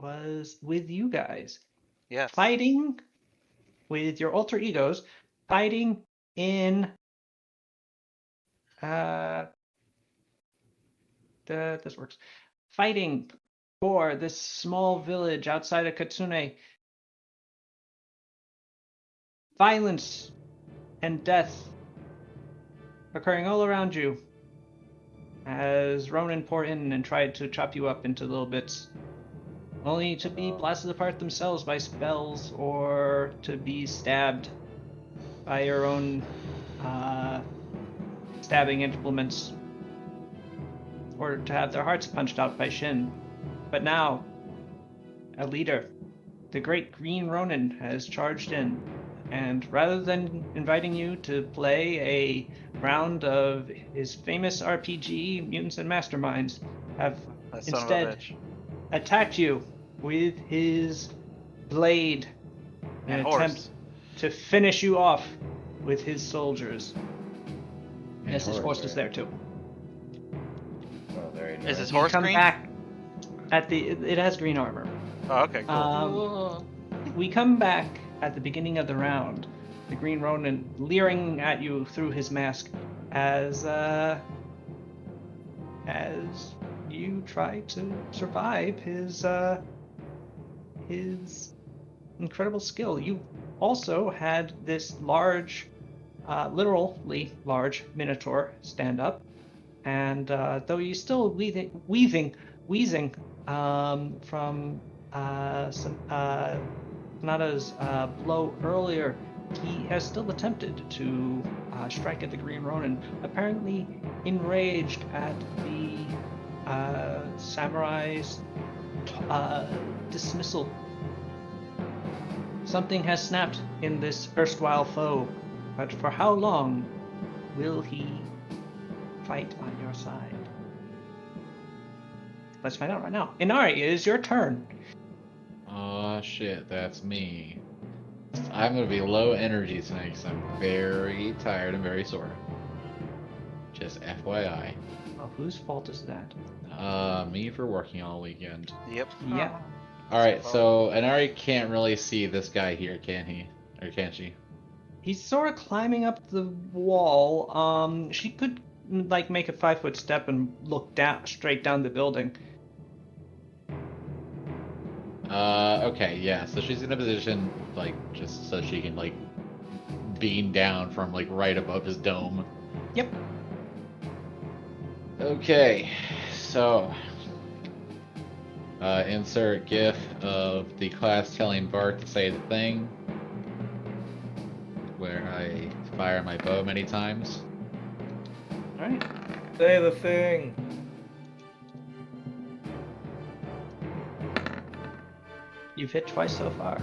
was with you guys. Yes. Fighting with your alter egos, fighting in this works. Fighting for this small village outside of Katsune. Violence and death occurring all around you as Ronin pour in and tried to chop you up into little bits, only to be blasted apart themselves by spells or to be stabbed by your own stabbing implements, or to have their hearts punched out by Shin. But now, a leader, the great Green Ronin, has charged in, and rather than inviting you to play a round of his famous RPG, Mutants and Masterminds, have instead attacked you with his blade in an attempt to finish you off with his soldiers. Yes, his horse is there too. Oh, very nice. Is his horse green? Back at it has green armor. Oh, okay, cool. We come back at the beginning of the round, the Green Ronin leering at you through his mask as you try to survive his incredible skill. You also had this large, literally large minotaur stand up, and though he's still wheezing from some Kanada's blow earlier, he has still attempted to strike at the Green Ronin, apparently enraged at the samurai's dismissal. Something has snapped in this erstwhile foe, but for how long will he fight on your side? Let's find out right now. Inari, it is your turn. Oh shit, that's me. I'm gonna be low energy tonight because I'm very tired and very sore. Just FYI. Oh, whose fault is that? Me for working all weekend. Yep. Yeah. Alright, so Inari can't really see this guy here, can he? Or can she? He's sort of climbing up the wall. She could like make a 5-foot step and look down straight down the building. Okay, yeah, so she's in a position, like, just so she can, like, beam down from, like, right above his dome. Yep. Okay, so, insert GIF of the class telling Bart to say the thing, where I fire my bow many times. Alright. Say the thing. You've hit twice so far.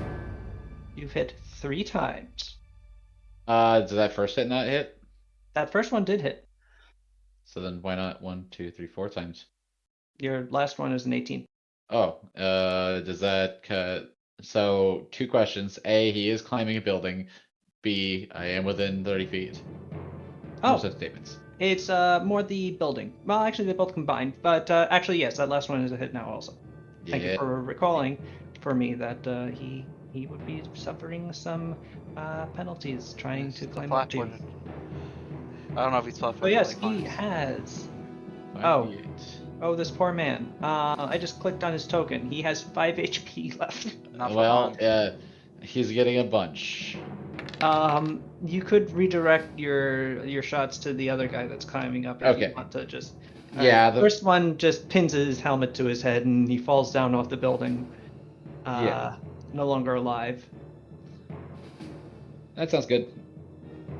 You've hit 3 times. Did that first hit not hit? That first one did hit. So then why not 1, 2, 3, 4 times? Your last one is an 18. Oh, does that cut? So 2 questions. A, he is climbing a building. B, I am within 30 feet. Oh. No such statements. It's more the building. Well, actually, they both combined. But actually, yes, that last one is a hit now also. Thank you for recalling for me that he would be suffering some penalties trying to climb up to you. I don't know if he's flat-footed. Oh yes, he has. Oh, this poor man. I just clicked on his token. He has 5 HP left. Well, he's getting a bunch. You could redirect your shots to the other guy that's climbing up if you want to just. Yeah. The first one just pins his helmet to his head and he falls down off the building. No longer alive. That sounds good.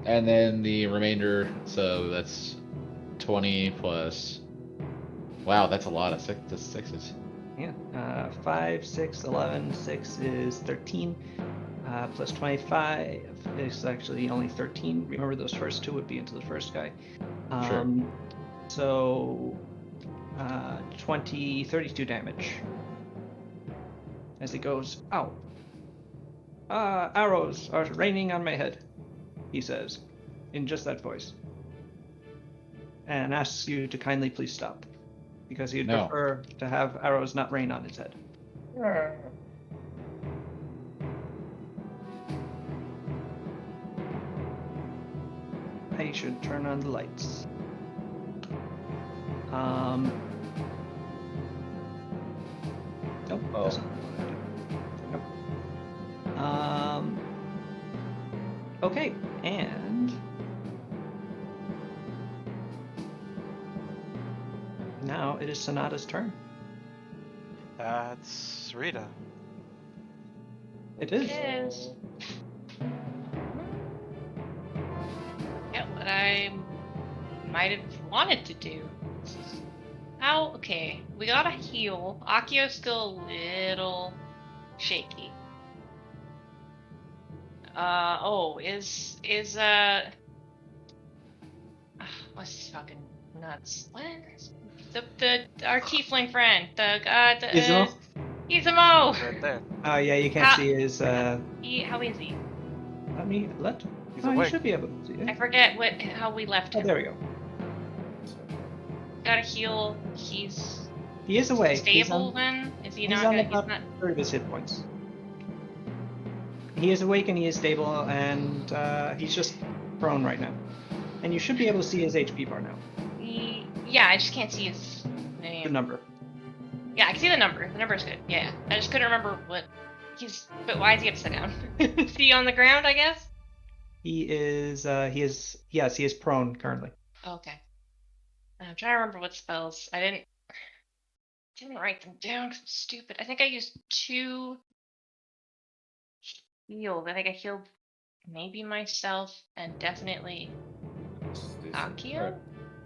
And then the remainder, so that's 20 plus. Wow, that's a lot of sixes. Yeah. 5, 6, 11, 6 is 13. Plus 25 is actually only 13. Remember, those first 2 would be into the first guy. Sure. So 32 damage. As he goes, ow. Arrows are raining on my head, he says, in just that voice. And asks you to kindly please stop, because he'd prefer to have arrows not rain on his head. I should turn on the lights. Nope. Oh. That's not what I did. Nope. Okay, and now it is Sonata's turn. That's Rita. It is. It is. Yeah, what I might have wanted to do. How? Okay, we got a heal. Akio's still a little shaky. What's his fucking nuts? What? Our tiefling friend, Izumo? Izumo! Right there. Oh yeah, you can't How- see his. How is he? Let me let. He's Oh, you awake. should be able to see I it. forget how we left Oh, him. there we go. Got a heal. He's He is awake. stable then? Is he he's not on gonna? about He's not. third of his hit points. He is awake and he is stable, and he's just prone right now. And you should be able to see his HP bar now. Yeah, I just can't see his name. The number. Yeah, I can see the number. The number's good. Yeah, I just couldn't remember what he's. But why is he upside down? Is he on the ground? I guess. He is. Yes, he is prone currently. Okay. I'm trying to remember what spells. I didn't write them down 'cause I'm stupid. I think I used 2 heals. I think I healed maybe myself and definitely Akio.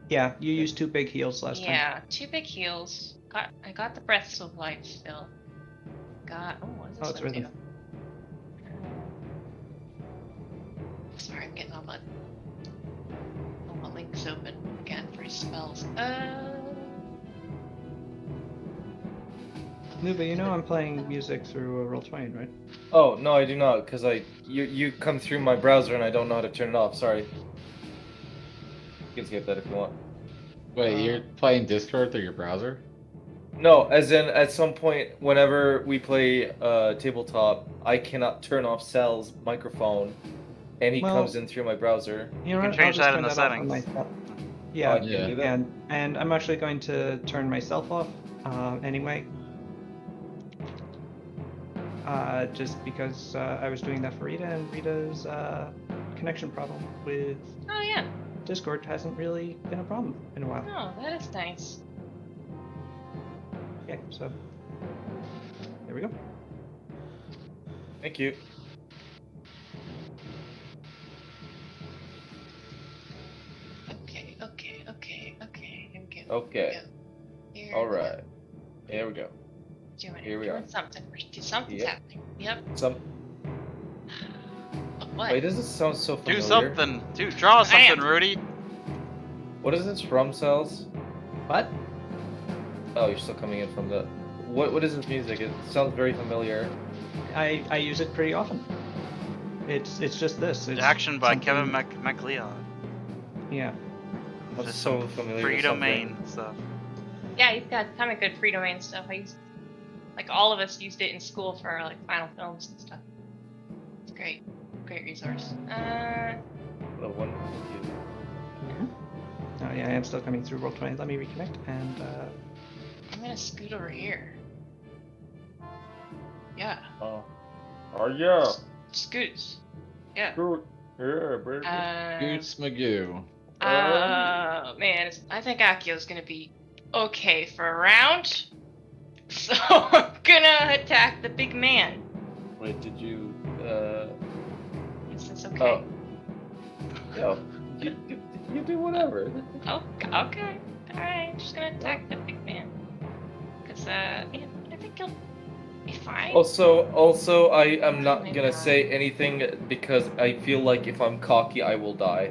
Yeah, you used 2 big heals last time. Yeah, 2 big heals. I got the breaths of life still. What does Oh, this it's one rhythm. do? Sorry, I'm getting all my links open again for his spells. Nuba, you know I'm playing music through Roll20, right? Oh no, I do not, because you come through my browser and I don't know how to turn it off. Sorry. You can skip that if you want. Wait, you're playing Discord through your browser? No, as in at some point whenever we play tabletop, I cannot turn off Sal's microphone, and he Well, comes in through my browser. You know can what? change I'll just that turn in the off on settings. myself. Oh, Yeah, I can Yeah. do that? and I'm actually going to turn myself off anyway. Just because I was doing that for Rita, and Rita's connection problem with Oh yeah. Discord hasn't really been a problem in a while. Oh, that is nice. Okay, so there we go. Thank you. Okay. Here we go. Okay. Here All we go. right. Here we go. Here we doing are. something. Something's Yep. happening. Yep. What? Wait, does this sound so familiar? Do something. Draw something, Rudy. What is this from, Cells? What? Oh, you're still coming in from the. What is this music? It sounds very familiar. I use it pretty often. It's just this. It's Action by something- Kevin MacLeod. Yeah. That's Just so some familiar. free with something. domain stuff. Yeah, he's got kind of good free domain stuff. Like all of us used it in school for like final films and stuff. It's great resource. The one. Oh yeah, I am still coming through Roll20. Let me reconnect and I'm gonna scoot over here. Yeah, Oh. Oh yeah. scoots. Yeah. Good. Yeah, baby. Goots Magoo. Man, I think Akio's gonna be okay for a round. So I'm gonna attack the big man. Wait, did you? Is this okay? No. You do whatever. Oh, okay. Alright, I'm just gonna attack the big man. Cause, yeah, I think he'll be fine. Also, I am not Maybe gonna not. say anything because I feel like if I'm cocky, I will die.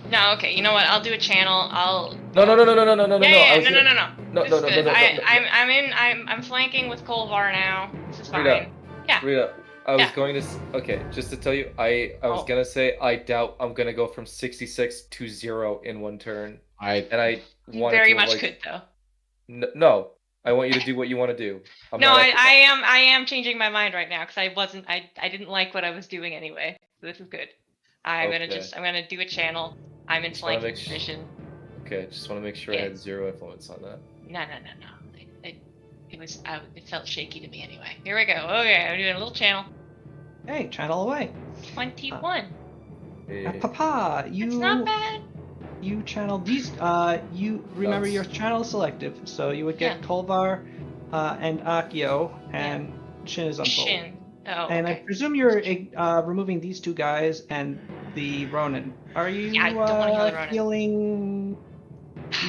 No, okay, you know what? I'll do a channel. No. Yeah, I no. was No. gonna- No, This no, is no, good. no, no, no, no. I'm flanking with Kolvar now. This is fine. Rita. Yeah. Rita, I was Yeah. going to. Okay, just to tell you, I was Oh. gonna say I doubt I'm gonna go from 66 to 0 in one turn, and I You wanted very to much avoid- could though. No, I want you to do what you want to do. I'm No, not I am changing my mind right now because I didn't like what I was doing anyway. So this is good. I'm Okay. gonna do a channel. I'm in Just wanna flanking make position. Okay, just want to make sure I Yeah. had zero influence on that. No. It felt shaky to me anyway. Here we go. Okay, I'm doing a little channel. Hey, channel away. 21. Papa, It's not bad. you channeled these. You remember your channel selective, so you would get Yeah. Kolvar, and Akio, and Shin is unsold. Shin. Oh, And I okay. presume you're removing these two guys and the Ronin. Are you Yeah, I don't wanna heal the Ronin. healing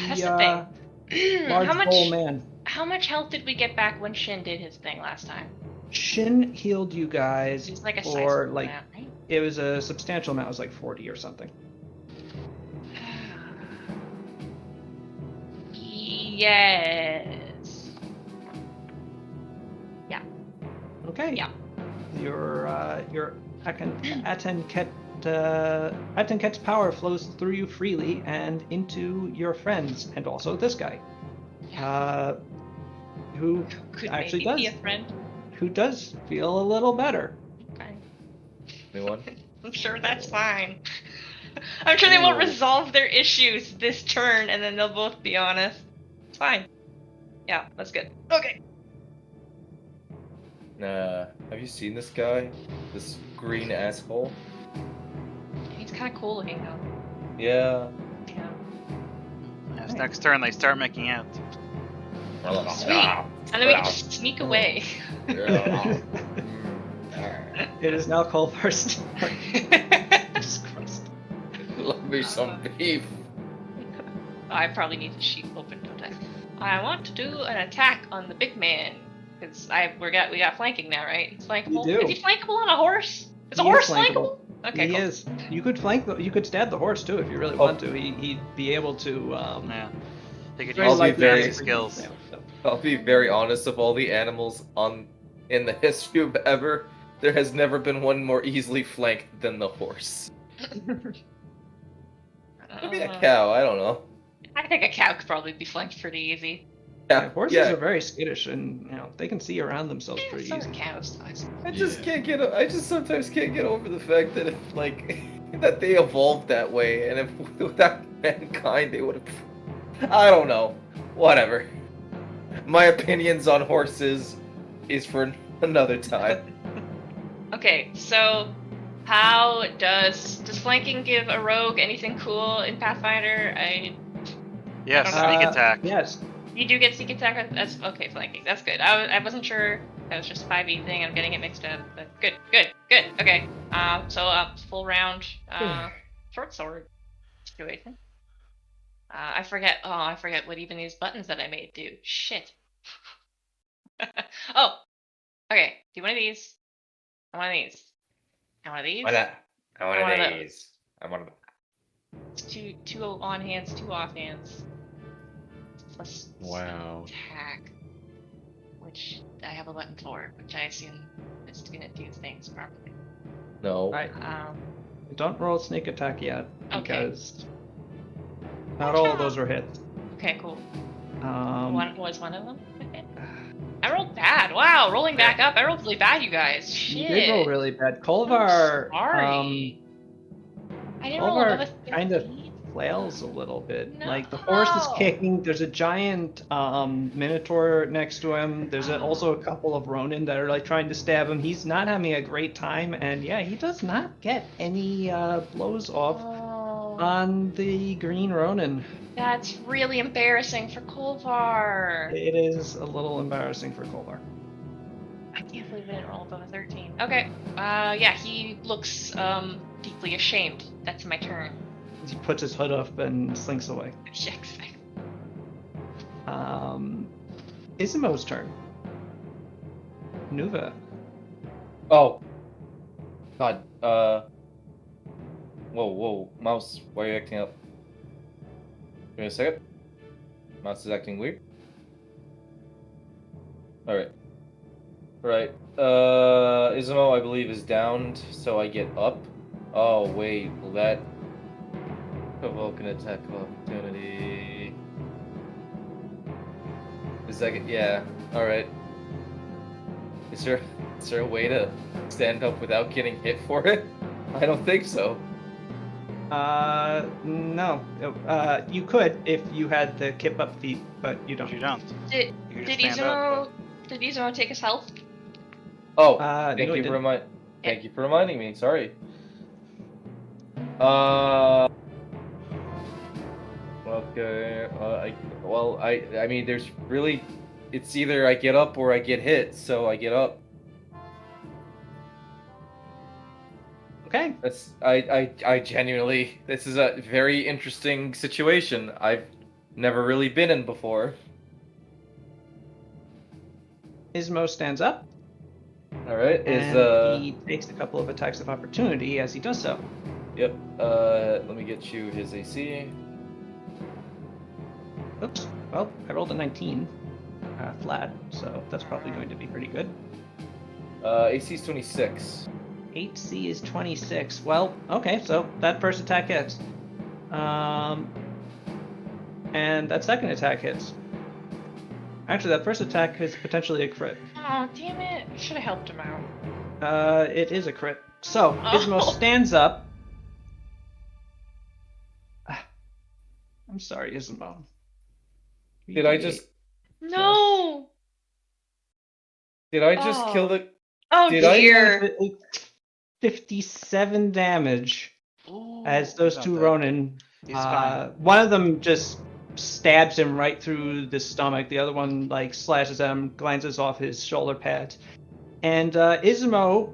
That's the the thing. large bull man? How much health did we get back when Shin did his thing last time? Shin healed you guys It was like a for sizable like amount, right? it was a substantial amount. It was like 40 or something. Yes. Okay. Yeah. Your Atenket's power flows through you freely and into your friends, and also this guy, who Could actually maybe be does. a friend. Who does feel a little better. Okay. Anyone? I'm sure that's fine. I'm sure they won't Ooh. resolve their issues this turn, and then they'll both be honest. It's fine. Yeah, that's good. Okay. Have you seen this guy? This green asshole? He's kind of cool looking though. Yeah. Yeah. Yes, next turn they start making out. Sweet. And then we can just sneak away. Yeah. It is now called first. Jesus Christ. Love me some beef. I probably need the sheet open, don't I? I want to do an attack on the big man because we got flanking now, right? He's flankable. You do. Is he flankable on a horse? Is a He horse is flankable? Okay, He cool. is. You could you could stab the horse too if you really Oh. want to. He'd be able to. Yeah. They could very use some likely likely fancy to skills. damage, so. I'll be very honest, of all the animals in the history of ever, there has never been one more easily flanked than the horse. Maybe a cow, I don't know. I think a cow could probably be flanked pretty easy. Yeah, horses yeah. are very skittish, and they can see around themselves Yeah, pretty so easy. are cows. I just sometimes can't get over the fact that if, like, that they evolved that way, and if without mankind they would have. I don't know. Whatever. My opinions on horses is for another time. Okay, so how does flanking give a rogue anything cool in Pathfinder? Yes, I sneak attack. Yes. You do get sneak attack. That's okay. Flanking. That's good. I wasn't sure. That was just a 5e thing. I'm getting it mixed up. But good. Okay. Full round. Short sword situation. I forget. Oh, I forget what even these buttons that I made do. Shit. Oh. Okay. Do one of these. And one of these. And one of these. I want one of these. I want them. Two on hands, two off hands. Plus Wow. attack, which I have a button for, which I assume is gonna do things properly. No. Right. Um, Don't roll sneak attack yet Okay. because not all of those are hits. okay, cool. Um, Was one of them? Okay. I rolled bad. Wow, rolling back up. I rolled really bad, you guys. you Shit. did roll really bad. Kolvar. Sorry. I didn't roll above a Kolvar kind of 13. flails a little bit. No. Like the horse is kicking. There's a giant minotaur next to him. There's also a couple of Ronin that are like trying to stab him. He's not having a great time, and yeah, he does not get any blows off Oh, on the green Ronin. that's really embarrassing for Kolvar. It is a little embarrassing for Kolvar. I can't believe I didn't roll above a 13. Okay. Yeah, he looks deeply ashamed. That's my turn. He puts his hood up and slinks away. Shit. Isimo's turn. Nuva. Oh. God. Whoa, mouse. Why are you acting up? Give me a second. Mouse is acting weird. Alright. Right. Ismo, I believe, is downed, so I get up. Oh, wait. Will that provoke an attack of opportunity? Is that yeah? All right. Is there a way to stand up without getting hit for it? I don't think so. No. You could if you had the kip up feat, but you But don't. you don't. Did You did just stand up. Izumo take his health? Oh, No, thank he you for didn't. Thank you for reminding me. Sorry. Okay. I mean, there's really, it's either I get up or I get hit, so I get up. Okay. I genuinely, this is a very interesting situation. I've never really been in before. Izumo stands up, All right. and he takes a couple of attacks of opportunity as he does so. Yep. Let me get you his AC. Oops. Well, I rolled a 19 flat, so that's probably going to be pretty good. AC is 26. 8C is 26. Well, okay, so that first attack hits. And that second attack hits. Actually, that first attack is potentially a crit. Oh, damn it. Should have helped him out. It is a crit. So, Izumo Oh. stands up. I'm sorry, Izumo. Did I just No! kill the? Oh, Did I- dear. 57 damage Ooh, as those he's two not dead. Ronin. He's fine. One of them just stabs him right through the stomach. The other one like slashes at him, glances off his shoulder pads. And Izumo,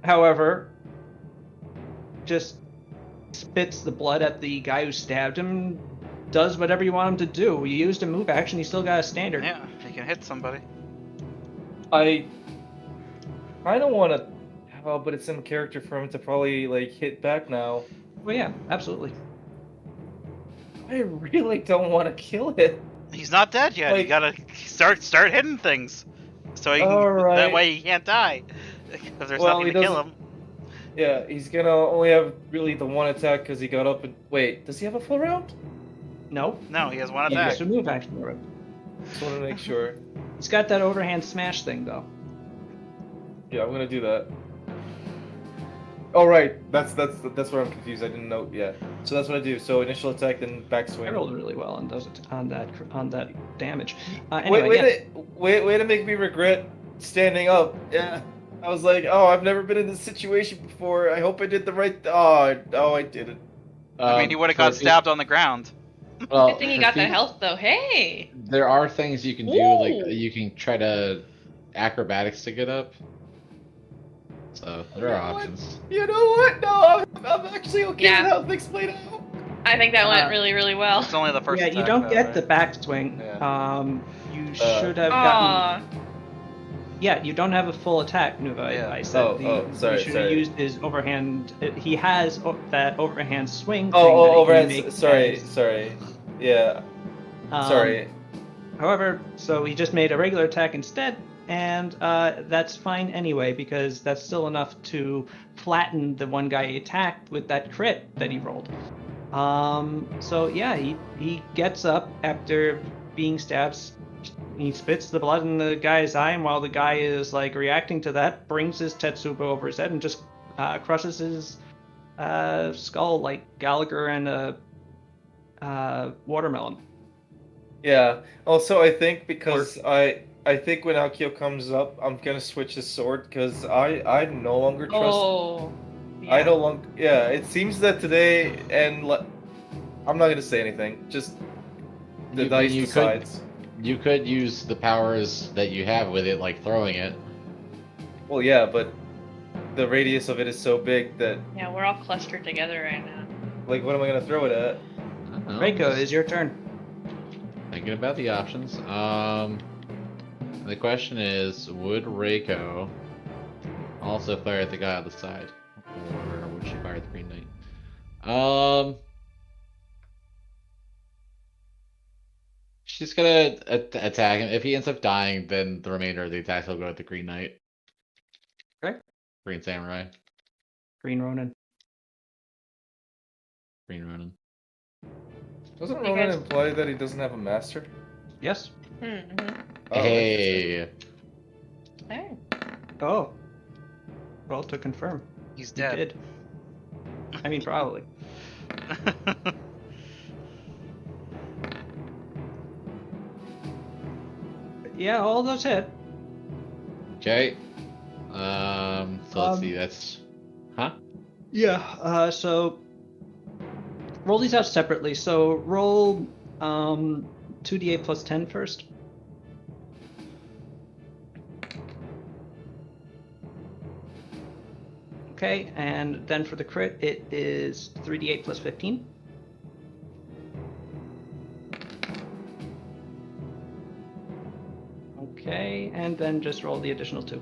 however, just spits the blood at the guy who stabbed him. Does whatever you want him to do. You used a move action. You still got a standard. Yeah, he can hit somebody. I don't want to. Oh, but it's in character for him to probably like hit back now. Well, yeah, absolutely. I really don't want to kill it. He's not dead yet. You Like- gotta start hitting things, so he can, Alright. that way he can't die. Because there's Well, nothing he to kill doesn't- him. Yeah, he's gonna only have really the one attack because he got up and wait. Does he have a full round? Nope. No, he has one He attack. used a move action already. Just want to make sure. He's got that overhand smash thing though. Yeah, I'm gonna do that. Oh right, that's where I'm confused. I didn't know. Yeah, so that's what I do. So initial attack, then I backswing. rolled really well on those on that damage. Anyway, Way to make me regret standing up. Yeah, I was like, oh, I've never been in this situation before. I hope I did the right. Oh, I didn't. I mean, he would have got stabbed on the ground. Well, Good thing he for got that people- health, though. Hey! There are things you can do, Ooh. like you can try to acrobatics to get up. So there are options. You know what? No, I'm actually okay Yeah. with how things played out. I think that went Uh, really, really well. It's only the first yeah, attack. you don't though, get right? the backswing. Yeah. You should have gotten. Yeah, you don't have a full attack, Nuva. Yeah. I said. Sorry, You should have sorry. used his overhand. He has that overhand swing. Oh, thing that he overhead. makes Sorry, as- sorry. Yeah, um, sorry. However, so he just made a regular attack instead, and that's fine anyway because that's still enough to flatten the one guy he attacked with that crit that he rolled. So yeah, he gets up after being stabbed. He spits the blood in the guy's eye, and while the guy is like reacting to that, brings his Tetsubo over his head and just crushes his skull like Gallagher and a watermelon. Yeah. Also, I think because I think when Akio comes up, I'm gonna switch his sword because I no longer trust. Oh. I no longer. Yeah. It seems that today I'm not gonna say anything. Just the dice decides. You could use the powers that you have with it, like throwing it. Well, yeah, but the radius of it is so big that Yeah, we're all clustered together right now. like, what am I gonna throw it at? I don't know, Reiko, just is your turn. thinking about the options. The question is, would Reiko also fire at the guy on the side, or would she fire at the Green Knight? She's gonna attack him. If he ends up dying, then the remainder of the attacks will go at the Green Knight. Okay. Green Samurai. Green Ronin. Green Ronin. Doesn't You Ronan guys- imply that he doesn't have a master? Yes. Mm-hmm. Hey. Hey. Oh. Roll to confirm. He's You dead. did. I mean, probably. Yeah, all those hit. Okay. So let's see. That's. Huh? Yeah. So roll these out separately. So roll 2d8 plus 10 first. Okay, and then for the crit, it is 3d8 plus 15. Okay, and then just roll the additional 2.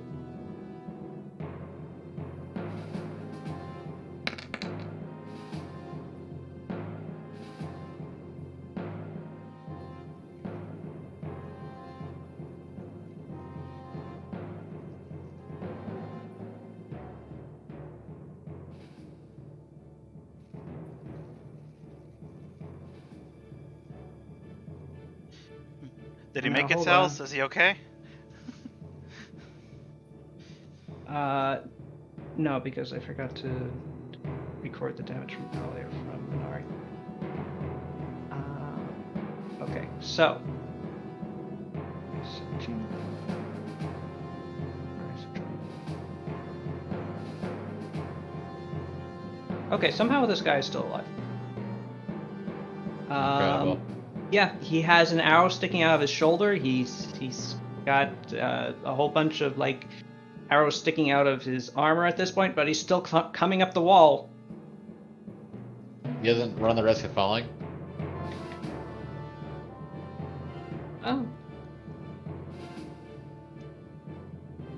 Did he Now, make it, hold Cells? on. Is he okay? No, because I forgot to record the damage from earlier from Minari. Okay, so. Okay, somehow this guy is still alive. Incredible. Yeah, he has an arrow sticking out of his shoulder. He's got a whole bunch of like arrows sticking out of his armor at this point, but he's still coming up the wall. He doesn't run the risk of falling. Oh,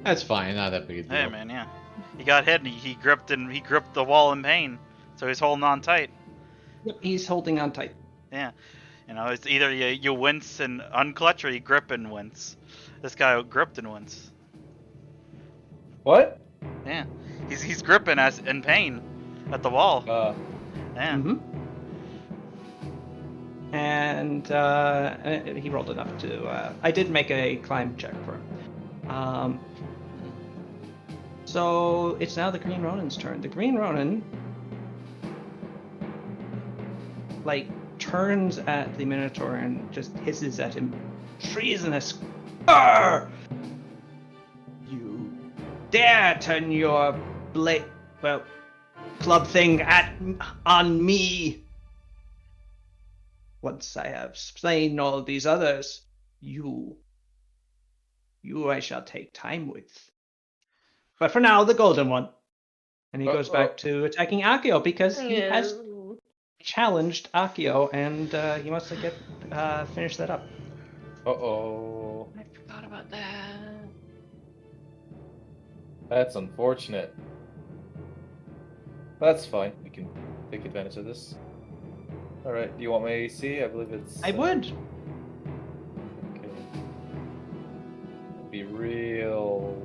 That's fine. Not that big a deal. Hey, man, yeah. He got hit and he gripped the wall in pain, so he's holding on tight. yep, he's holding on tight. Yeah. You know, it's either you wince and unclutch or you grip and wince. This guy gripped and wince. What? Yeah. He's gripping as in pain at the wall. Yeah. Mm-hmm. And he rolled enough to. I did make a climb check for him. So it's now the Green Ronin's turn. The Green Ronin, like, turns at the Minotaur and just hisses at him, treasonous. Arr! You dare turn your club thing on me. Once I have slain all these others, you I shall take time with. But for now, the golden one. And he goes back to attacking Akio because he has challenged Akio, and he wants to finish that up. Uh-oh. I forgot about that. That's unfortunate. That's fine. We can take advantage of this. Alright, do you want my AC? I believe it's... I would. Okay. It'd be real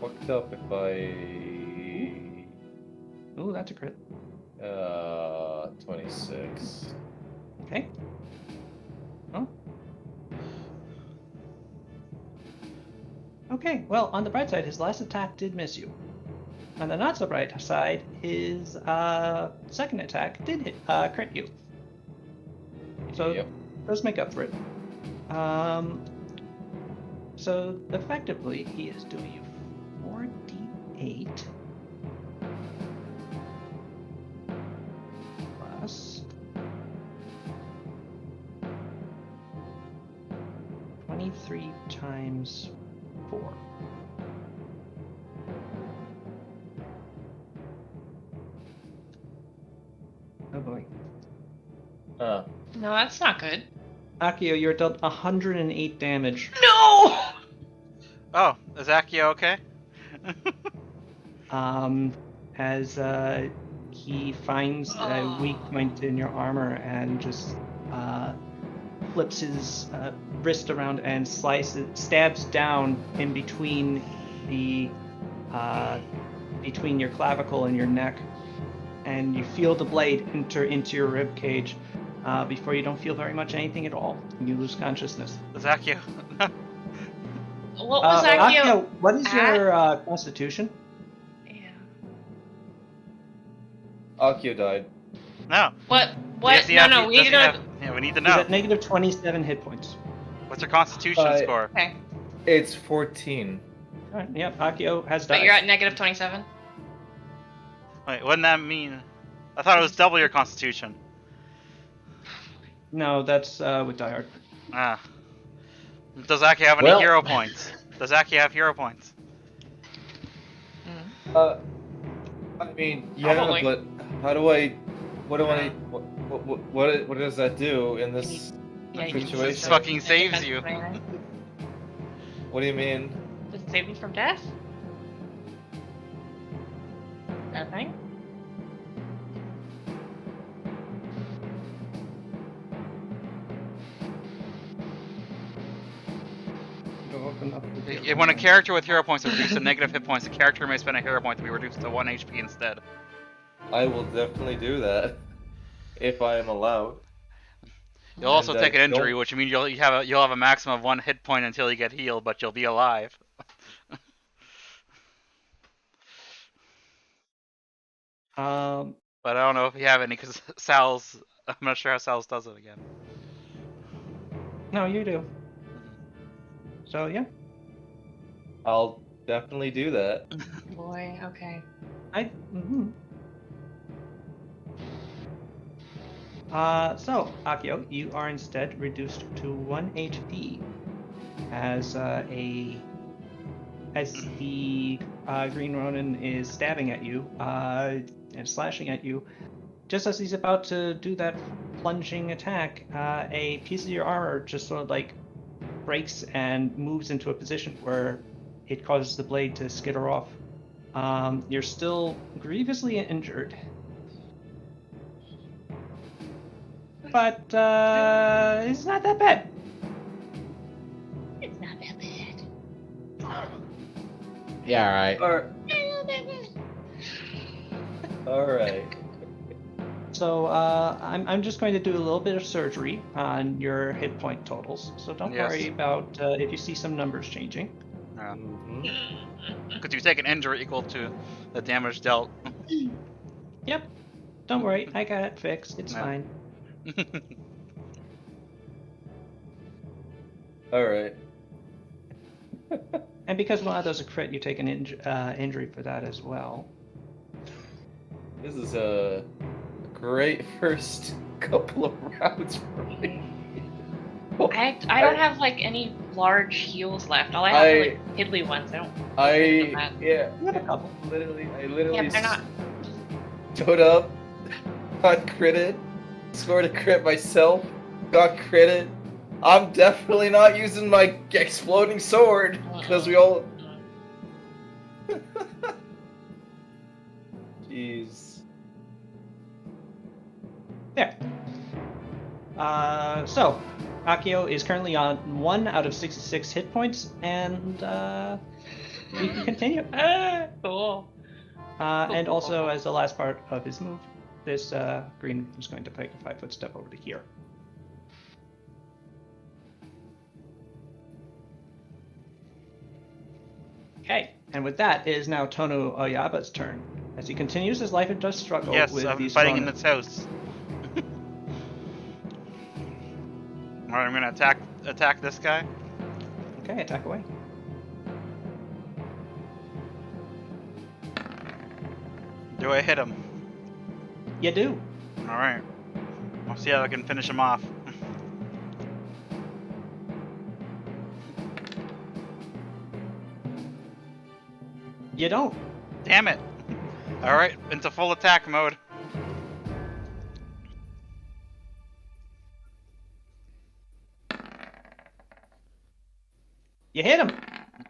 fucked up if I... Ooh, that's a crit. 26. Okay. Oh. Okay, well, on the bright side, his last attack did miss you. On the not so bright side, his second attack did crit you. So Yep. does make up for it. So effectively, he is doing you 4d8 plus 23 times 4. Oh boy. Huh. No, that's not good. Akio, you're dealt 108 damage. No! Oh, is Akio okay? As he finds a weak point in your armor and just flips his wrist around and stabs down in between between your clavicle and your neck, and you feel the blade enter into your rib cage. before you don't feel very much anything at all. You lose consciousness. Zacchio. What was Akio? Akio, what is at? your constitution? Yeah. Akio died. No. What? Does he have- No, we does need he to have- know. Yeah, we need to He's know. at negative 27 hit points. What's your constitution score? Okay. It's 14. Alright, yep, Akio has But died. you're at negative 27? Wait, wouldn't that mean? I thought it was double your constitution. No, that's with Die Hard. Ah. Does Aki have any Well- hero points? Does Aki have hero points? Mm. I mean, yeah, Probably. but what does that do in this Yeah, you can situation? This fucking saves you. What do you mean? Does it save you from death? Nothing? Go open up the When a character with hero points is reduced to negative hit points, the character may spend a hero point to be reduced to 1 HP instead. I will definitely do that if I am allowed. You'll also And, take an injury, don't- which means you'll have a maximum of 1 hit point until you get healed, but you'll be alive. But I don't know if you have any because Sal's. I'm not sure how Sal's does it again. No, you do. So yeah, I'll definitely do that. Boy, okay. So Akio, you are instead reduced to 1 HP as the Green Ronin is stabbing at you and slashing at you. Just as he's about to do that plunging attack, a piece of your armor just sort of like breaks and moves into a position where it causes the blade to skitter off. You're still grievously injured. But it's not that bad. It's not that bad. Yeah, alright. Alright. So I'm just going to do a little bit of surgery on your hit point totals. So don't Yes. worry about if you see some numbers changing. Because you take an injury equal to the damage dealt. Yep. Don't worry, I got it fixed. It's No. fine. Alright. And because one of those a crit, you take an injury for that as well. This is a great first couple of rounds for me. I don't have like any large heals left. All I have are like piddly ones. I don't. Yeah. You have a couple. I literally Yeah, but they're not. stood up, got critted, scored a crit myself, got critted. I'm definitely not using my exploding sword because we all. Jeez. There. So Akio is currently on 1 out of 66 hit points, and we can continue. Cool. And also, as the last part of his move, this green is going to take a 5-foot step over to here. Okay, and with that, it is now Tonu Oyaba's turn, as he continues his life and death struggle Yes, with I'm these fighting in Ronin. this house. Alright, I'm gonna attack this guy. Okay, attack away. Do I hit him? You do. Alright. I'll see how I can finish him off. You don't. Damn it! Alright, into full attack mode. You hit him.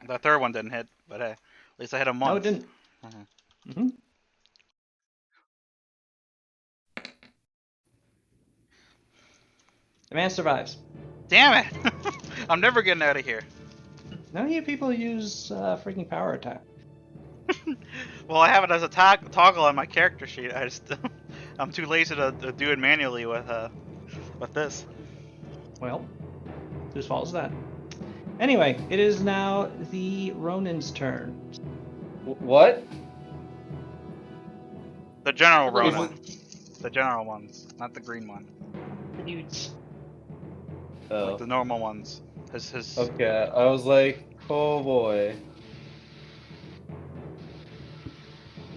The third one didn't hit, but hey, at least I hit him once. No, it didn't. Mhm. hmm The man survives. Damn it! I'm never getting out of here. None of you people use freaking power attack. Well, I have it as a toggle on my character sheet. I'm too lazy to do it manually with with this. Well, just follows that. Anyway, it is now the Ronin's turn. What? The general The little Ronin. ones. The general ones, not the green one. The dudes. Oh. Like the normal ones. His. Okay, I was like, oh boy.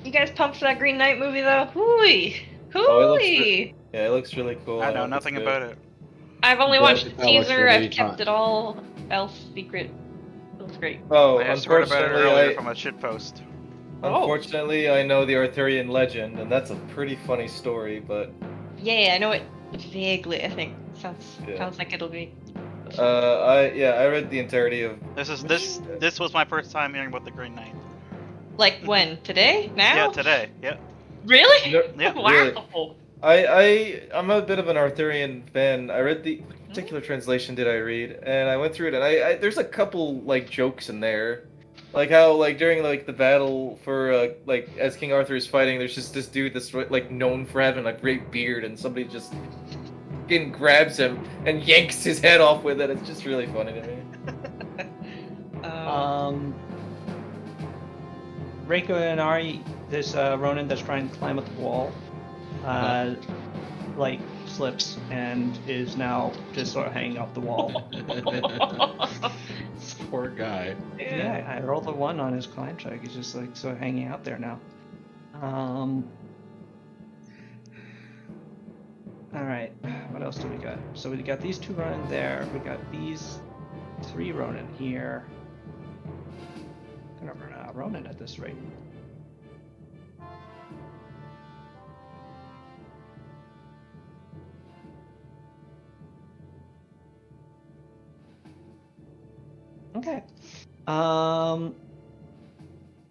You guys pumped for that Green Knight movie though? Hooey! Oh, it looks Hooey! Yeah, it looks really cool. I know hope it's nothing good. about it. I've only That- watched the that looks teaser. really I've kept fun. it all else secret. It looks great. Oh, I just heard about it unfortunately, earlier from a shit post. unfortunately, I know the Arthurian legend, and that's a pretty funny story. But Yeah, I know it vaguely. I think Yeah. sounds like it'll be. I read the entirety of. This was my first time hearing about the Green Knight. Like when? Today? Now? Yeah, today. Yeah. Really? Yeah. Wow. Really. I'm a bit of an Arthurian fan. I read the particular translation did I read, and I went through it, and I there's a couple like jokes in there, like how like during like the battle for like as King Arthur is fighting, there's just this dude that's like known for having a great beard, and somebody just fucking grabs him and yanks his head off with it. It's just really funny to me. Reiko and Ari, this Ronin that's trying to climb up the wall, like slips and is now just sort of hanging off the wall. Poor guy. Yeah, I rolled a 1 on his climb check. He's just like sort of hanging out there now. All right, what else do we got? So we got these 2 Ronin there. We got these 3 Ronin here. I'm gonna run out of Ronin at this rate. Okay.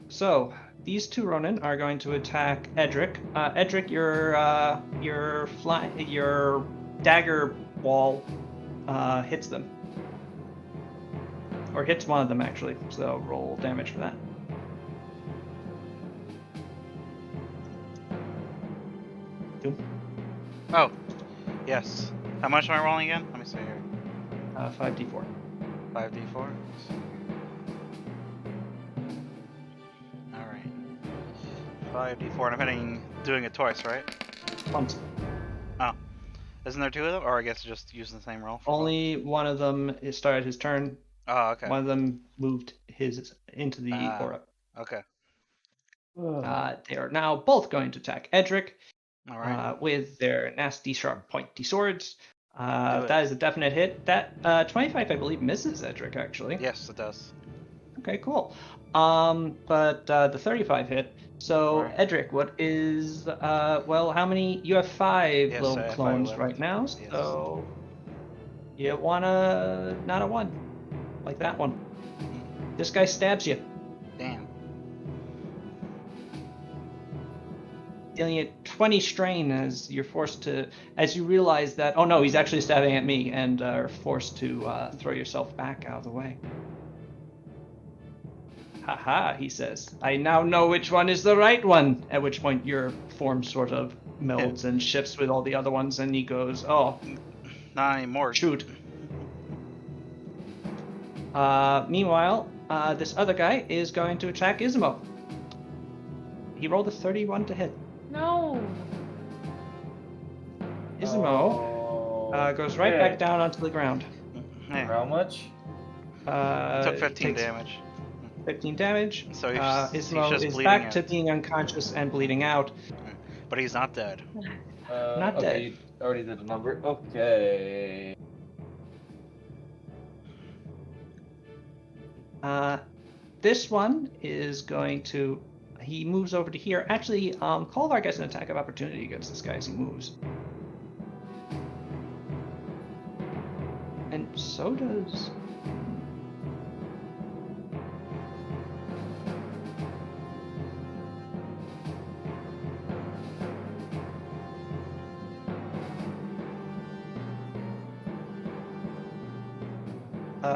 So these 2 Ronin are going to attack Edric. Edric, your dagger wall hits them, or hits one of them actually. So roll damage for that. Two. Oh. Yes. How much am I rolling again? Let me see here. 5d4. 5d4. Alright. 5d4, and I'm doing it twice, right? Once. Isn't there 2 of them? Or I guess just using the same roll? For Only one of them started his turn. both? Oh, okay. One of them moved his into the aura. Okay. They are now both going to attack Edric Alright. with their nasty, sharp, pointy swords. Do it. That is a definite hit. That 25, I believe, misses Edric actually. Yes, it does. Okay, cool. But the 35 hit. So Alright. Edric, what is well? How many? You have 5 Yes, little I have 5 clones left. right now. Yes. So you wanna not a 1 like that one. This guy stabs you, Damn. dealing you 20 strain as you're forced to, as you realize that, oh no, he's actually stabbing at me, and are forced to throw yourself back out of the way. Haha, he says. I now know which one is the right one. At which point your form sort of melds and shifts with all the other ones, and he goes, oh, Not anymore. shoot. Meanwhile, this other guy is going to attack Ismo. He rolled a 31 to hit. No. Ismo goes right back down onto the ground. Yeah. How much? Took 15 takes damage. 15 damage. So he's Ismo just is bleeding back out. to being unconscious and bleeding out. But he's not dead. Not okay, dead. You already did a number. Okay. This one is going to. He moves over to here. Actually, Kolvar gets an attack of opportunity against this guy as he moves. And so does.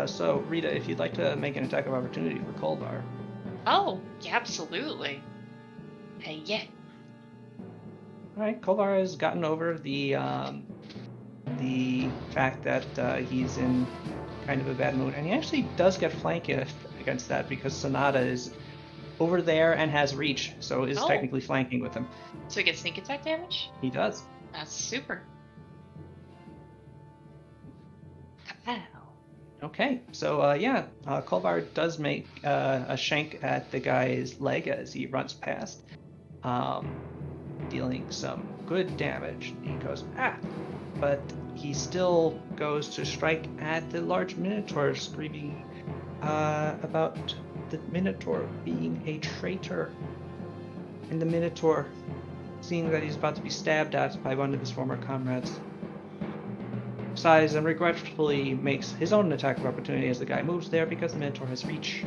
So, Rita, if you'd like to make an attack of opportunity for Kolvar. Oh, yeah, absolutely. Hey, yeah. Alright, Kolvar has gotten over the the fact that he's in kind of a bad mood, and he actually does get flanked against that because Sonata is over there and has reach, so is Oh. technically flanking with him. So he gets sneak attack damage? He does. That's super. Ow. Okay, so yeah, Kolvar does make a shank at the guy's leg as he runs past, dealing some good damage. He goes, but he still goes to strike at the large Minotaur, screaming about the Minotaur being a traitor. And the Minotaur, seeing that he's about to be stabbed at by one of his former comrades, sighs and regretfully makes his own attack of opportunity as the guy moves there because the Minotaur has reach.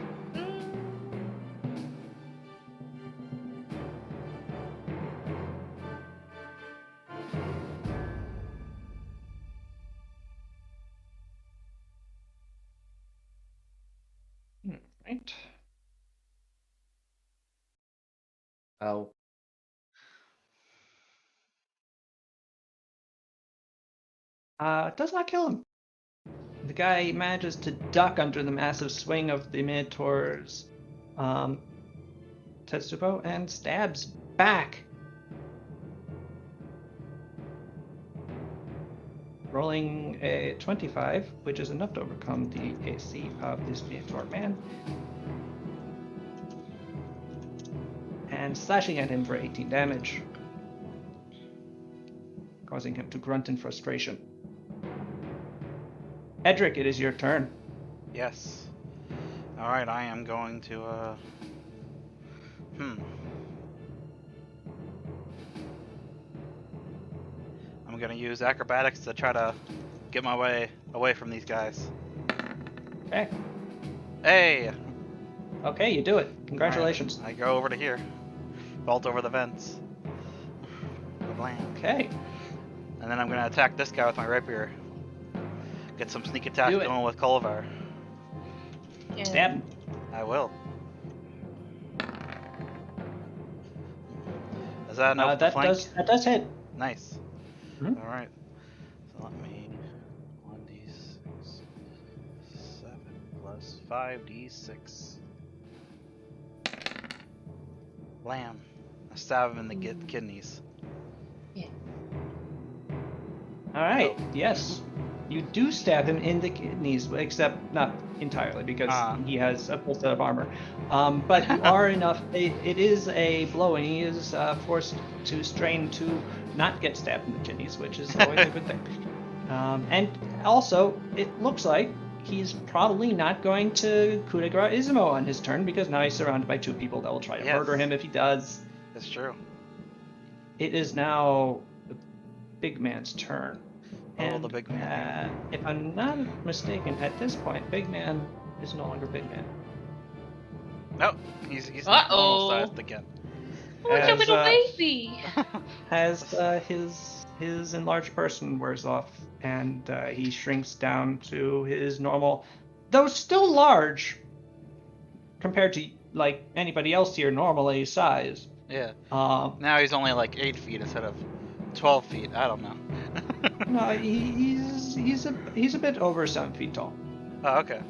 Right. Oh. Does not kill him. The guy manages to duck under the massive swing of the Minotaur's Tetsubo and stabs back. Rolling a 25, which is enough to overcome the AC of this Minotaur man. And slashing at him for 18 damage, causing him to grunt in frustration. Edric, it is your turn. Yes. Alright, I am going to, I'm gonna use acrobatics to try to get my way away from these guys. Okay. Hey! Okay, you do it. Congratulations. Alright, I go over to here. Vault over the vents. Blam. Okay. And then I'm gonna attack this guy with my rapier. Get some sneak attack Do it. going with Kolvar. Yeah. Stab him. I will. Is that enough to That flank? does hit. Nice. Mhm. Alright. So let me 1d6 7 plus 5d6. Blam. I stab him in the kidneys. All right. Oh. Yes. You do stab him in the kidneys, except not entirely because he has a full set of armor. But you are enough. It is a blow, and he is forced to strain to not get stabbed in the kidneys, which is always a good thing. And also, it looks like he's probably not going to coup de grace Izumo on his turn because now he's surrounded by two people that will try to murder him if he does. That's true. It is now the big man's turn. The big man. If I'm not mistaken, at this point, Big Man is no longer Big Man. Nope. He's Uh-oh. normal sized again. Oh, it's a As, little baby. As his enlarged person wears off, and he shrinks down to his normal, though still large, compared to like anybody else here normally size. Yeah. Um, Now he's only like 8 feet instead of 12 feet. I don't know. no, he's a bit over 7 feet tall. Oh, okay.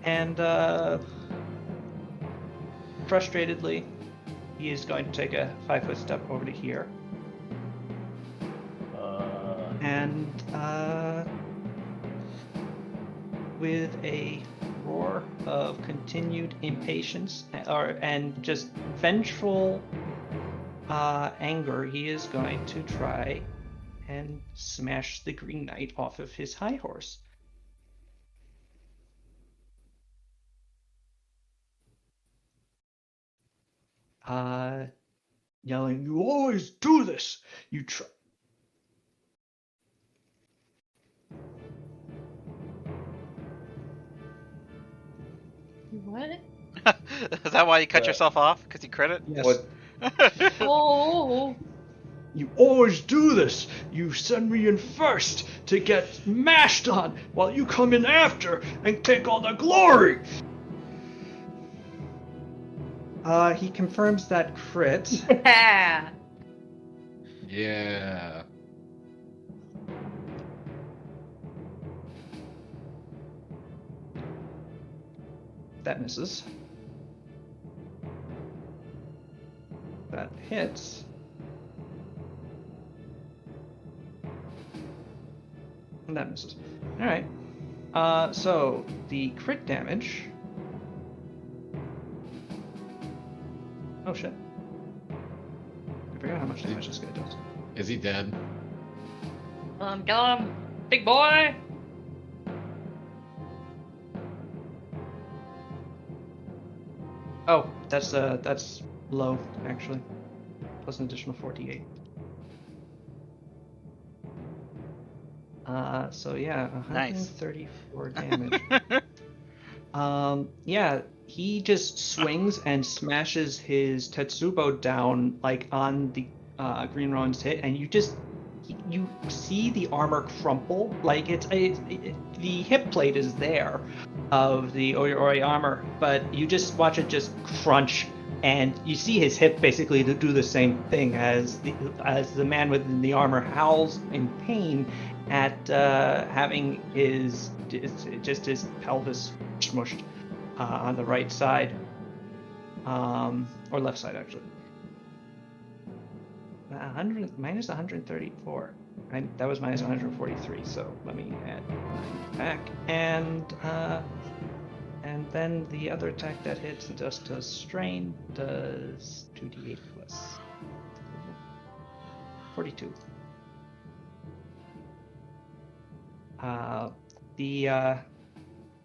And frustratedly, he is going to take a 5-foot step over to here. And with a roar of continued impatience and just vengeful anger, he is going to try and smash the Green Knight off of his high horse. Yelling, "You always do this! You try." What? Is that why you cut yourself off? Because you crit it? Yes. What? Oh. You always do this! You send me in first to get mashed on, while you come in after and take all the glory! He confirms that crit. Yeah. Yeah. That misses. That hits. And that misses. Alright. So the crit damage. Oh shit. I forgot how much damage this guy does. Is he dead? Kill him, big boy. Oh, that's low, actually. Plus an additional 48. So yeah, Nice. 134 damage. Yeah, he just swings and smashes his Tetsubo down like on the Green Ronin's hit, and you see the armor crumple. Like the hip plate is there of the Oi armor, but you just watch it just crunch, and you see his hip basically to do the same thing as the man within the armor howls in pain at having his pelvis smushed on the right side, or left side actually. 100 minus 134. That was minus 143. So let me add 9 back, and then the other attack that hits just does strain, does 2d8 plus 42.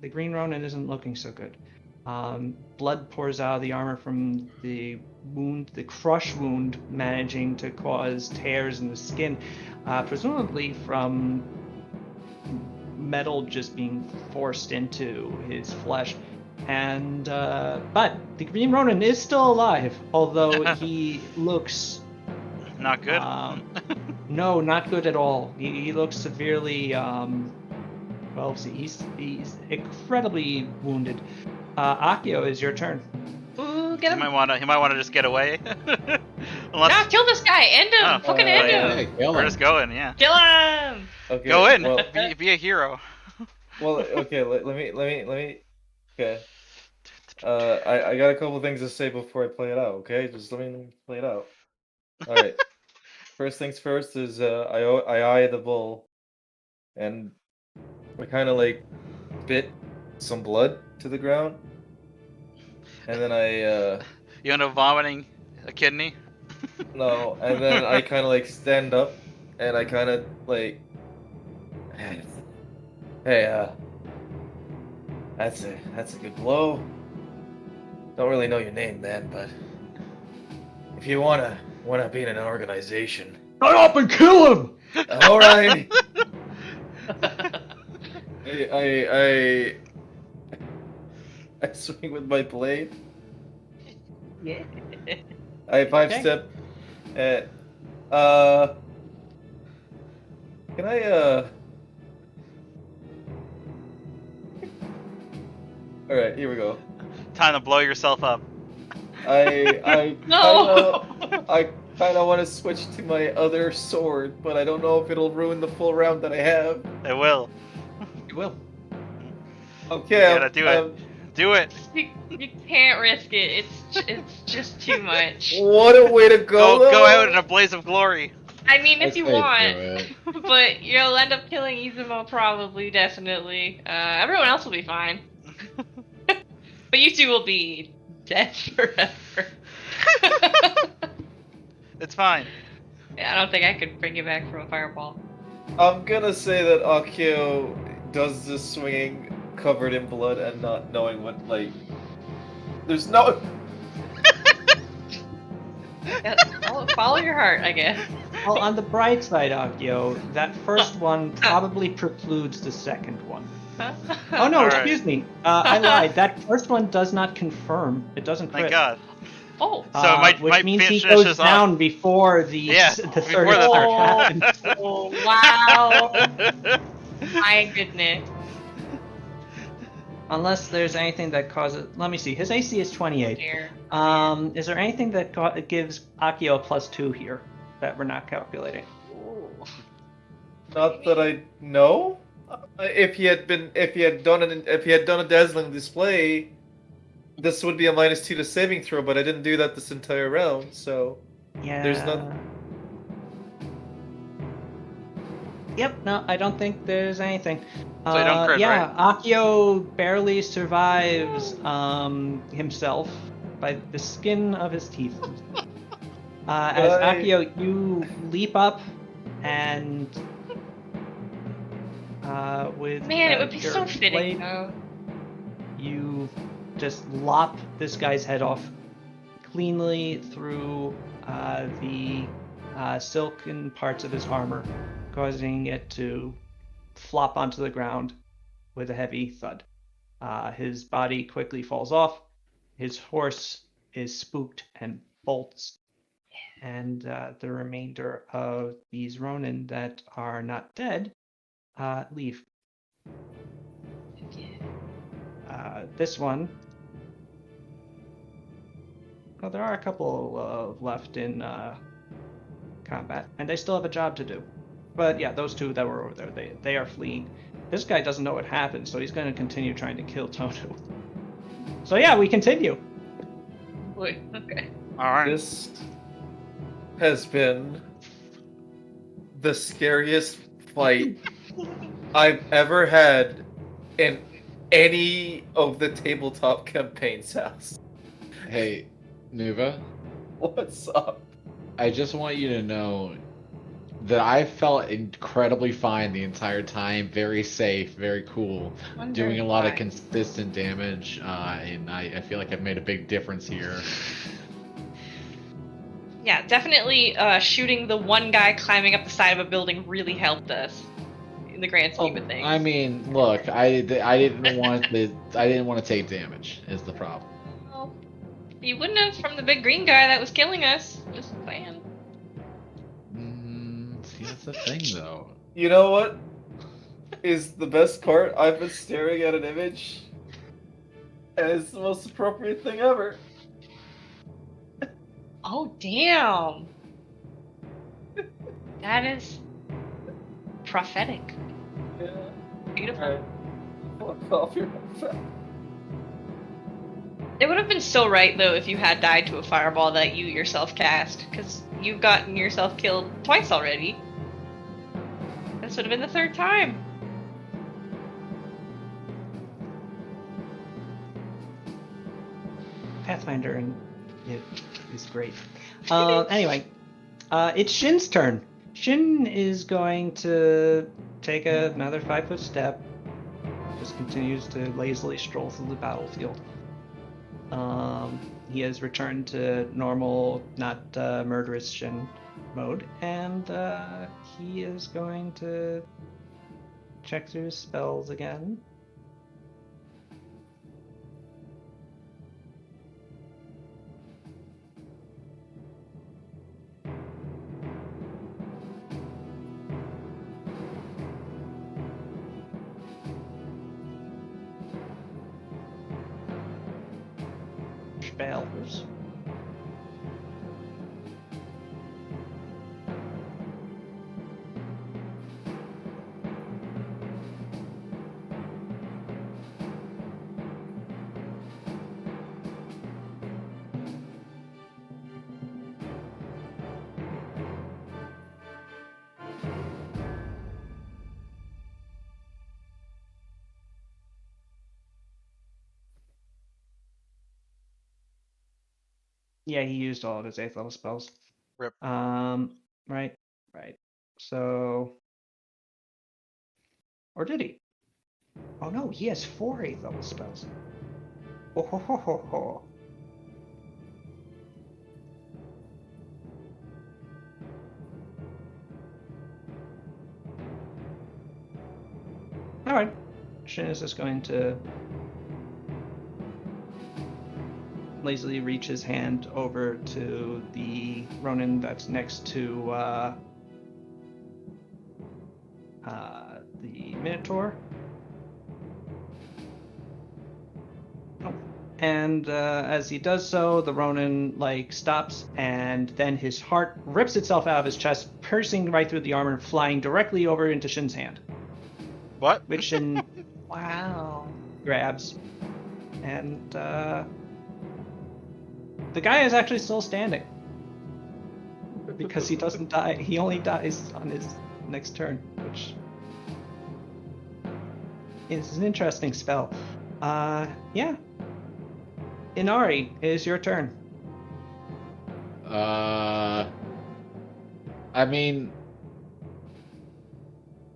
The Green Ronin isn't looking so good. Blood pours out of the armor from the wound, the crush wound, managing to cause tears in the skin, presumably from metal just being forced into his flesh. And but the Green Ronin is still alive, although he looks Not good. no, not good at all. He looks severely well, see, he's incredibly wounded. Akio, is your turn. Ooh, get He him. might wanna just get away. Nah, Unless kill this guy. End him. Oh, Fucking yeah, end yeah. him. Kill we're him. just going, yeah. Kill him. Okay. Go in. Well, Be a hero. okay. Let me. Okay. I got a couple things to say before I play it out. Okay, just let me play it out. All right. First things first is I eye the bull, and I kind of like spit some blood to the ground, and then I You end up vomiting a kidney. no, and then I kind of like stand up, and I kind of like, hey, that's a good blow. Don't really know your name, man, but if you wanna be in an organization, Shut up and kill him! all right. I swing with my blade. Yeah. I 5-step. And can I all right, here we go. Time to blow yourself up. No. I kind of want to switch to my other sword, but I don't know if it'll ruin the full round that I have. It will. You will. Okay, You gotta do it. Do it. You can't risk it. It's just too much. What a way to go! Go out in a blaze of glory. I mean, if I you say want, do it. but you'll end up killing Izumo probably, definitely. Everyone else will be fine. But you two will be dead forever. It's fine. Yeah, I don't think I could bring you back from a fireball. I'm gonna say that Akio does this swinging covered in blood and not knowing what, like, there's no. Yeah, follow your heart, I guess. Well, on the bright side, Akio, that first one probably precludes the second one. Oh no, Alright. excuse me. I lied. That first one does not confirm. It doesn't crit. Thank God. Oh. So it might- which might means he finish goes us off. down before the Yeah, the before third the attack third. happens. Oh, wow. My goodness. Unless there's anything that causes. Let me see. His AC is 28. Dear. Is there anything that gives Akio a +2 here that we're not calculating? Ooh. Not that I know. If he had done a dazzling display, this would be a -2 to saving throw, but I didn't do that this entire round, so Yeah. there's not. Yep, no, I don't think there's anything. So you don't crit, yeah, Akio barely survives himself by the skin of his teeth. As Right. Akio, you leap up and with Man, it would be your so fitting blade, though. you just lop this guy's head off cleanly through the silken parts of his armor, causing it to flop onto the ground with a heavy thud. His body quickly falls off. His horse is spooked and bolts. And the remainder of these Ronin that are not dead leave. This one. Well, there are a couple left in combat, and they still have a job to do. But yeah, those two that were over there, they are fleeing. This guy doesn't know what happened, so he's going to continue trying to kill Tonu. So yeah, we continue. Wait, okay. All right. This has been the scariest fight I've ever had in any of the tabletop campaigns. House. Hey, Nuva, What's up? I just want you to know that I felt incredibly fine the entire time, very safe, very cool, doing a lot of consistent damage, and I feel like I've made a big difference here. Yeah, definitely shooting the one guy climbing up the side of a building really helped us in the grand scheme of things. I mean, look, I didn't want to take damage. Is the problem? Well, you wouldn't have from the big green guy that was killing us. Just saying. See, that's the thing, though. You know what is the best part? I've been staring at an image, and it's the most appropriate thing ever. Oh, damn. That is prophetic. Yeah. Beautiful. Alright. Fuck off your mouth. It would have been so right, though, if you had died to a fireball that you yourself cast, because you've gotten yourself killed twice already. This would have been the third time. Pathfinder and it is great. Anyway, it's Shin's turn. Shin is going to take another 5-foot step. Just continues to lazily stroll through the battlefield. He has returned to normal, not murderous Shin mode, and he is going to check through his spells again. Spells. Yeah, he used all of his 8th level spells. Rip. Right. So, or did he? Oh no, he has 4 8th level spells. Oh ho ho ho ho. All right. Shin is just going to lazily reach his hand over to the Ronin that's next to the Minotaur. And as he does so, the Ronin stops, and then his heart rips itself out of his chest, piercing right through the armor, flying directly over into Shin's hand. What? Which Shin grabs and The guy is actually still standing. Because he doesn't die. He only dies on his next turn, which is an interesting spell. Yeah. Inari, it is your turn. I mean,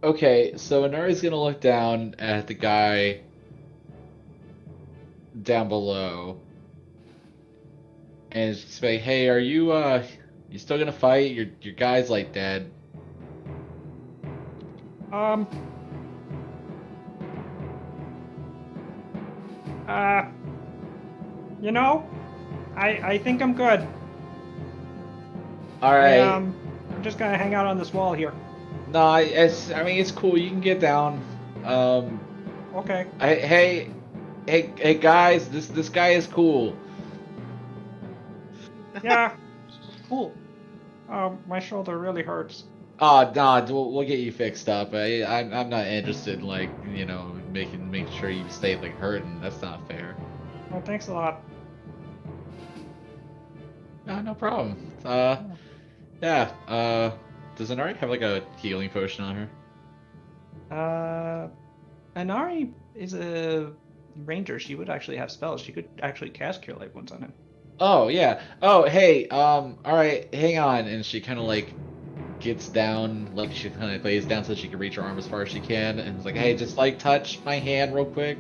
okay, so Inari's gonna look down at the guy down below and say, "Hey, are you you still gonna fight? Your guy's like dead." You know, I think I'm good. All right. I'm just gonna hang out on this wall here. No, I mean it's cool. You can get down. Okay. Hey guys, this guy is cool. Yeah. Cool. My shoulder really hurts. Oh, no, we'll get you fixed up. I'm not interested in like making sure you stay like hurting. That's not fair. Well, thanks a lot. No problem. Yeah. Does Inari have like a healing potion on her? Inari is a ranger. She would actually have spells. She could actually cast Cure Light Wounds on him. Oh yeah. Oh hey. All right. Hang on. And she kind of like gets down, like she kind of lays down so she can reach her arm as far as she can, and it's like, hey, just like touch my hand real quick.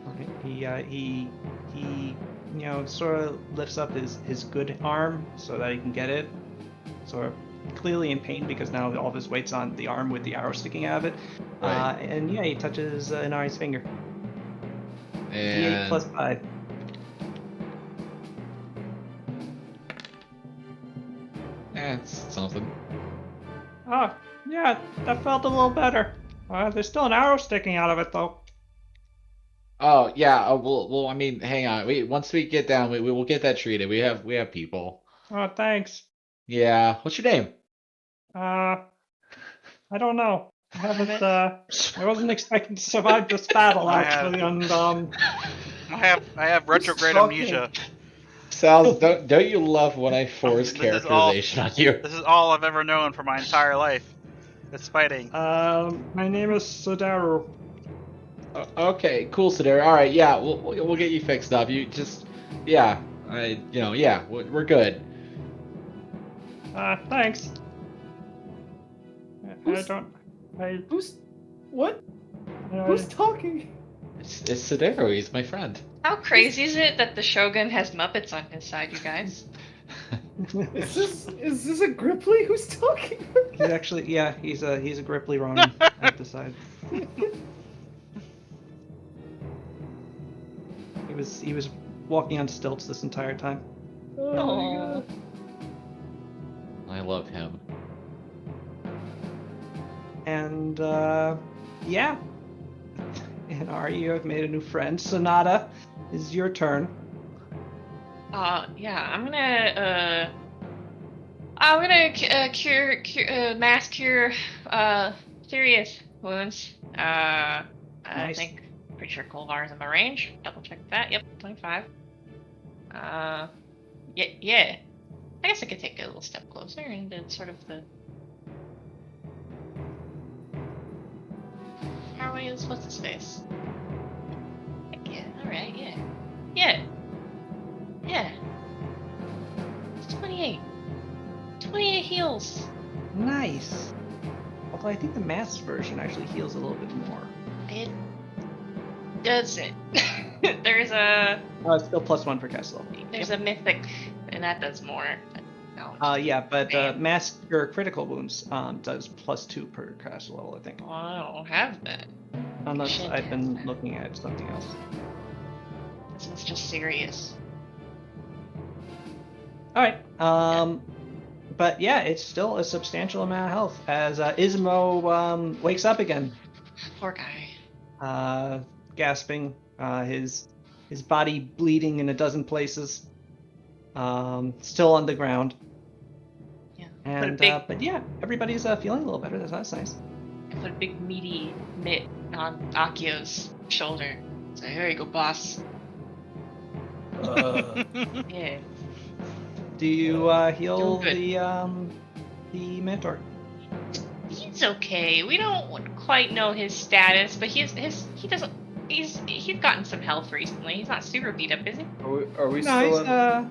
Okay. He sort of lifts up his good arm so that he can get it. Sort of clearly in pain because now all of his weight's on the arm with the arrow sticking out of it. Right. And yeah, he touches Inari's finger. And D8 plus 5. it's something. Oh, yeah, that felt a little better. There's still an arrow sticking out of it, though. Oh yeah. Oh well. I mean, hang on. Once we get down, we will get that treated. We have people. Oh, thanks. Yeah. What's your name? I don't know. I haven't, I wasn't expecting to survive this battle, actually, and, I have retrograde talking? amnesia. Sal, don't you love when I force This is all- characterization on you? This is all I've ever known for my entire life. It's fighting. my name is Sudaru. Okay, cool, Sudar. All right, yeah, we'll get you fixed up. You just, yeah, we're good. Thanks. Who's what? Uh, Who's talking? It's Sudaro. He's my friend. How crazy is it that the Shogun has Muppets on his side, you guys? Is this a Gripply? Who's talking? He's actually, yeah, he's a Gripply Ronin at the side. He was walking on stilts this entire time. Oh my Aw. god. I love him. And yeah. And you have made a new friend. Sonata, is your turn. Yeah, I'm gonna cure mass cure serious wounds. I Nice. think pretty sure Kolvar's in my range. Double check that. Yep, 25. Yeah. I guess I could take a little step closer and then sort of the. How is what's his face? Heck yeah. All right. Yeah. It's 28. 28 heals. Nice. Although I think the mass version actually heals a little bit more. It doesn't. There's a It's still +1 per cast level. there's a mythic, and that does more. But no. Yeah, but Man. mass or critical wounds does +2 per cast level, I think. Oh, I don't have that. Unless Should I've been have. looking at something else. This one's just serious. All right. But yeah, it's still a substantial amount of health as Ismo wakes up again, Poor guy. gasping, his body bleeding in a dozen places, still on the ground. Yeah. And put a big, but yeah, everybody's feeling a little better. That's nice. I put a big meaty mitt on Akio's shoulder. So here you go, boss. Yeah. Do you heal Doing the mentor? He's okay. We don't quite know his status, but he's gotten some health recently. He's not super beat up, is he? Are we No, still he's in?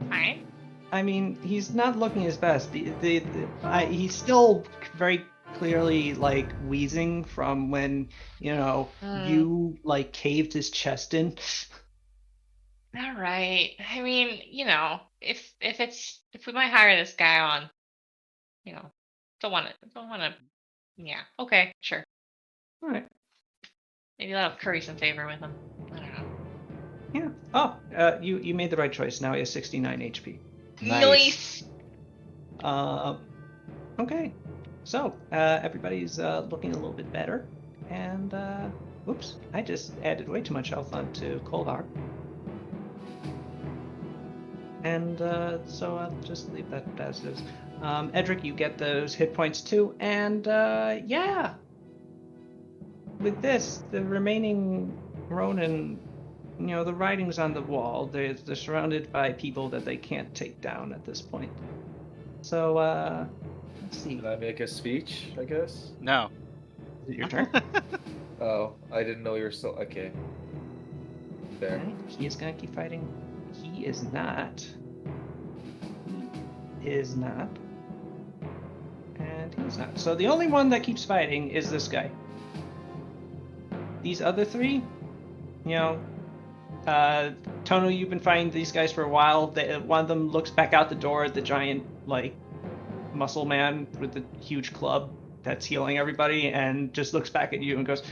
Fine. I mean, he's not looking his best. He's still very clearly like wheezing from when you like caved his chest in. All right. I mean, if we might hire this guy on, don't want to. Yeah. Okay. Sure. All right. Maybe that'll curry some favor with him. I don't know. Yeah. You made the right choice. Now he has 69 HP. Nice. Okay. So everybody's looking a little bit better, and oops, I just added way too much health onto Kolvar. And so I'll just leave that as is. Edric, you get those hit points too, and yeah. With this, the remaining Ronin, the writing's on the wall. They're surrounded by people that they can't take down at this point. So let's see. Can I make a speech? I guess. No. Is it your turn? Oh, I didn't know you were still. Okay. There. Alright, he is gonna keep fighting. He is not. He is not. And he's not. So the only one that keeps fighting is this guy. These other three, Tono, you've been fighting these guys for a while. One of them looks back out the door at the giant, like, muscle man with the huge club that's healing everybody, and just looks back at you and goes,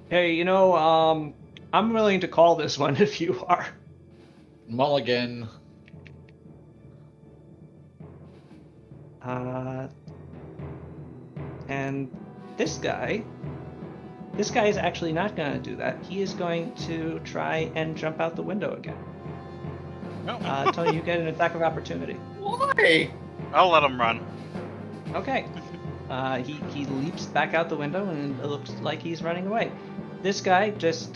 hey, I'm willing to call this one if you are. Mulligan. And this guy is actually not going to do that. He is going to try and jump out the window again. No. Tony, you get an attack of opportunity. Why? I'll let him run. Okay. He leaps back out the window, and it looks like he's running away. This guy just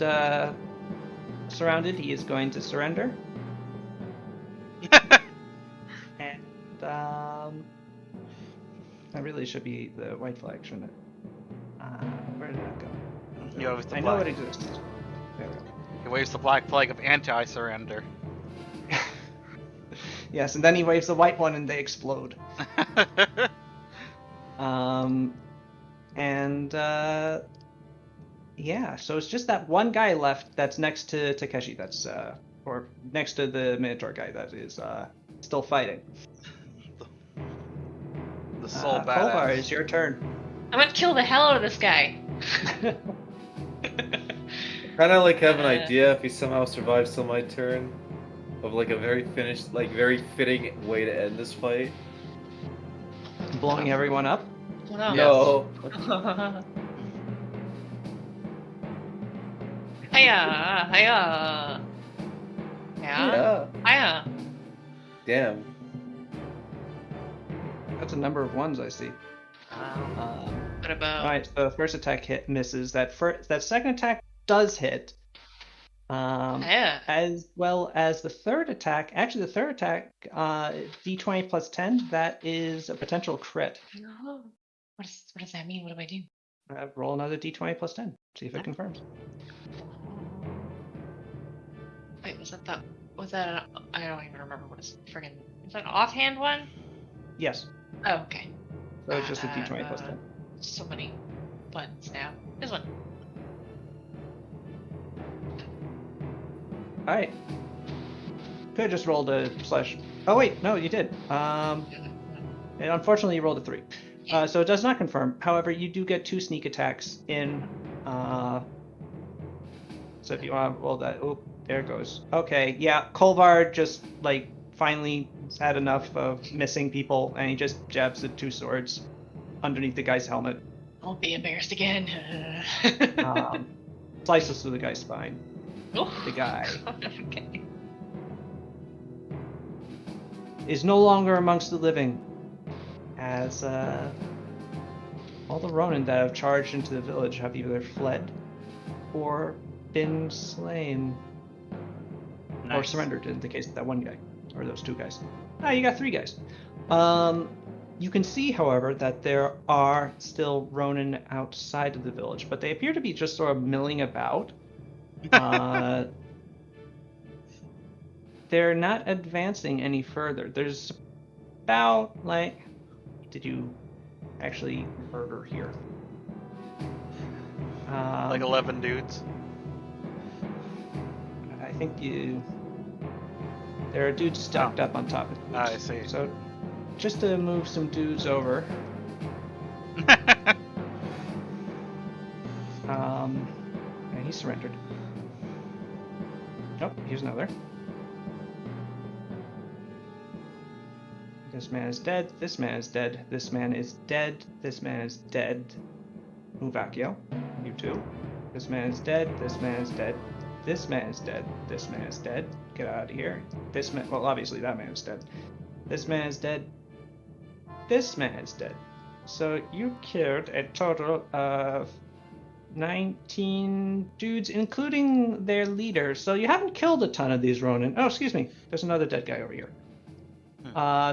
surrounded. He is going to surrender. And that really should be the white flag, shouldn't it? Where did that go? He waves the I know flag. it exists. There we go. He waves the black flag of anti-surrender. Yes, and then he waves the white one, and they explode. Yeah, so it's just that one guy left that's next to Takeshi, that's or next to the Minotaur guy that is still fighting. The soul Kolvar, badass. it's your turn. I'm gonna kill the hell out of this guy. Kind of like have an idea if he somehow survives till my turn, of like a very very fitting way to end this fight. Blowing everyone up. What up? No. Hiya, hiya. Yeah. Hiya. Damn. That's a number of ones I see. What about? All right, so the first attack hit misses. That second attack does hit. Yeah. As well as the third attack. Actually, the third attack, D20 plus 10. That is a potential crit. No. What does that mean? What do I do? Roll another D20 plus 10. See if it confirms. Wait, was that I don't even remember what it's friggin'. Is that an offhand one? Yes. Oh, okay. So it's just a D20 plus 10. So many buttons now. This one. All right. Could have just rolled a slash. Oh wait, no, you did. And unfortunately, you rolled a 3. So it does not confirm. However, you do get 2 sneak attacks in. So if you want to roll that, oh, there it goes. Okay, yeah, Kolvar just like finally had enough of missing people, and he just jabs the 2 swords underneath the guy's helmet. I'll be embarrassed again. Slices through the guy's spine. Oh. The guy Okay. is no longer amongst the living, as all the Ronin that have charged into the village have either fled or been slain. Nice. surrendered in the case of that one guy, or those two guys. Ah, you got 3 guys. You can see, however, that there are still Ronin outside of the village, but they appear to be just sort of milling about. They're not advancing any further. There's about, like, did you actually murder here? Like 11 dudes. I think there are dudes stacked up on top of dudes. I see. So, just to move some dudes over. Yeah, he surrendered. Oh, here's another. This man is dead. This man is dead. This man is dead. This man is dead. Move Accio. You too. This man is dead. This man is dead. This man is dead. This man is dead. Get out of here. This man. Well, obviously that man is dead. This man is dead. This man is dead. So you killed a total of 19 dudes, including their leader. So you haven't killed a ton of these Ronin. Oh, excuse me. There's another dead guy over here.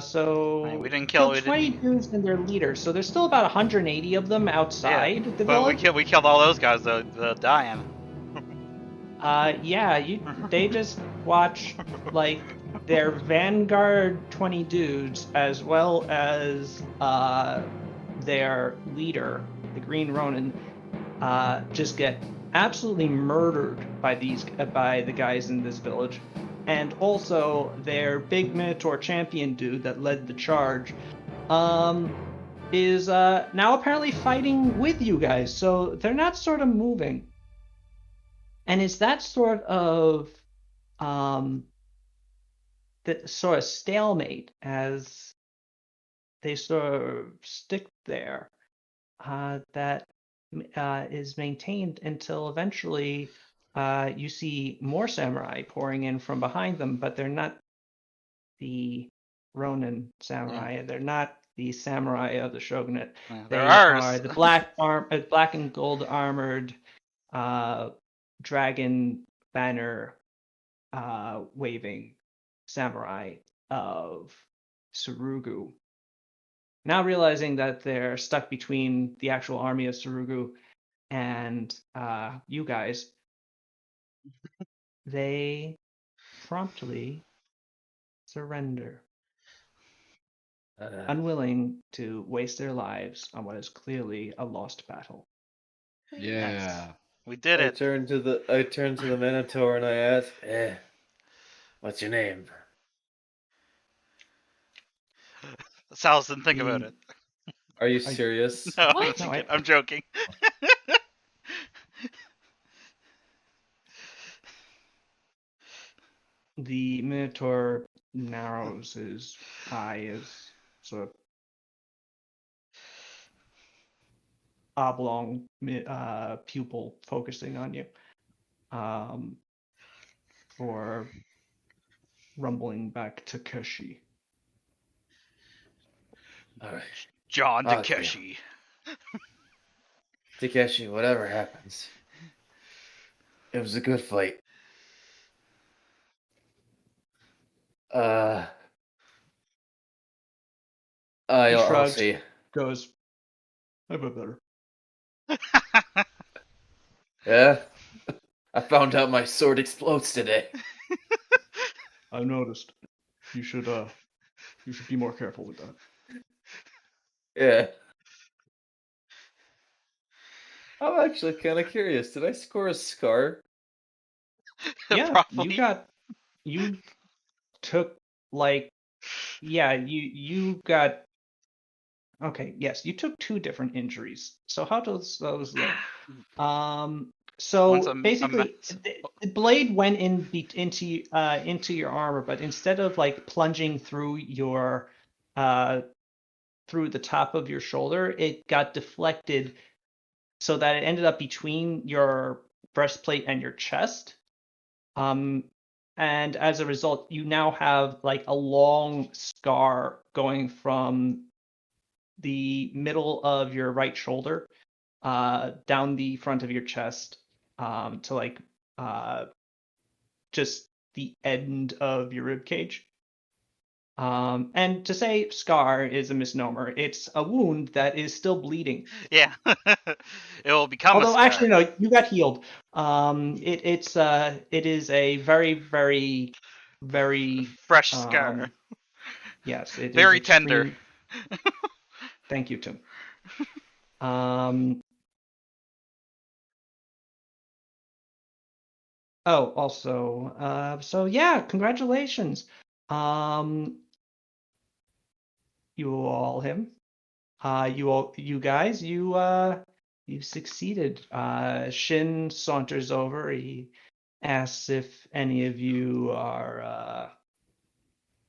So I mean, we didn't kill. killed 20 dudes and their leader. So there's still about 180 of them outside the But village. we killed all those guys. The dying. Yeah, they just watch like their vanguard 20 dudes as well as their leader, the Green Ronin, just get absolutely murdered by the guys in this village, and also their big Minotaur champion dude that led the charge, is now apparently fighting with you guys. So they're not sort of moving. And it's that sort of stalemate as they sort of stick there that is maintained until eventually you see more samurai pouring in from behind them, but they're not the Ronin samurai. They're not the samurai of the shogunate. Yeah, They they're ours. are the black and gold armored dragon banner waving samurai of Surugu. Now realizing that they're stuck between the actual army of Surugu and you guys, they promptly surrender, unwilling to waste their lives on what is clearly a lost battle. Yeah. We did I it. turn to the Minotaur and I ask, what's your name? Sal's didn't think about it. Are you serious? No, What? I'm joking. The Minotaur narrows his eye as sort of oblong pupil focusing on you, or rumbling back Takeshi. All right. John Okay. Takeshi. Takeshi, whatever happens, it was a good fight. I'll shrugs. see. Goes, I bet better. Yeah? I found out my sword explodes today. I noticed. You should be more careful with that. Yeah. I'm actually kind of curious. Did I score a scar? Yeah, Probably. you took you got. Okay, yes, you took 2 different injuries. So how does those look? So One's a basically, mess. the blade went into your armor, but instead of like plunging through your through the top of your shoulder, it got deflected so that it ended up between your breastplate and your chest. And as a result, you now have like a long scar going from the middle of your right shoulder down the front of your chest to like just the end of your rib cage. And to say scar is a misnomer. It's a wound that is still bleeding. Yeah. It will become a Although scar. actually no, you got healed. It is a very very very Fresh scar. yes, it is Very tender. extreme- Thank you, Tim. Oh, also, so yeah, congratulations. You all him. You guys, you succeeded. Shin saunters over. He asks if any of you are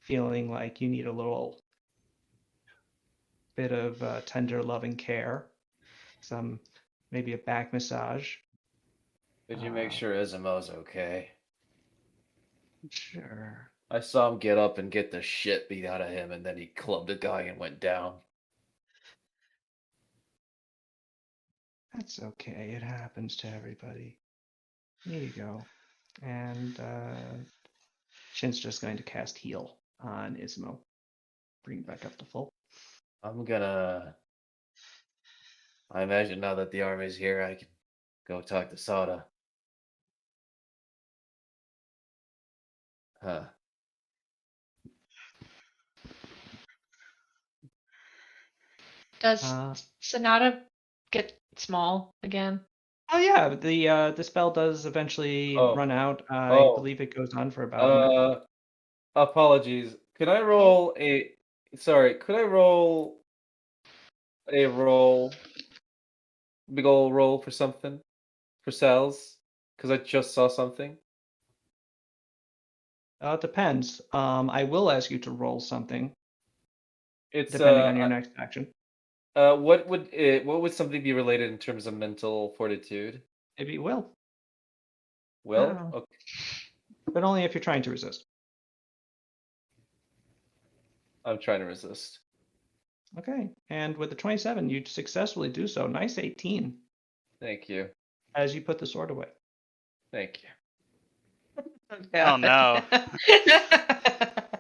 feeling like you need a little bit of tender loving care. Some maybe a back massage. Did you make sure Izumo's okay? Sure. I saw him get up and get the shit beat out of him, and then he clubbed a guy and went down. That's okay. It happens to everybody. Here you go. And Shin's just going to cast heal on Ismo. Bring back up to full. I'm gonna. I imagine now that the army's here, I can go talk to Sada. Huh. Does Uh, Sonata get small again? oh yeah, the spell does eventually Oh. run out. I Oh. believe it goes on for about a minute. Apologies. Could I roll a? Sorry. Could I roll a roll? Big ol' roll for something for cells? Because I just saw something. It depends. I will ask you to roll something It's depending on your next action. what would something be related in terms of mental fortitude? Maybe it will, Will? Oh. Okay. but only if you're trying to resist. I'm trying to resist. Okay, and with the 27, you successfully do so. Nice 18 Thank you. as you put the sword away. Thank you. Oh no.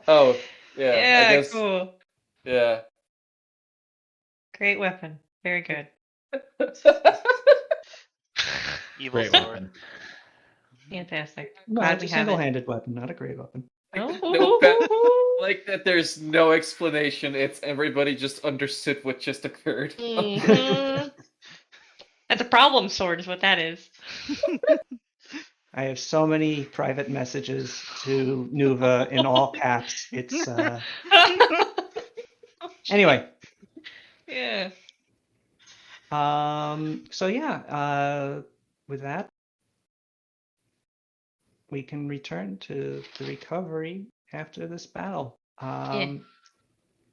Oh, yeah. Yeah, I guess. cool. Yeah. Great weapon. Very good. Evil Great sword. weapon. Fantastic. No, Glad it's we a have it. single-handed weapon, not a great weapon. No like that there's no explanation. It's everybody just understood what just occurred. Mhm. That's a problem sword, is what that is. I have so many private messages to Nuva in all caps. It's anyway. Yeah. So yeah, with that, we can return to the recovery after this battle.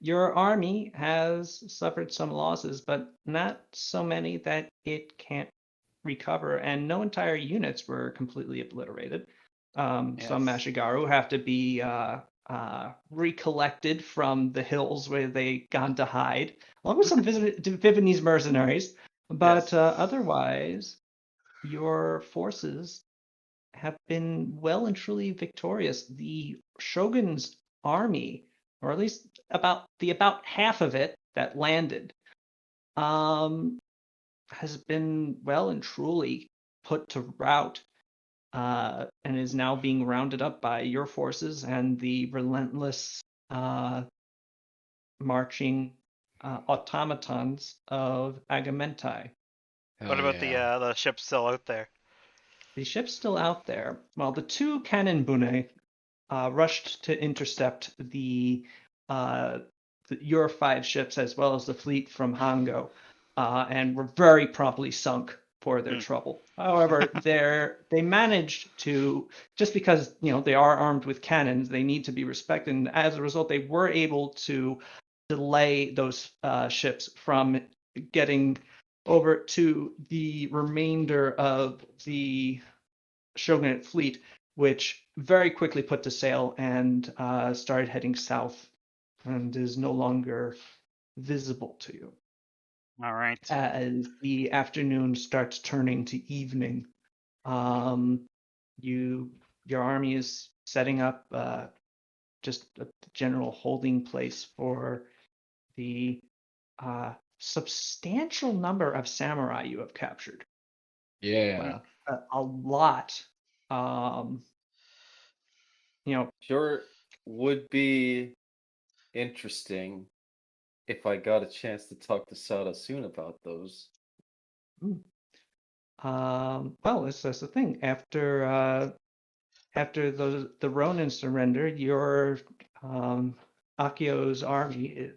Your army has suffered some losses, but not so many that it can't recover, and no entire units were completely obliterated. Some Yes. Mashigaru have to be recollected from the hills where they gone to hide, along with some Vivanese mercenaries. But Yes. otherwise, your forces have been well and truly victorious. The Shogun's army, or at least about half of it that landed, has been well and truly put to rout, and is now being rounded up by your forces and the relentless marching automatons of Agamentai. What Hell about yeah. the ship still out there? The ship's still out there. Well, the two cannon bune rushed to intercept your 5 ships as well as the fleet from Hango, and were very promptly sunk for their trouble. However, they managed to, just because they are armed with cannons, they need to be respected, and as a result, they were able to delay those ships from getting over to the remainder of the Shogunate fleet, which very quickly put to sail and started heading south, and is no longer visible to you. All right. As the afternoon starts turning to evening, you your army is setting up just a general holding place for the substantial number of samurai you have captured. Yeah. Like a lot. You know, Sure would be interesting if I got a chance to talk to Sada soon about those. well, that's the thing. After the Ronin surrendered, your Akio's army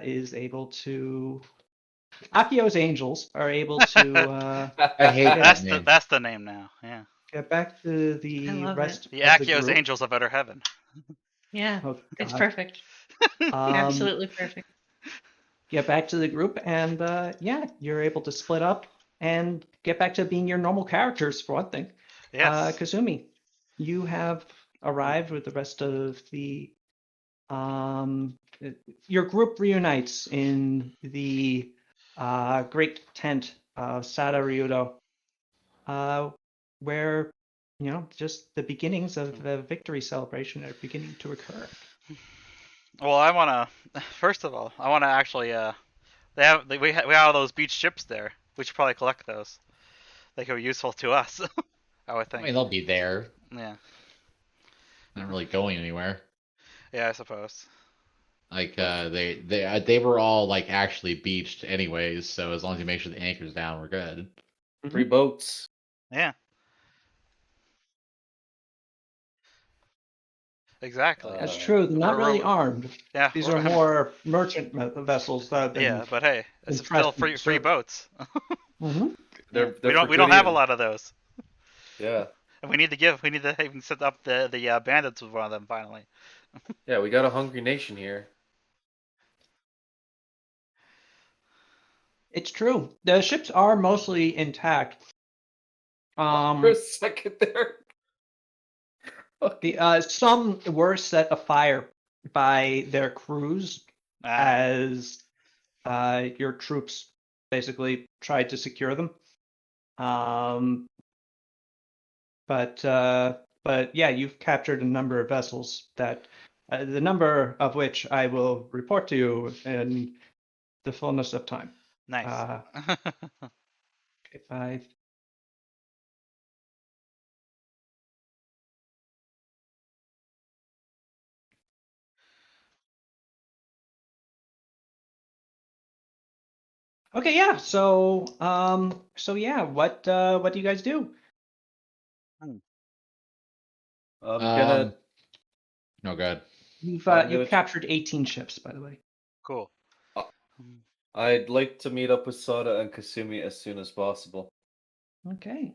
is able to. Akio's angels are able to I hate Yeah. that name. That's the name now. Yeah. get back to I the love rest The of the Akio's group. Angels of Outer Heaven. Yeah, Oh, it's God. perfect. Um, Absolutely perfect. Get back to the group, and yeah, you're able to split up and get back to being your normal characters for one thing. Yes. Kazumi, you have arrived with the rest of the your group reunites in the great tent of Sada Ryudo, where just the beginnings of the victory celebration are beginning to occur. Well, I wanna. First of all, I wanna actually. We have all those beach ships there. We should probably collect those. They could be useful to us. I would I think. mean, they'll be there. Yeah. Not really going anywhere. Yeah, I suppose. Like they were all like actually beached anyways. So as long as you make sure the anchor's down, we're good. Free boats. Yeah. Exactly. That's true. They're not really We're- armed. Yeah. These are more merchant vessels that have been. Yeah, but hey, it's still impressed free with free service. boats. Mhm. They're we don't have a lot of those, Yeah. and we need to even set up the bandits with one of them finally. Yeah, we got a hungry nation here. It's true. The ships are mostly intact. For a second there. Some were set afire by their crews as your troops basically tried to secure them. But yeah, you've captured a number of vessels that the number of which I will report to you in the fullness of time. Nice. If I Okay, yeah. So yeah, what do you guys do? I'm gonna. No good. You've I'm you've gonna- captured 18 ships, by the way. Cool. I'd like to meet up with Sada and Kasumi as soon as possible. Okay.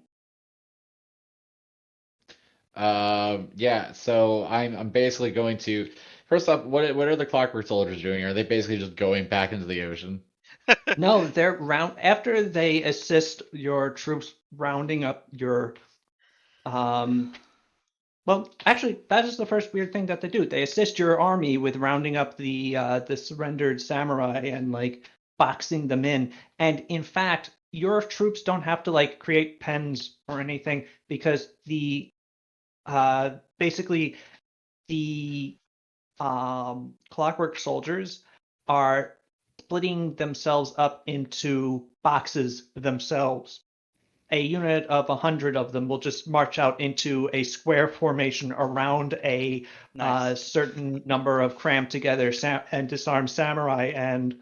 Yeah. So I'm basically going to. First off, what are the Clockwork Soldiers doing? Are they basically just going back into the ocean? No, they're round after they assist your troops rounding up your well, actually, that is the first weird thing that they do. They assist your army with rounding up the surrendered samurai and like boxing them in. And in fact, your troops don't have to like create pens or anything because the basically the clockwork soldiers are splitting themselves up into boxes themselves. A unit of 100 of them will just march out into a square formation around a Nice. certain number of crammed together and disarmed samurai and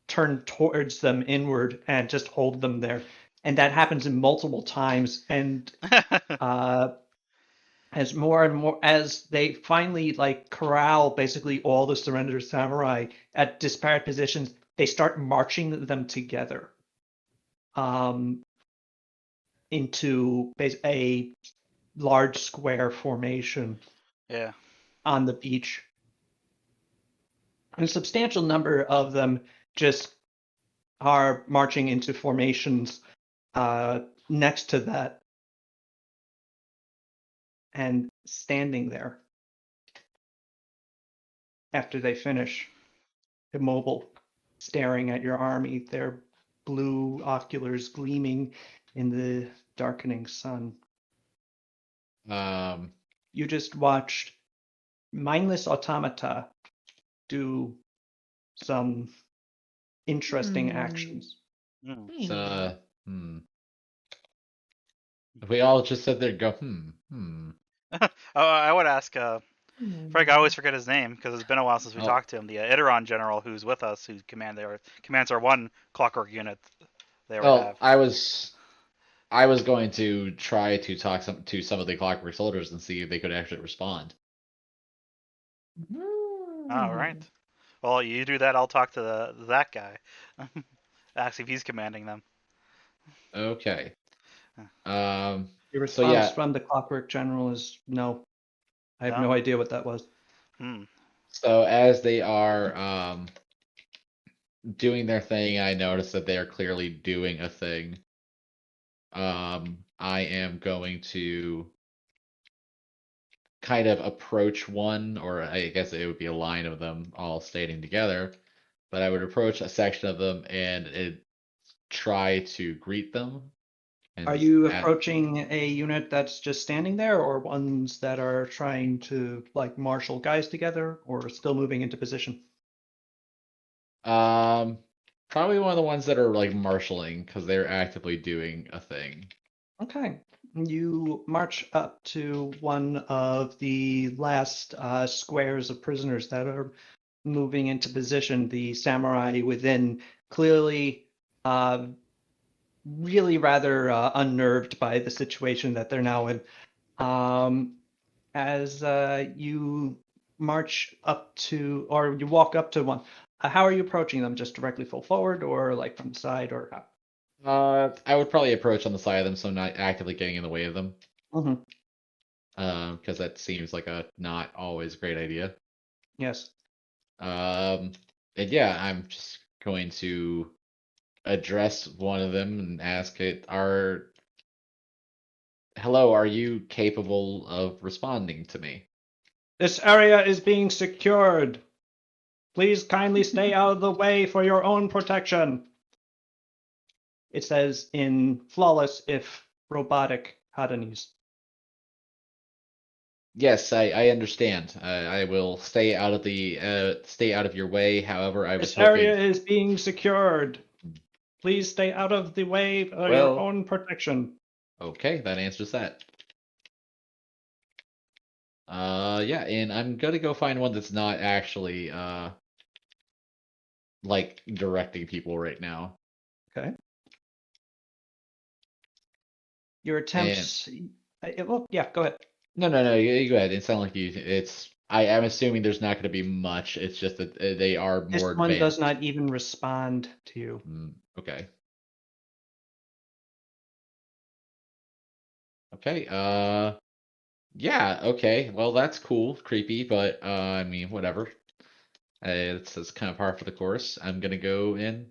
turn towards them inward and just hold them there. And that happens in multiple times. And as more and more as they finally like corral basically all the surrendered samurai at disparate positions, they start marching them together into a large square formation Yeah. on the beach. And a substantial number of them just are marching into formations next to that and standing there after they finish, immobile, staring at your army, their blue oculars gleaming in the darkening sun. You just watched mindless automata do some interesting actions. Hmm. So, If we all just sit there and go, Oh, I would ask. Frank, I always forget his name because it's been a while since we Oh. talked to him. The Iteron general who's with us, who commands our one clockwork unit. They ever Well, have. I was going to try to talk to some of the Clockwork Soldiers and see if they could actually respond. All right. Well, you do that. I'll talk to that guy. Ask if he's commanding them. Okay. The So response yeah, from the Clockwork General is no. I have No? no idea what that was. Hmm. so as they are doing their thing, I notice that they are clearly doing a thing. I am going to kind of approach one, or I guess it would be a line of them all standing together, but I would approach a section of them and try to greet them. And Are you approaching a unit that's just standing there, or ones that are trying to like marshal guys together, or still moving into position? Probably one of the ones that are like marshaling because they're actively doing a thing. Okay. You march up to one of the last squares of prisoners that are moving into position. The samurai within clearly really rather unnerved by the situation that they're now in. As you march up to, or you walk up to one, how are you approaching them? Just directly full forward, or like from the side, or how? I would probably approach on the side of them, so I'm not actively getting in the way of them. Mm-hmm. Because that seems like a not always great idea. Yes. And yeah, I'm just going to address one of them and ask it, hello, are you capable of responding to me? This area is being secured. Please kindly stay out of the way for your own protection. It says in flawless, if robotic, Hadanese. Yes, I understand. I will stay out of your way. However, I was This area hoping. is being secured. Please stay out of the way for your own protection. Okay, that answers that. Yeah, and I'm gonna go find one that's not actually like directing people right now. Okay. Your attempts. Well, yeah, go ahead. No. You go ahead. It sounds like you. I'm assuming there's not going to be much. It's just that they are This more one does advanced. not even respond to you. Okay. Okay. Yeah. Okay. Well, that's cool. Creepy, but I mean, whatever. It's kind of par for the course. I'm gonna go and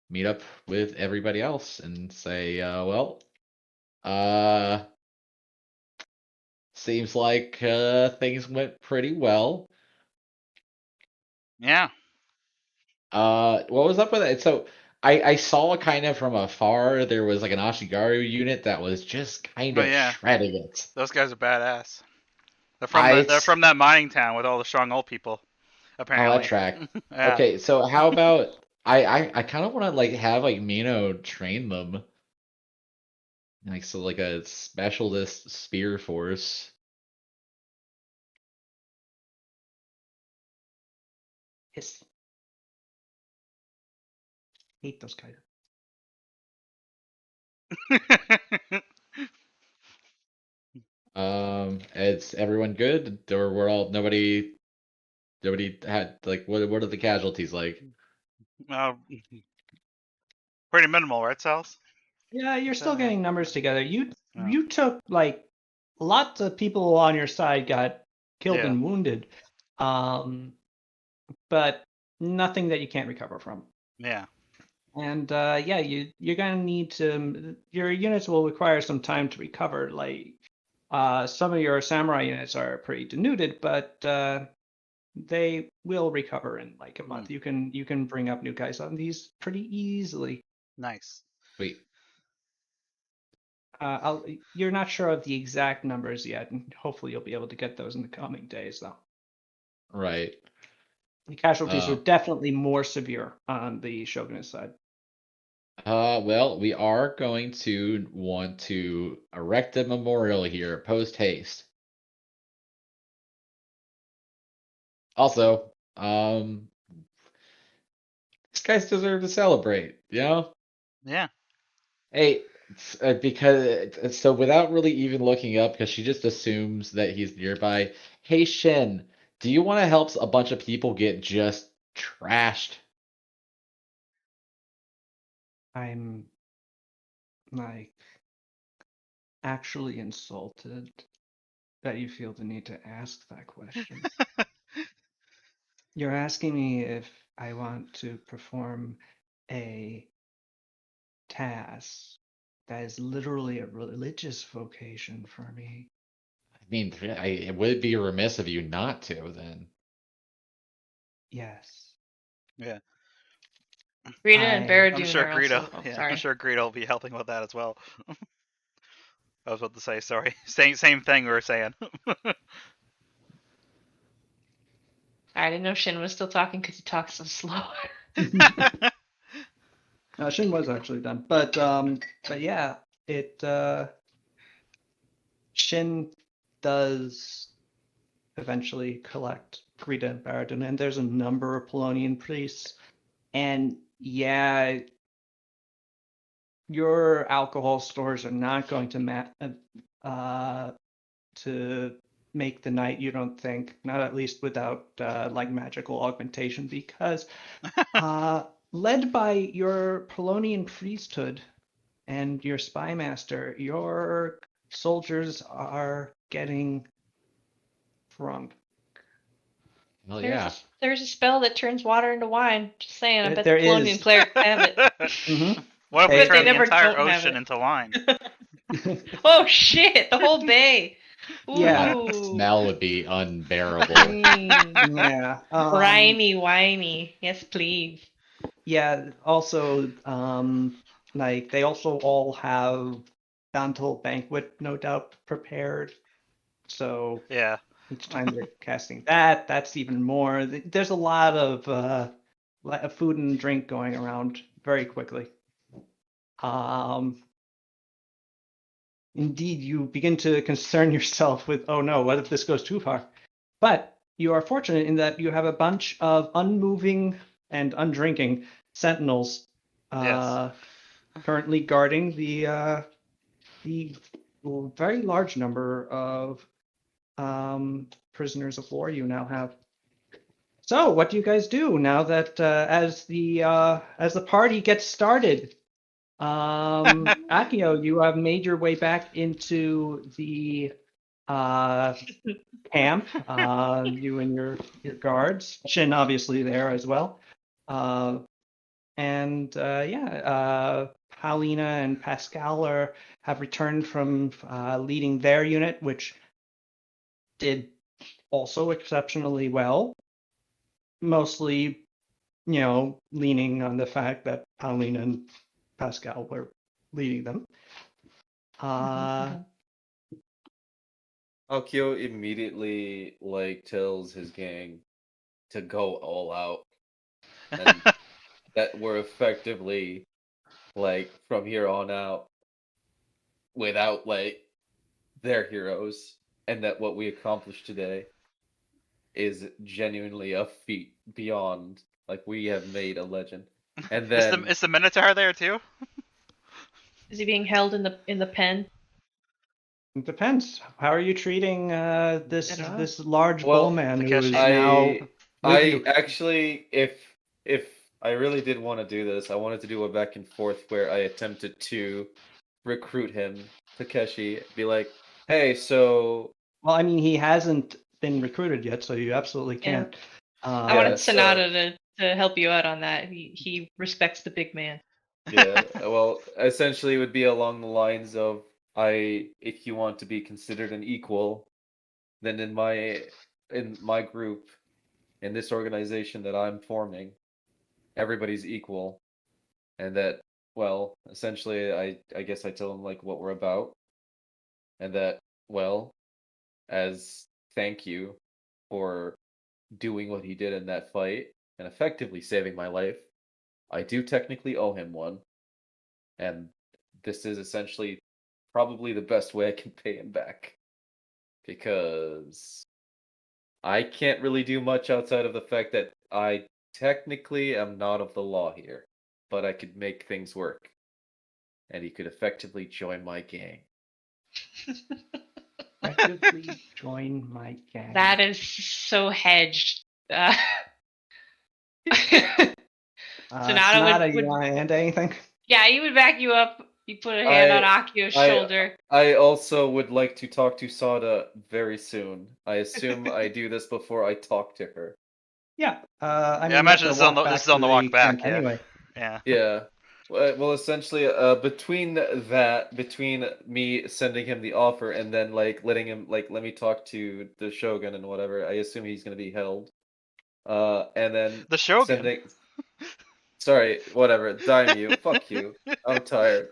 meet up with everybody else and say, well, seems like things went pretty well. Yeah. What was up with it? So I saw kind of from afar there was like an Ashigaru unit that was just kind Oh of yeah. shredding it. Those guys are badass. I They're from that mining town with all the strong old people. Oh, that Apparently. track. Yeah. Okay, so how about I kind of want to like have like Mino train them. Like so like a specialist spear force. Yes. Hate those guys. Is everyone good? Or we're all nobody had like what are the casualties like? uh, pretty minimal, right, Sals? Yeah, you're still Yeah. getting numbers together. You Yeah. you took like lots of people on your side got killed Yeah. and wounded, but nothing that you can't recover from. Yeah. And yeah, you're gonna need to. Your units will require some time to recover. Like some of your samurai units are pretty denuded, but they will recover in like a month. You can bring up new guys on these pretty easily. Nice. Wait. You're not sure of the exact numbers yet, and hopefully you'll be able to get those in the coming days, though. Right. The casualties were Uh, definitely more severe on the Shogunate side. well, we are going to want to erect a memorial here post haste. Also, these guys deserve to celebrate, you know? Yeah. Hey, because so without really even looking up, because she just assumes that he's nearby. Hey, Shin, do you want to help a bunch of people get just trashed? I'm like actually insulted that you feel the need to ask that question. You're asking me if I want to perform a task that is literally a religious vocation for me. I mean, it would be remiss of you not to, then. Yes. Yeah. Rita and I I'm Baradun sure are Greedo. also. Oh, Yeah, I'm sorry. sure Greedo will be helping with that as well. I was about to say, sorry. Same thing we were saying. I didn't know Shin was still talking because he talks so slow. Shin was actually done, but yeah, it Shin does eventually collect Krita and Baradun, and there's a number of Polonian priests, and yeah, your alcohol stores are not going to make the night, you don't think, not at least without like magical augmentation, because led by your Polonian priesthood and your spy master, your soldiers are getting drunk. Well, There's yeah. a, there's a spell that turns water into wine. Just saying, I bet There the Polonian is. players have it. Mm-hmm. What if I we They, bet they turn the never entire don't have ocean it. into wine? Oh shit! The whole bay. Yeah. That Ooh. smell would be unbearable. Mm. yeah. Briny, whiny. Yes, please. Yeah. Also, like they also all have bountiful banquet, no doubt, prepared. So Yeah. each time they're casting that, that's even more. There's a lot of food and drink going around very quickly. Um, Indeed, you begin to concern yourself with, oh no, what if this goes too far? But you are fortunate in that you have a bunch of unmoving and undrinking sentinels Yes. currently guarding the very large number of prisoners of war you now have. So, what do you guys do now that as the party gets started? Akio, you have made your way back into the uh, camp. You and your guards. Shin obviously there as well. And Paulina and Pascal have returned from leading their unit, which did also exceptionally well. Mostly, leaning on the fact that Paulina and Pascal were leading them. Akio immediately tells his gang to go all out, and that we're effectively from here on out without their heroes, and that what we accomplished today is genuinely a feat beyond we have made a legend. And then Is the Minotaur there too? Is he being held in the pen? It depends. How are you treating I don't know. this large well, bowman who is Takeshi. now with I you? actually, if I really did want to do this, I wanted to do a back and forth where I attempted to recruit him, Takeshi, be like, hey, so Well, I mean, he hasn't been recruited yet, so you absolutely Yeah. can. I Yeah, wanted so- Sonata to help you out on that. He respects the big man. yeah, well, essentially it would be along the lines of if you want to be considered an equal, then in my group, in this organization that I'm forming, everybody's equal, and that well, essentially, I guess I tell him like what we're about, and that, well, as thank you for doing what he did in that fight and effectively saving my life, I do technically owe him one, and this is essentially probably the best way I can pay him back because I can't really do much outside of the fact that I technically am not of the law here, but I could make things work, and he could effectively join my gang. Actively join my gang. That is so hedged. Sonata Sonata, would you want to add anything? yeah, he would back you up. You put a hand on Akio's shoulder. I also would like to talk to Sada very soon. I assume I do this before I talk to her. Yeah. I mean, imagine you this have to is on the to walk back. camp Yeah. Anyway. Yeah. Yeah. Well, essentially, between me sending him the offer and then like letting him let me talk to the Shogun and whatever, I assume he's gonna be held. And then The Shogun. sending. Sorry, whatever. Daimyo, fuck you. I'm tired.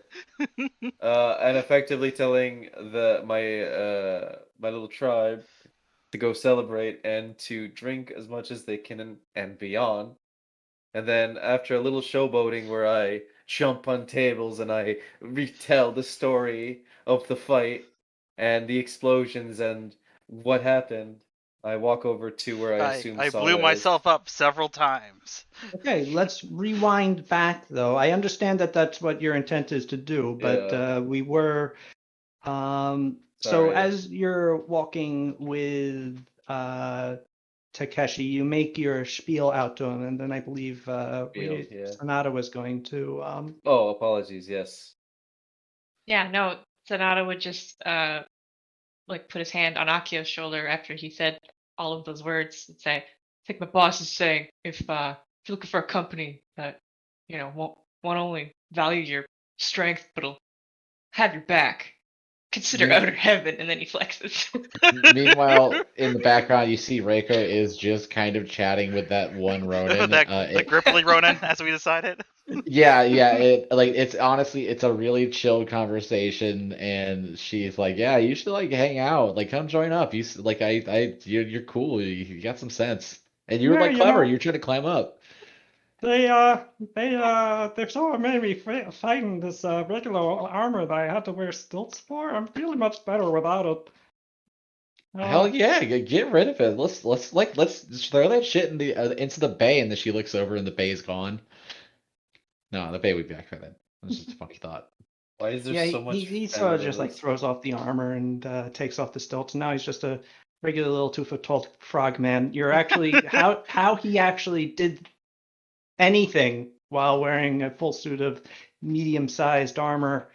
And effectively telling my little tribe to go celebrate and to drink as much as they can and beyond. And then after a little showboating where I jump on tables and I retell the story of the fight and the explosions and what happened, I walk over to where I assume I Sada blew is. myself up several times. Okay, let's rewind back though. I understand that that's what your intent is to do, but Yeah. we were. So Sorry. as you're walking with Takeshi, you make your spiel out to him, and then I believe Spiel, yeah. Sonata was going to. Oh, apologies. Yes. Yeah, no, Sonata would just like put his hand on Akio's shoulder after he said all of those words and say, I think my boss is saying if you're looking for a company that, won't only value your strength but'll have your back, consider Me- Outer Heaven, and then he flexes. Meanwhile, in the background, you see Reiko is just kind of chatting with that one Ronin. The Gripply Ronin, as we decided. Yeah, it's honestly it's a really chill conversation, and she's like, "Yeah, you should like hang out, like come join up. You're cool. You got some sense, and you were Yeah, like you clever. know- You're trying to climb up." They sort of made me fighting this regular armor that I had to wear stilts for. I'm feeling much better without it. Hell yeah, get rid of it. Let's just throw that shit into the bay, and then she looks over, and the bay's gone. No, the bay would be back by then. That's just a funny thought. Why is there Yeah, so much? he sort of just like feminine- throws off the armor and takes off the stilts. And now he's just a regular little 2 foot tall frogman. You're actually how he actually did anything while wearing a full suit of medium sized armor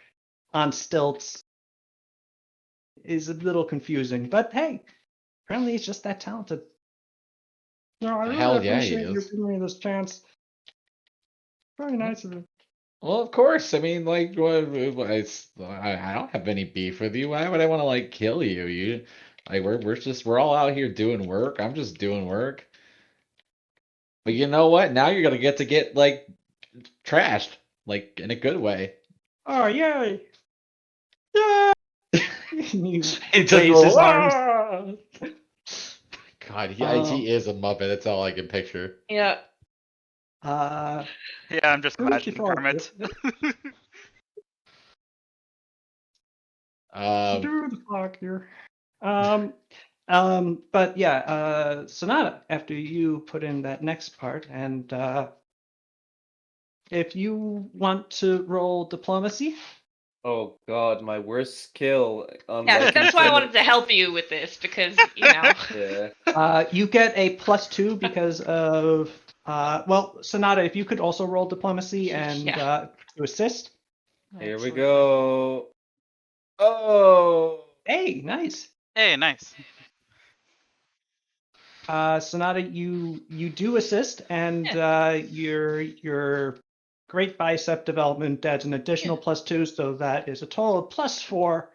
on stilts is a little confusing. But hey, apparently he's just that talented. No, I really Hell yeah, he appreciate you is. giving me this chance. Very nice of you. Well, of course. I mean, like, I don't have any beef with you. Why would I want to like kill you? We're all out here doing work. I'm just doing work. But you know what? Now you're gonna get like trashed, like in a good way. Oh yay! Yeah. He Just waves his arms. God, he is a Muppet. That's all I can picture. Yeah. Uh, Yeah, I'm just Thank you imagining for Kermit. do the fuck here. But yeah, Sonata, after you put in that next part, and if you want to roll diplomacy, Oh God, my worst skill. Yeah, that's why I wanted to help you with this, because, Yeah. you get a +2 because of well, Sonata, if you could also roll diplomacy and Yeah. to assist. Here we go. Oh. Hey, nice. Hey, nice. Sonata, you do assist, and your great bicep development adds an additional +2, so that is a total of +4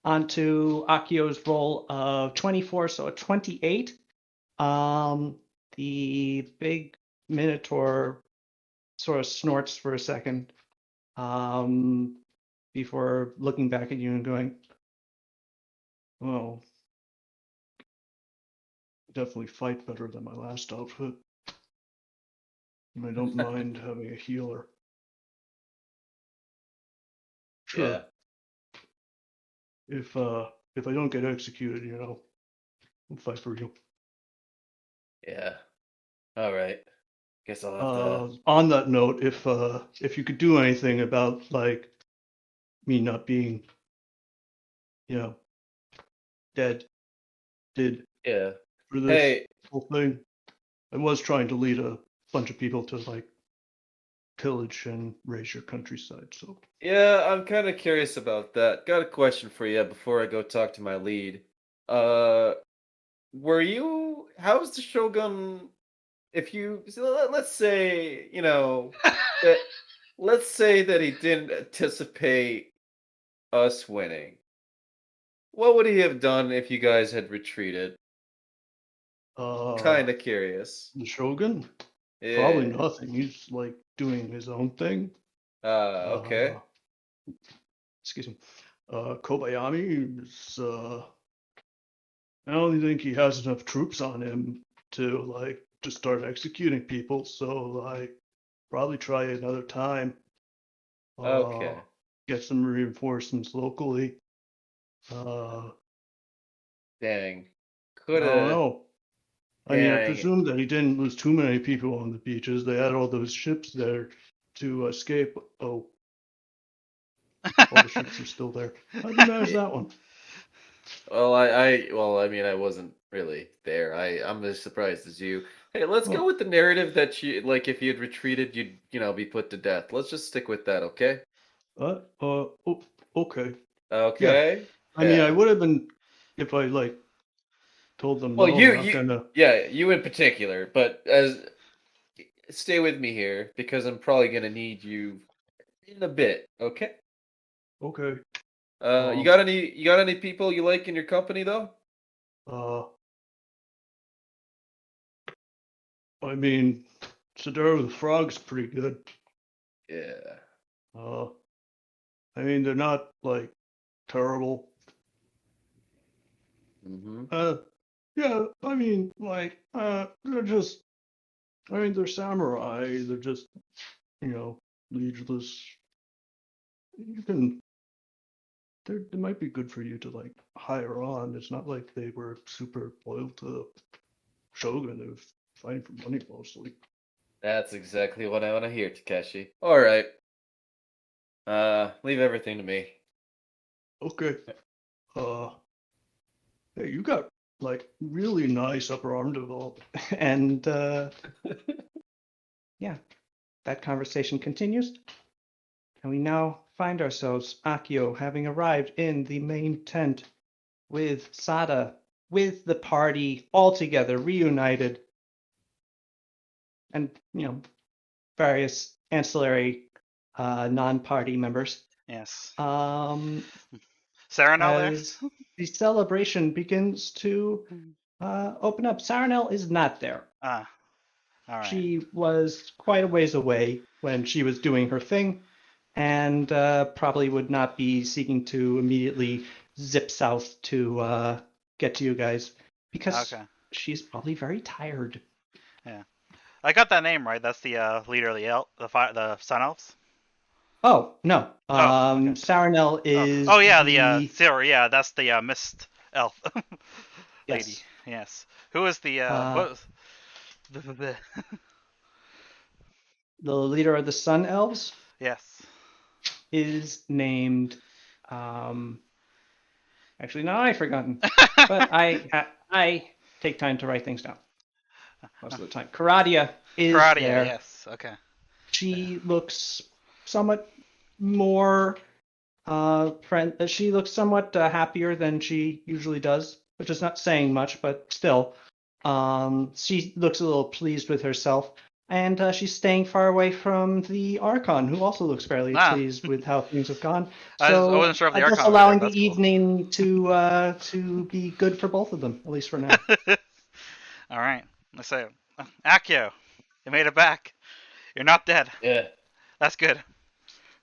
onto Akio's roll of 24, so a 28. The big minotaur sort of snorts for a second, before looking back at you and going, well, definitely fight better than my last outfit. And I don't mind having a healer. Sure. Yeah. If I don't get executed, I'll fight for you. Yeah. All right. Guess I'll have to. On that note, if you could do anything about like me not being, dead Yeah. for this Hey. whole thing, I was trying to lead a bunch of people to like pillage and raise your countryside. So Yeah, I'm kind of curious about that. Got a question for you before I go talk to my lead. Were you? How's the Shogun? If you, so let's say, that, let's say that he didn't anticipate us winning. What would he have done if you guys had retreated? Kind of curious. the Shogun, probably Yeah. nothing. He's like doing his own thing. Okay. Excuse me. Kobayami is. I don't think he has enough troops on him to start executing people. So like, probably try another time. Okay. Get some reinforcements locally. Dang. I Could don't have. know. I mean, I Dang. presume that he didn't lose too many people on the beaches. They had all those ships there to escape. Oh, all the ships are still there. How'd you manage that one? Well, well, I mean, I wasn't really there. I'm as surprised as you. Hey, let's go Oh. with the narrative that like, if you had retreated, you'd, be put to death. Let's just stick with that, okay? Oh, okay. Okay. I mean, I Yeah. would have been if I like told them Well, no, I'm not gonna. yeah, you in particular, but stay with me here because I'm probably gonna need you in a bit, okay? Okay. You got any people you like in your company though? Uh, I mean, Sadero the Frog's pretty good. Yeah. Uh, I mean, they're not like terrible. Mm-hmm. Yeah. I mean, like, they're just. I mean, they're samurai. They're just, liegeless. You can. They might be good for you to like hire on. It's not like they were super loyal to Shogun. They were fighting for money mostly. That's exactly what I want to hear, Takeshi. All right. Leave everything to me. Okay. Uh, hey, you got like really nice upper arm development. And yeah, that conversation continues. And we now find ourselves, Akio, having arrived in the main tent with Sada, with the party all together, reunited, and, various ancillary non-party members. Yes. Um, Saranel there? as the celebration begins to open up. Saranel is not there. Ah, all right. She was quite a ways away when she was doing her thing, and probably would not be seeking to immediately zip south to get to you guys because Okay. she's probably very tired. Yeah. I got that name right. That's the leader of the Sun Elves. Oh no, Oh, okay. Saranel is Oh yeah, the Zero. Yeah, that's the Mist Elf lady. yes. Yes. Who is the what? Was, the The leader of the Sun Elves yes. is named. Actually, no, I've forgotten. But I take time to write things down most of the time. Karadia is Karadia. there. Yes. Okay. She looks somewhat more she looks somewhat happier than she usually does, which is not saying much, but still. She looks a little pleased with herself, and she's staying far away from the Archon, who also looks fairly pleased with how things have gone. I So wasn't sure if the just Archon was allowing there. the That's cool. evening to be good for both of them, at least for now. All right. Let's say, Akio, you made it back. You're not dead. Yeah. That's good.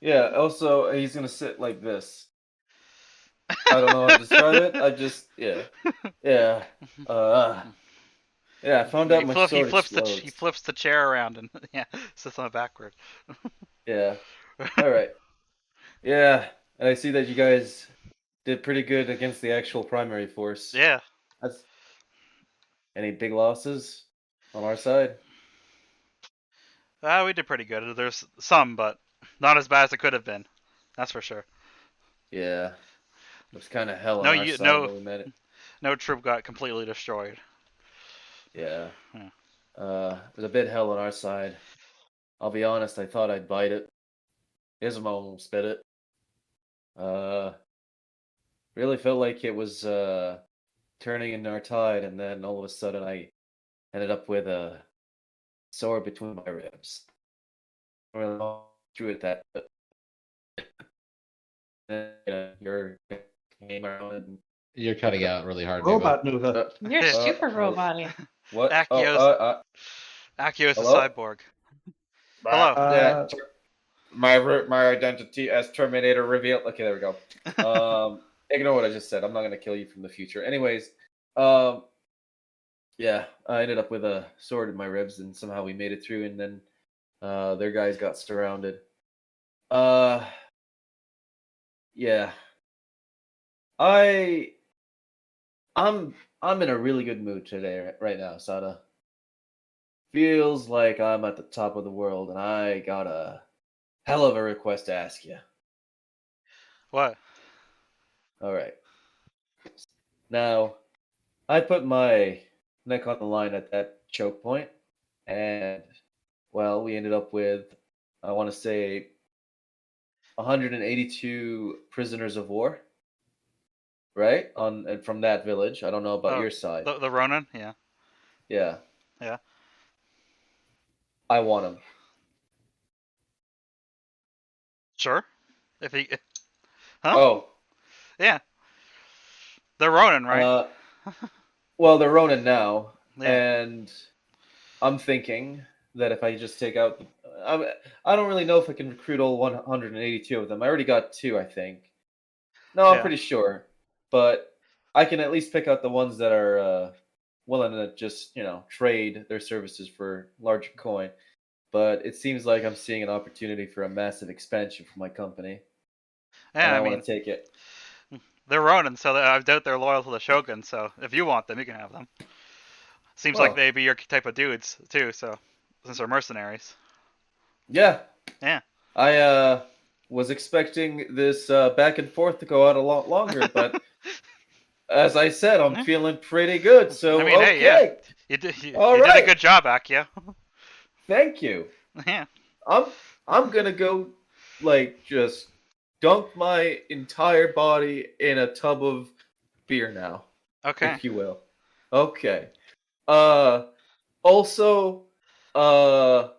Yeah. Also, he's gonna sit like this. I don't know how to describe it. I just yeah. Yeah. Yeah. I found out my sword He explodes. flips the chair around and yeah, sits on it backward. Yeah. All right. Yeah. And I see that you guys did pretty good against the actual primary force. Yeah. That's any big losses on our side? We did pretty good. There's some, but not as bad as it could have been. That's for sure. Yeah. It was kind of hell on No, our side when we met it. no troop got completely destroyed. Yeah. Hmm. It was a bit hell on our side. I'll be honest, I thought I'd bite it. Ismo almost bit it. Uh, really felt like it was turning in our tide, and then all of a sudden I ended up with a sword between my ribs. I don't really know through it that, but then your came around and You're cutting out really hard, Nuva. Robot Nuva. You're super robot-y. what? Akios, Akios the hello? cyborg. Hello. Yeah, my identity as Terminator revealed. Okay, there we go. Ignore what I just said. I'm not gonna kill you from the future. Anyways, yeah, I ended up with a sword in my ribs, and somehow we made it through. And then their guys got surrounded. Yeah, I, I'm in a really good mood today, right now, Sada. Feels like I'm at the top of the world, and I got a hell of a request to ask you. What? All right. Now, I put my neck on the line at that choke point, and well, we ended up with, I want to say, 182 prisoners of war, right? On and from that village. I don't know about Oh, your side. the Ronin. Yeah. Yeah, Yeah. I want them. Sure. If he. Huh? Oh, Yeah. The Ronin, right? well, they're Ronin now, Yeah. and I'm thinking that if I just take out, I don't really know if I can recruit all 182 of them. I already got two, I think. No, I'm Yeah. pretty sure, but I can at least pick out the ones that are willing to just trade their services for larger coin. But it seems like I'm seeing an opportunity for a massive expansion for my company, and Yeah. I I want mean, to take it. they're Ronin, so I doubt they're loyal to the Shogun. So if you want them, you can have them. Seems like Well, they'd be your type of dudes too. So since they're mercenaries. yeah, Yeah. I was expecting this back and forth to go out a lot longer, but as I said, I'm Yeah. feeling pretty good. So I mean, hey, yeah. okay, all You did a right, good job, Akia. thank you. Yeah. I'm gonna go like just dunk my entire body in a tub of beer now, Okay. if you will. Okay. Uh also what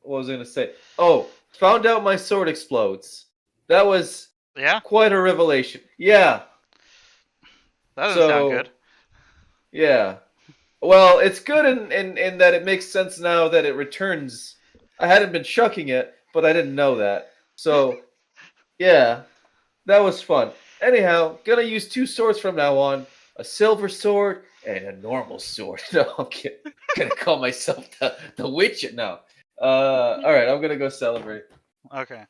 was I gonna say? Oh, found out my sword explodes. That was Yeah. quite a revelation. Yeah. That doesn't sound So good. yeah. Well, it's good in that it makes sense now that it returns. I hadn't been shucking it, but I didn't know that. So yeah, that was fun. Anyhow, gonna use two swords from now on: a silver sword and a normal sword. No, gonna call myself the Witcher now. All right, I'm gonna go celebrate. Okay.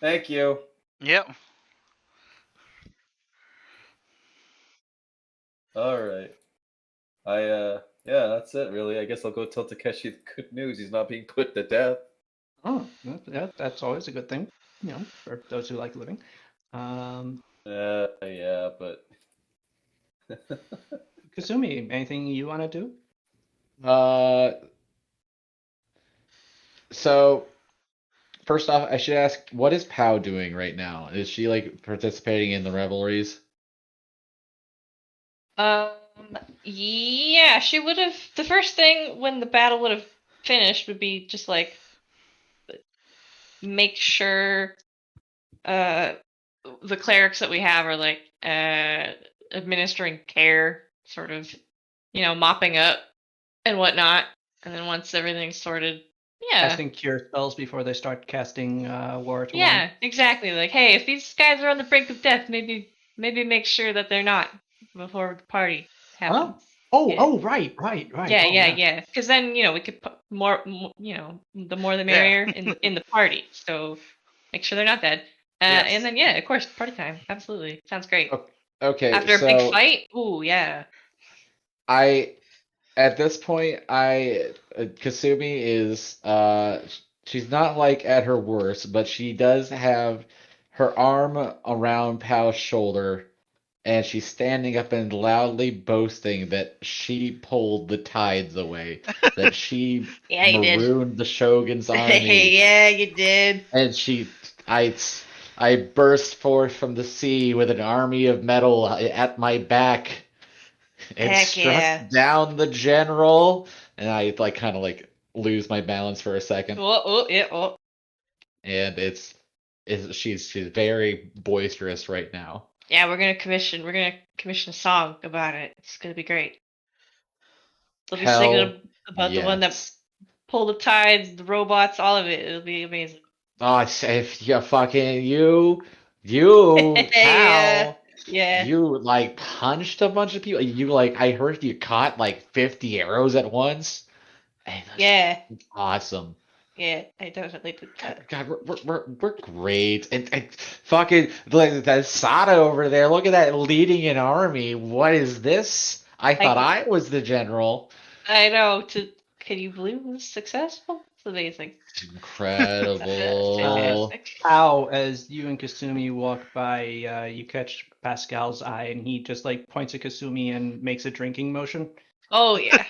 Thank you. Yep. All right. Yeah, that's it really. I guess I'll go tell Takeshi the good news. He's not being put to death. Oh, that's always a good thing, for those who like living. Yeah, but Kazumi, anything you want to do? So first off, I should ask, what is Pow doing right now? Is she like participating in the revelries? Yeah, she would have. The first thing when the battle would have finished would be just like make sure the clerics that we have are like administering care, sort of, mopping up and whatnot. And then once everything's sorted, Yeah. casting cure spells before they start casting War to Yeah, exactly. Like, hey, if these guys are on the brink of death, maybe make sure that they're not before the party happens. Yeah. Oh, right. Yeah, Oh, yeah. Because then we could put more, the more the Yeah. merrier in the party. So make sure they're not dead. Yes. And then of course, party time. Absolutely, sounds great. Okay, After a so big fight, ooh yeah. At this point, Kasumi is she's not like at her worst, but she does have her arm around Pal's shoulder, and she's standing up and loudly boasting that she pulled the tides away, that she Yeah, you did. marooned the Shogun's army, Yeah, you did. and I burst forth from the sea with an army of metal at my back and Heck struck yeah. down the general, and I like kind of like lose my balance for a second, Oh, yeah, oh. and she's very boisterous right now. Yeah, we're gonna commission a song about it. It's gonna be great. They'll be Hell singing about the one that yes. pulled the tides, the robots, all of it. It'll be amazing. Oh, if you fucking you Yeah, Hal, yeah, you like punched a bunch of people. You like I heard you caught like 50 arrows at once. Hey, that's yeah, awesome. yeah. I definitely did that. God, we're great. And fucking like that Sada over there. Look at that leading an army. What is this? I thought I was the general. I know. Can you believe it was successful? It's amazing. Incredible. Fantastic. How, as you and Kasumi walk by, you catch Pascal's eye, and he just like points at Kasumi and makes a drinking motion. Oh yeah.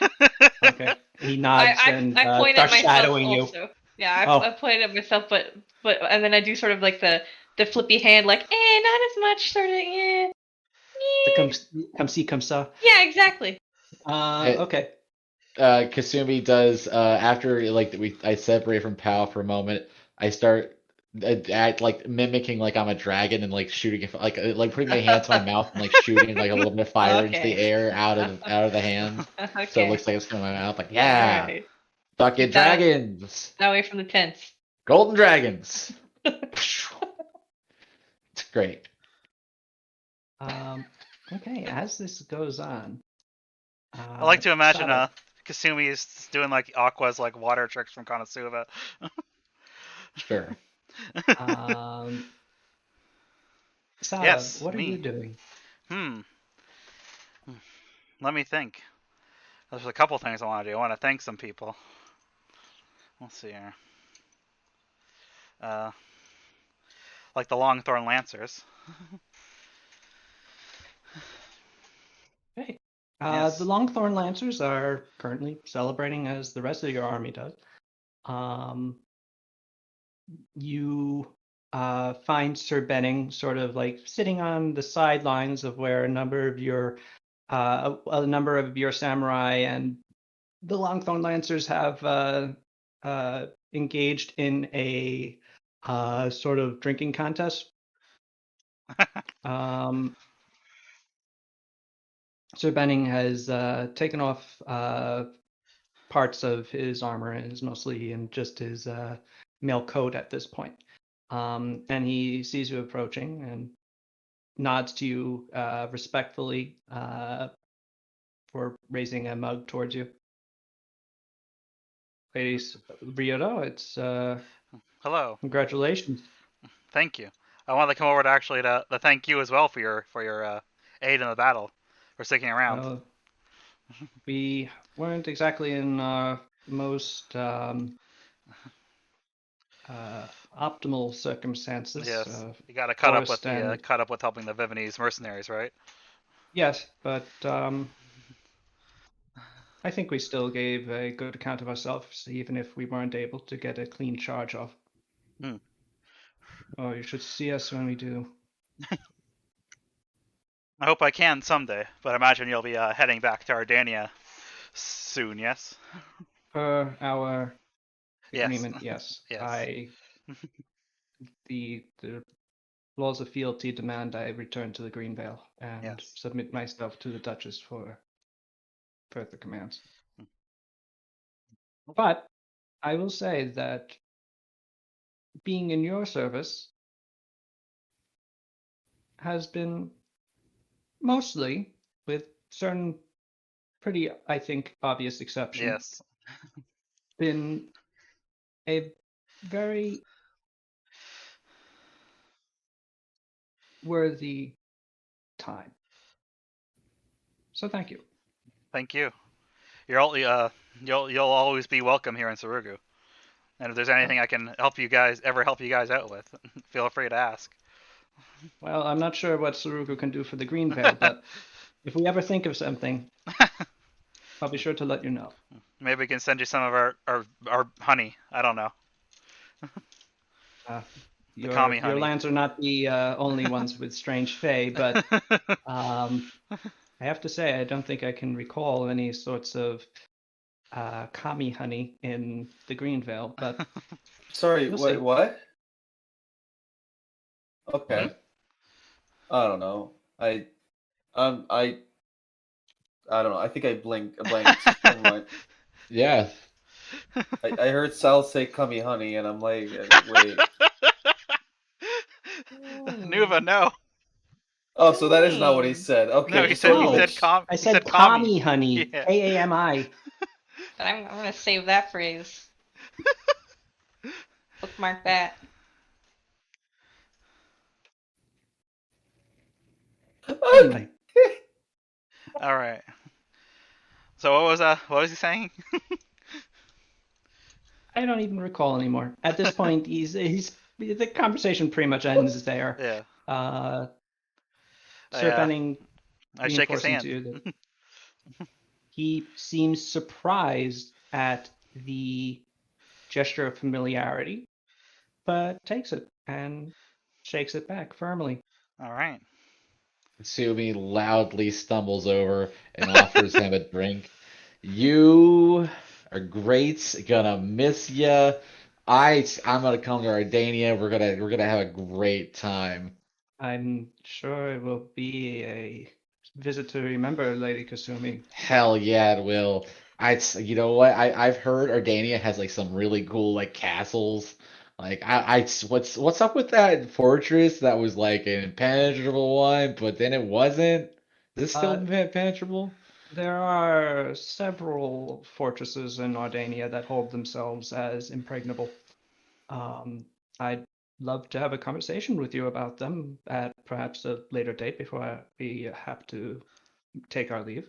Okay. He nods and I point at starts myself shadowing you. also. Yeah, Oh. I point at myself, but and then I do sort of like the flippy hand, like not as much, sort of Come see, come saw. Yeah, exactly. Okay. Kasumi does after like I separate from Pal for a moment. I start act like mimicking like I'm a dragon and like shooting like putting my hand to my mouth and like shooting like a little bit of fire into the Okay. air out of the hand, Okay. so it looks like it's coming out of my mouth. Like yeah, Alright. fucking Keep that- dragons, That way from the tents. golden dragons. It's great. Okay. As this goes on, I like to imagine Sada, Kasumi is doing like Aqua's like water tricks from Konosuba. Sure. Sada, Yes, what are me. you doing? Let me think. There's a couple things I want to do. I want to thank some people. Let's see here. Like the Longthorn Lancers. Okay. Yes. The Longthorn Lancers are currently celebrating as the rest of your army does. You find Sir Benning sort of like sitting on the sidelines of where a number of your samurai and the Longthorn Lancers have engaged in a sort of drinking contest. Sir Benning has taken off parts of his armor and is mostly in just his mail coat at this point. And he sees you approaching and nods to you respectfully for raising a mug towards you. Ladies, Ryota, it's Hello. congratulations. Thank you. I wanted to come over to actually to thank you as well for your aid in the battle, for sticking around. We weren't exactly in most optimal circumstances. Yes, you got to cut up with forced cut up with helping the Viennese mercenaries, right? Yes, but I think we still gave a good account of ourselves, even if we weren't able to get a clean charge off. Hmm. Oh, you should see us when we do. I hope I can someday, but I imagine you'll be heading back to Ardania soon. Yes. Per our Yes. agreement, yes. Yes. The laws of fealty demand I return to the Green Vale and Yes. submit myself to the Duchess for further commands. But I will say that being in your service has been mostly, with certain pretty, I think, obvious exceptions, Yes. been a very worthy time. So thank you. Thank you. You're all, you'll always be welcome here in Sarugu. And if there's anything I can help you guys out with, feel free to ask. Well, I'm not sure what Sarugu can do for the Green Veil, but if we ever think of something, I'll be sure to let you know. Maybe we can send you some of our honey. I don't know. Uh, The kami your honey. lands are not the only ones with strange fae, but I have to say I don't think I can recall any sorts of kami honey in the Green Veil, but Sorry, we'll wait, see. what? Hmm? Okay. I don't know. Um, I, I don't know. I think I blanked. Never mind. Yeah. I heard Sal say "cummy honey," and I'm like, wait. Nuva, no. Oh, so that is not what he said. No, Okay, he just so said you No, I he said said kami. kami honey, Yeah. Kami. But I'm gonna save that phrase. Bookmark that. Anyway, All right. So what was he saying? I don't even recall anymore. At this point, he's the conversation pretty much ends there. Yeah. Sir I Benning I shake his reinforcing to hand. you that he seems surprised at the gesture of familiarity, but takes it and shakes it back firmly. All right. Sumi loudly stumbles over and offers him a drink. You are great. Gonna miss ya. I'm gonna come to Ardania. We're gonna have a great time. I'm sure it will be a visit to remember, Lady Kasumi. Hell yeah, it will. You know what? I've heard Ardania has like some really cool like castles. Like what's up with that fortress that was like an impenetrable one, but then it wasn't? Is this still Uh, impenetrable? there are several fortresses in Ardania that hold themselves as impregnable. I'd love to have a conversation with you about them at perhaps a later date before we have to take our leave.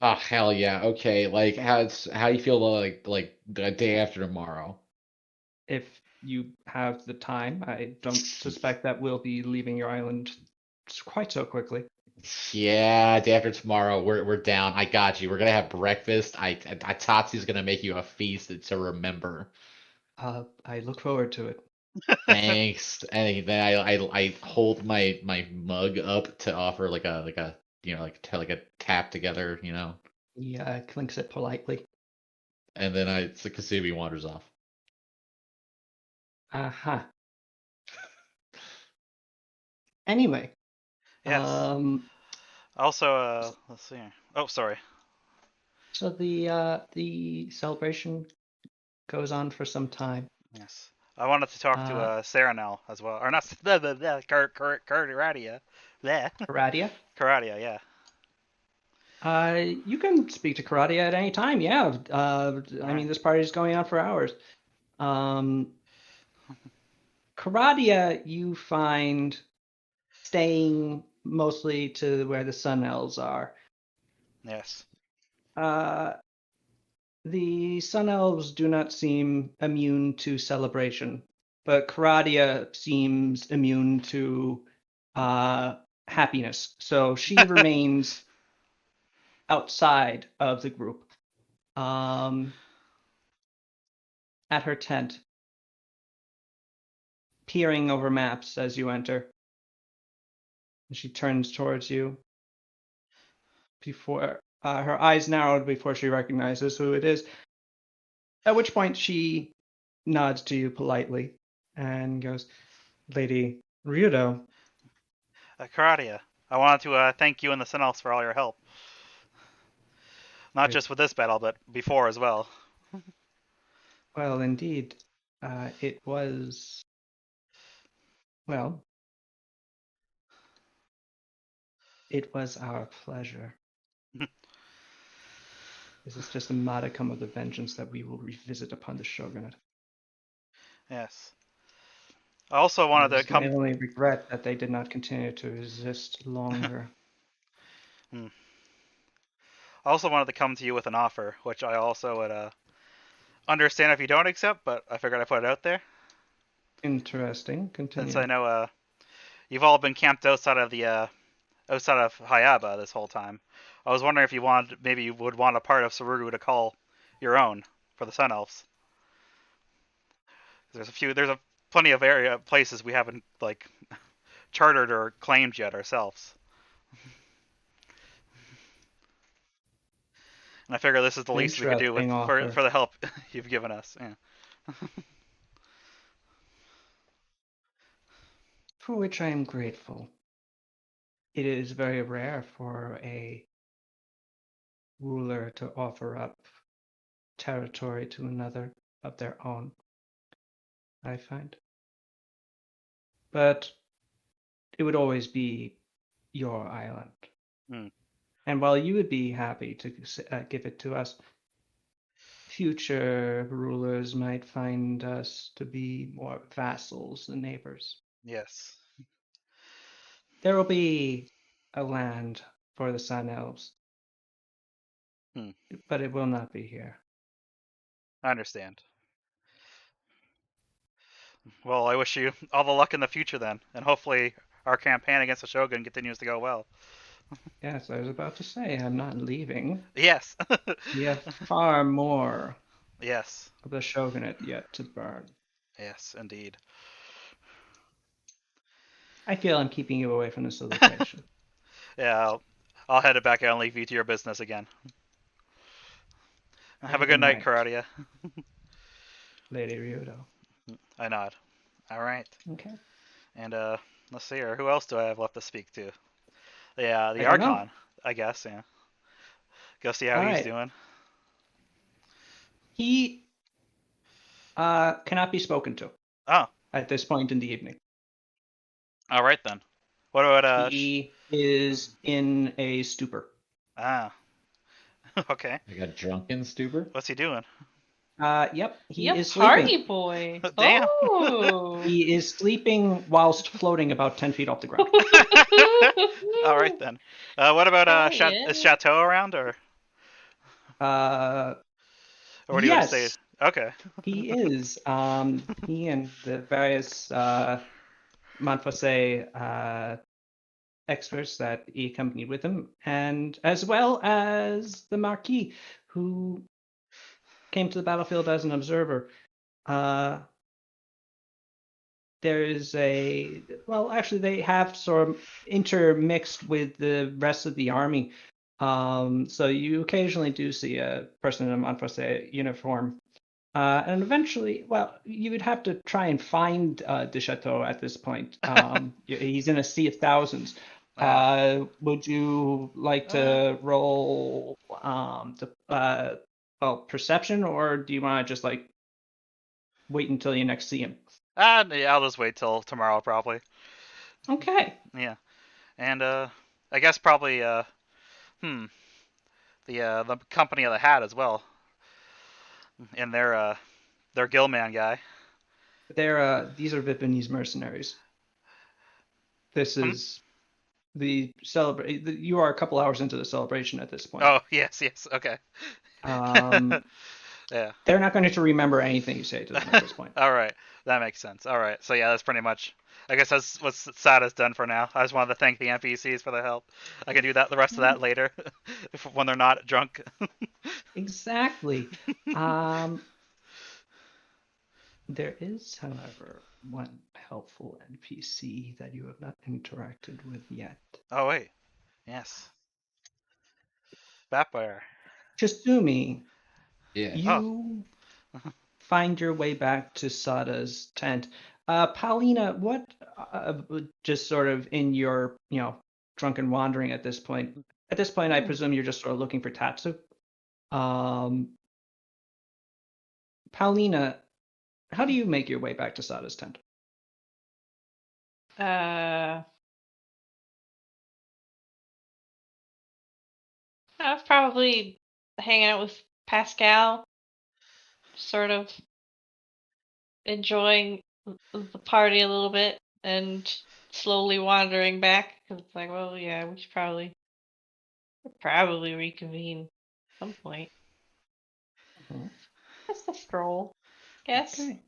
Oh hell yeah. Okay, like how do you feel about like the day after tomorrow? If you have the time, I don't suspect that we'll be leaving your island quite so quickly. Yeah, day after tomorrow, we're down. I got you. We're gonna have breakfast. Tatsi's gonna make you a feast to remember. I look forward to it. Thanks. And then I hold my mug up to offer like a like a tap together, He clinks it politely. and then so Kasumi wanders off. Uh-huh. Anyway, Yes. Also, let's see. Oh, sorry. so the celebration goes on for some time. Yes. I wanted to talk to Uh, Saranel as well, or not Karadia. Bleh. Karadia? Karadia, yeah. You can speak to Karadia at any time. Yeah. I mean, this party is going on for hours. Karadia, you find staying mostly to where the Sun Elves are. Yes. The Sun Elves do not seem immune to celebration, but Karadia seems immune to happiness. So she remains outside of the group, at her tent, peering over maps as you enter. And she turns towards you before her eyes narrowed before she recognizes who it is. At which point she nods to you politely and goes, Lady Ryudo. Karadia, I wanted to thank you and the Sun Elves for all your help. Not Right. just with this battle, but before as well. Well, indeed, it was. Well, it was our pleasure. This is just a modicum of the vengeance that we will revisit upon the shogunate. Yes. I also wanted It to is my come. only regret that they did not continue to resist longer. I also wanted to come to you with an offer, which I also would understand if you don't accept, but I figured I'd put it out there Interesting. since Continue. I know you've all been camped outside of the outside of Hayaba this whole time. I was wondering if maybe you would want a part of Sarugu to call your own for the Sun Elves. There's plenty of places we haven't like chartered or claimed yet ourselves. And I figure this is the least we could do Interesting offer. for the help you've given us. Yeah. For which I am grateful. It is very rare for a ruler to offer up territory to another of their own, I find. But it would always be your island. Hmm. And while you would be happy to give it to us, future rulers might find us to be more vassals than neighbors. Yes. There will be a land for the Sun Elves, Hmm. but it will not be here. I understand. Well, I wish you all the luck in the future then, and hopefully our campaign against the Shogun continues to go well. Yes, I was about to say, I'm not leaving. Yes. We have far more Yes. of the shogunate yet to burn. Yes, indeed. I feel I'm keeping you away from this location. Yeah, I'll head it back out and leave you to your business again. Have a good night, Karadia. Lady Ryudo. I nod. All right. Okay. And let's see here. Who else do I have left to speak to? Yeah, the I don't know. Archon, I guess. Yeah. Go see how All he's right. doing. He cannot be spoken to Oh, at this point in the evening. all right then. What about He is in a stupor. Okay. I got drunken stupor. What's he doing? Yep, he Yep, is party sleeping. boy. Damn. Oh. He is sleeping whilst floating about 10 feet off the ground. All right then. What about Oh, is yeah. Chateau around or what do you want to say? Yes, Okay. he is. He and the various Montfosse experts that he accompanied with him, and as well as the Marquis, who came to the battlefield as an observer. There is actually, they have sort of intermixed with the rest of the army. So you occasionally do see a person in a Montfosse uniform. And eventually, well, you would have to try and find De Chateau at this point. He's in a sea of thousands. Would you like to roll perception, or do you want to just like wait until you next see him? Yeah, I'll just wait till tomorrow probably. Okay. Yeah. And I guess probably the company of the hat as well. And their Gillman guy. These are Vipinese mercenaries. This is the celebrate. You are a couple hours into the celebration at this point. Oh, yes, okay. Yeah. They're not going to remember anything you say to them at this point. All right. That makes sense. All right. So yeah, that's pretty much. I guess that's what Sada's done for now. I just wanted to thank the NPCs for their help. I can do the rest of that later, when they're not drunk. Exactly. There is, however, one helpful NPC that you have not interacted with yet. Oh wait. Yes. Batbear. Kasumi, Yeah. you find your way back to Sada's tent. Paulina, what, just sort of in your, drunken wandering at this point, I presume you're just sort of looking for Tatsu. Paulina, how do you make your way back to Sada's tent? I was probably hanging out with Pascal, sort of enjoying the party a little bit, and slowly wandering back. Cause it's like, well, yeah, we should probably reconvene at some point. Mhm. Just a stroll, guess. Okay.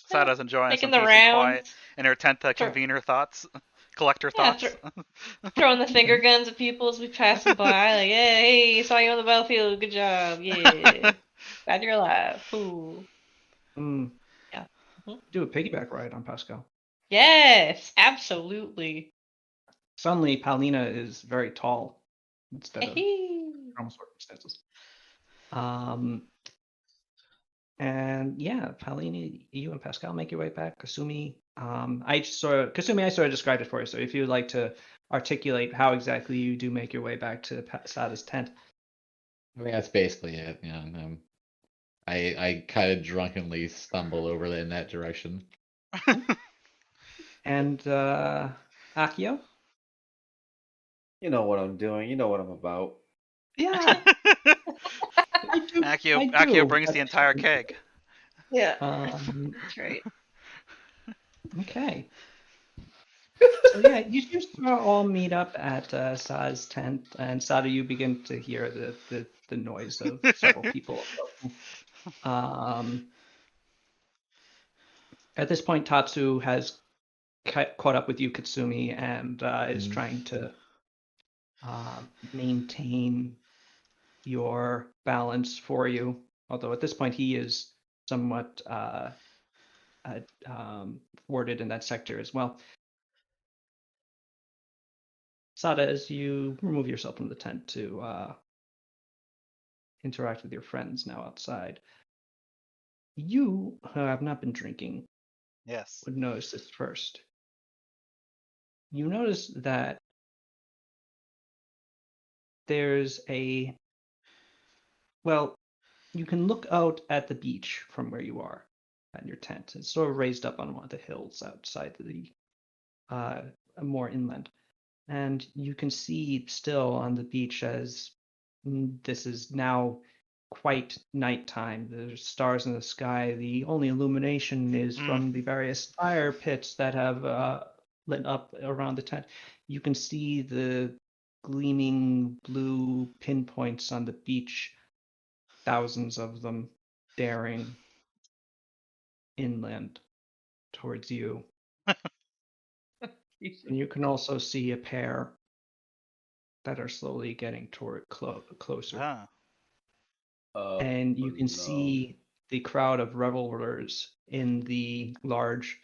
Sada's enjoying Making some the peace and quiet rounds. in her tent to Throw- convene her thoughts, collect her Yeah, thoughts. throwing the finger guns at people as we pass them by. Like, hey, saw you on the battlefield. Good job. Yeah. Glad you're alive. Cool. Mm. Yeah. Mhm. Do a piggyback ride on Pascal. Yes, absolutely. Suddenly, Paulina is very tall instead of Hey. normal circumstances. And yeah, Paulina, you and Pascal make your way back. Kasumi, I sort of described it for you. So if you'd like to articulate how exactly you do make your way back to Sada's tent. I mean, that's basically it. Yeah, I kind of drunkenly stumble over in that direction. And Akio? You know what I'm doing. You know what I'm about. Yeah, I do. Akio brings the entire keg. Yeah. Um, That's right. okay. So yeah, you just all meet up at Sada's tent, and Sada, you begin to hear the noise of several people approaching. At this point, Tatsu has caught up with you, Katsumi, and is trying to maintain your balance for you. Although at this point, he is somewhat warded in that sector as well. Sada, as you remove yourself from the tent to interact with your friends now outside, you, who have not been drinking, Yes. would notice this first. You notice that there's well, you can look out at the beach from where you are at your tent. It's sort of raised up on one of the hills outside the more inland. And you can see still on the beach as this is now quite nighttime. There's stars in the sky. The only illumination is from the various fire pits that have lit up around the tent. You can see the gleaming blue pinpoints on the beach, thousands of them staring inland towards you. And you can also see a pair that are slowly getting toward closer. Ah. And you can No. see the crowd of revelers in the large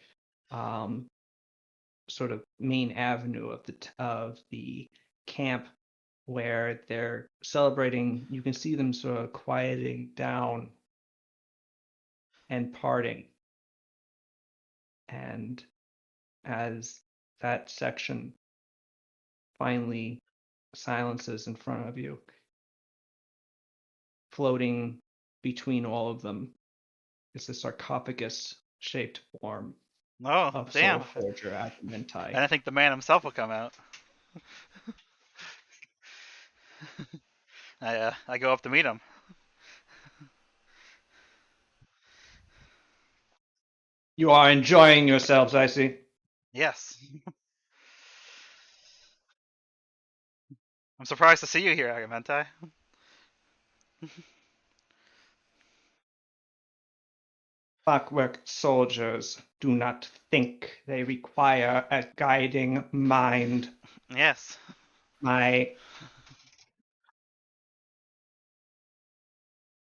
sort of main avenue of the camp where they're celebrating. You can see them sort of quieting down and parting. And as that section finally silences in front of you, floating between all of them is a sarcophagus-shaped form Oh, of damn. Soul Forger Adamantine. And I think the man himself will come out. I go up to meet him. You are enjoying yourselves, I see. Yes. I'm surprised to see you here, Agamentai. Clockwork soldiers do not think. They require a guiding mind. Yes. My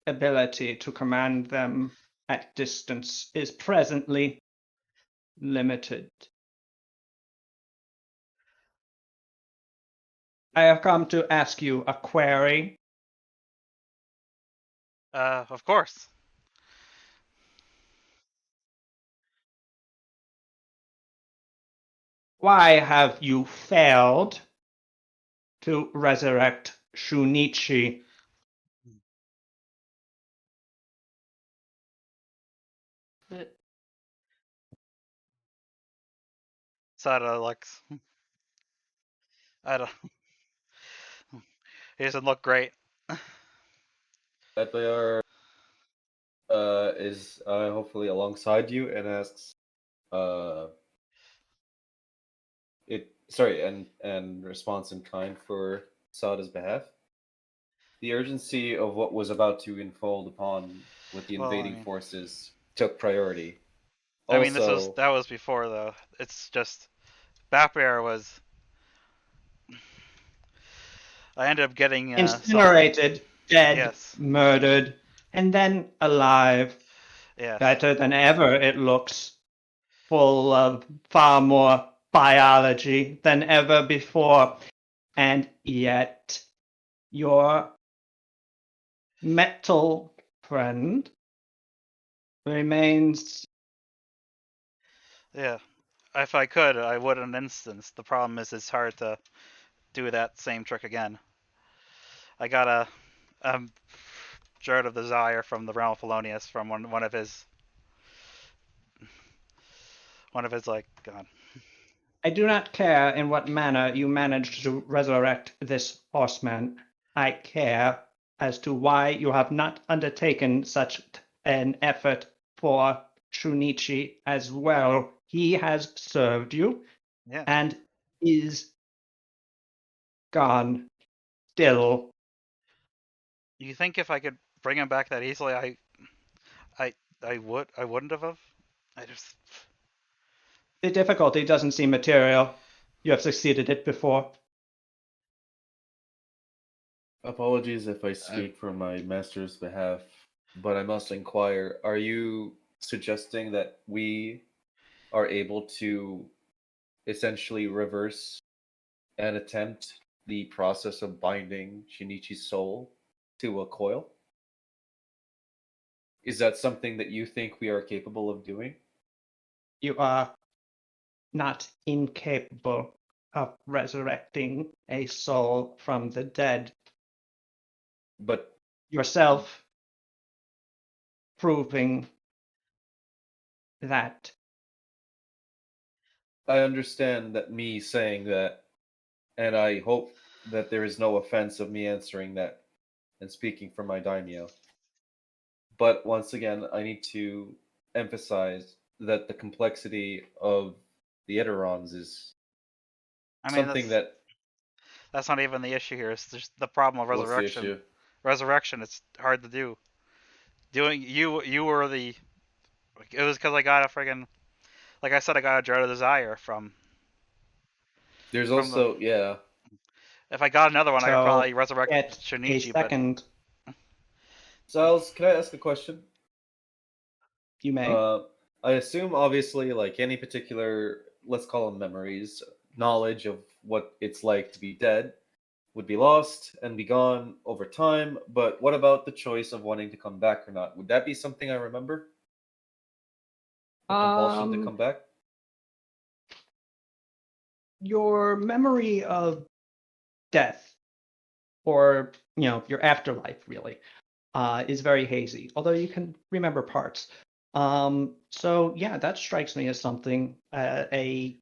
ability to command them at distance is presently limited. I have come to ask you a query. Of course. Why have you failed to resurrect Shunichi? Sada looks. I don't. He doesn't look great. That they are is hopefully alongside you and asks uh and responds in kind for Sada's behalf. The urgency of what was about to unfold upon with the Well, invading forces took priority. I mean, Also, that was before though. It's just Batbear was. I ended up getting Incinerated, dead, Yes. murdered, and then alive. Yes. Better than ever, it looks. Full of far more biology than ever before. And yet, your metal friend remains. Yeah. If I could, I would in an instance. The problem is it's hard to do that same trick again. I got a Jared of the Desire from the Realm of Felonius from one of his like God. I do not care in what manner you managed to resurrect this horseman. I care as to why you have not undertaken such an effort for Shunichi as well. He has served you Yeah. and is gone still. You think if I could bring him back that easily, I wouldn't have. I just The difficulty doesn't seem material. You have succeeded it before. apologies if I speak for my master's behalf, but I must inquire, are you suggesting that we are able to essentially reverse and attempt the process of binding Shinichi's soul to a coil? Is that something that you think we are capable of doing? You are not incapable of resurrecting a soul from the dead. But Yourself proving that. I understand that me saying that, and I hope that there is no offense of me answering that and speaking for my daimyo. But once again, I need to emphasize that the complexity of the Eterons is I mean something that. that's not even the issue here. It's just the problem of What's the resurrection. issue? Resurrection, it's hard to do. Doing you were the. It was because I got a friggin' like I said, I got a Dread of Desire from There's the. also, yeah. If I got another one, I could So probably resurrect get a Shinichi, but second. Giles, can I ask a question? You may. I assume, obviously, like any particular, let's call them memories, knowledge of what it's like to be dead would be lost and be gone over time. But what about the choice of wanting to come back or not? Would that be something I remember? The compulsion to come back? Your memory of death, or your afterlife, really, is very hazy. Although you can remember parts. So yeah, that strikes me as something as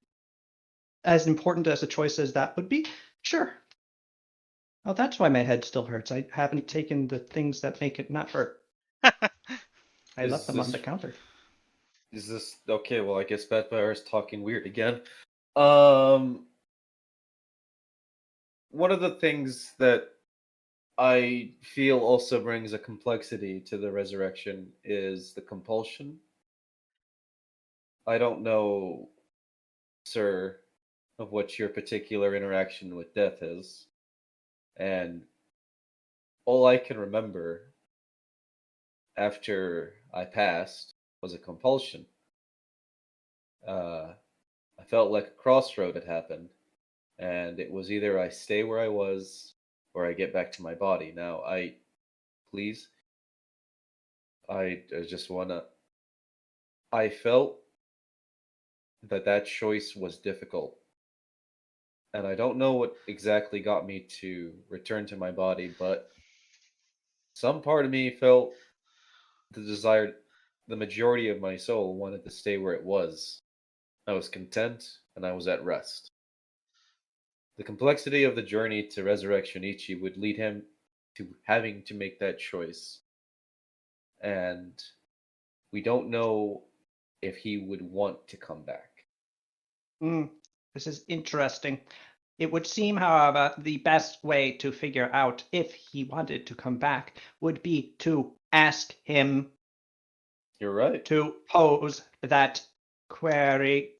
important as a choice as that would be. Sure. Oh, that's why my head still hurts. I haven't taken the things that make it not hurt. I left them on the counter. Is this okay? Well, I guess Batfire is talking weird again. One of the things that I feel also brings a complexity to the resurrection is the compulsion. I don't know, sir, of what your particular interaction with death is, and all I can remember after I passed was a compulsion. I felt like a crossroad had happened, and it was either I stay where I was or I get back to my body. Now, please, I just wanna. I felt that choice was difficult, and I don't know what exactly got me to return to my body, but some part of me felt the desire. The majority of my soul wanted to stay where it was. I was content and I was at rest. The complexity of the journey to resurrect Shinichi would lead him to having to make that choice. And we don't know if he would want to come back. This is interesting. It would seem, however, the best way to figure out if he wanted to come back would be to ask him You're right. to pose that query.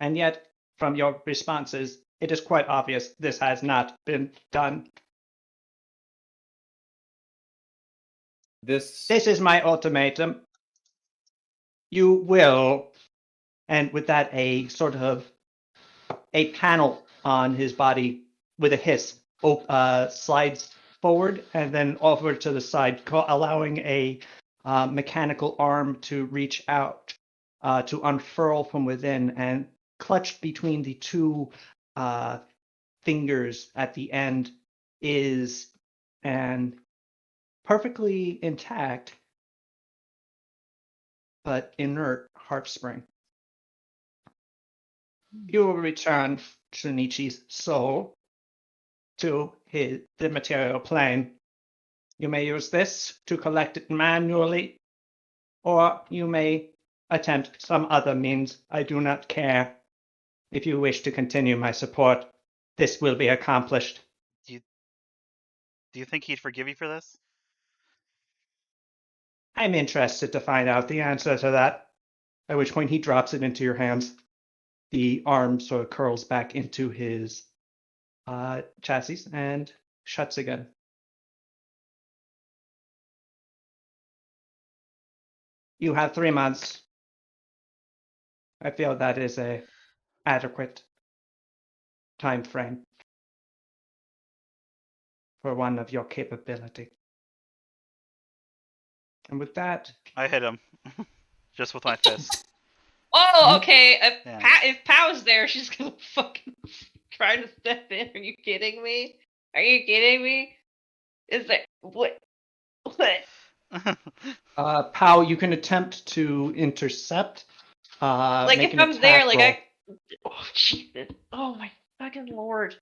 And yet, from your responses, it is quite obvious this has not been done. This This is my ultimatum. You will, and with that, a sort of a panel on his body with a hiss slides forward and then over to the side, allowing a mechanical arm to reach out to unfurl from within, and clutched between the two fingers at the end is an perfectly intact but inert heart spring. You will return Shinichi's soul to the material plane. You may use this to collect it manually, or you may attempt some other means. I do not care. If you wish to continue my support, this will be accomplished. Do you think he'd forgive you for this? I'm interested to find out the answer to that, at which point he drops it into your hands. The arm sort of curls back into his chassis and shuts again. You have 3 months. I feel that is a adequate time frame for one of your capability. And with that, I hit him. Just with my fist. Oh, okay. Yeah. If Pow's there, she's gonna fucking try to step in. Are you kidding me? Are you kidding me? Is there what? What? Pow, you can attempt to intercept. Like make if an I'm there, attack like roll. oh Jesus! Oh my fucking lord!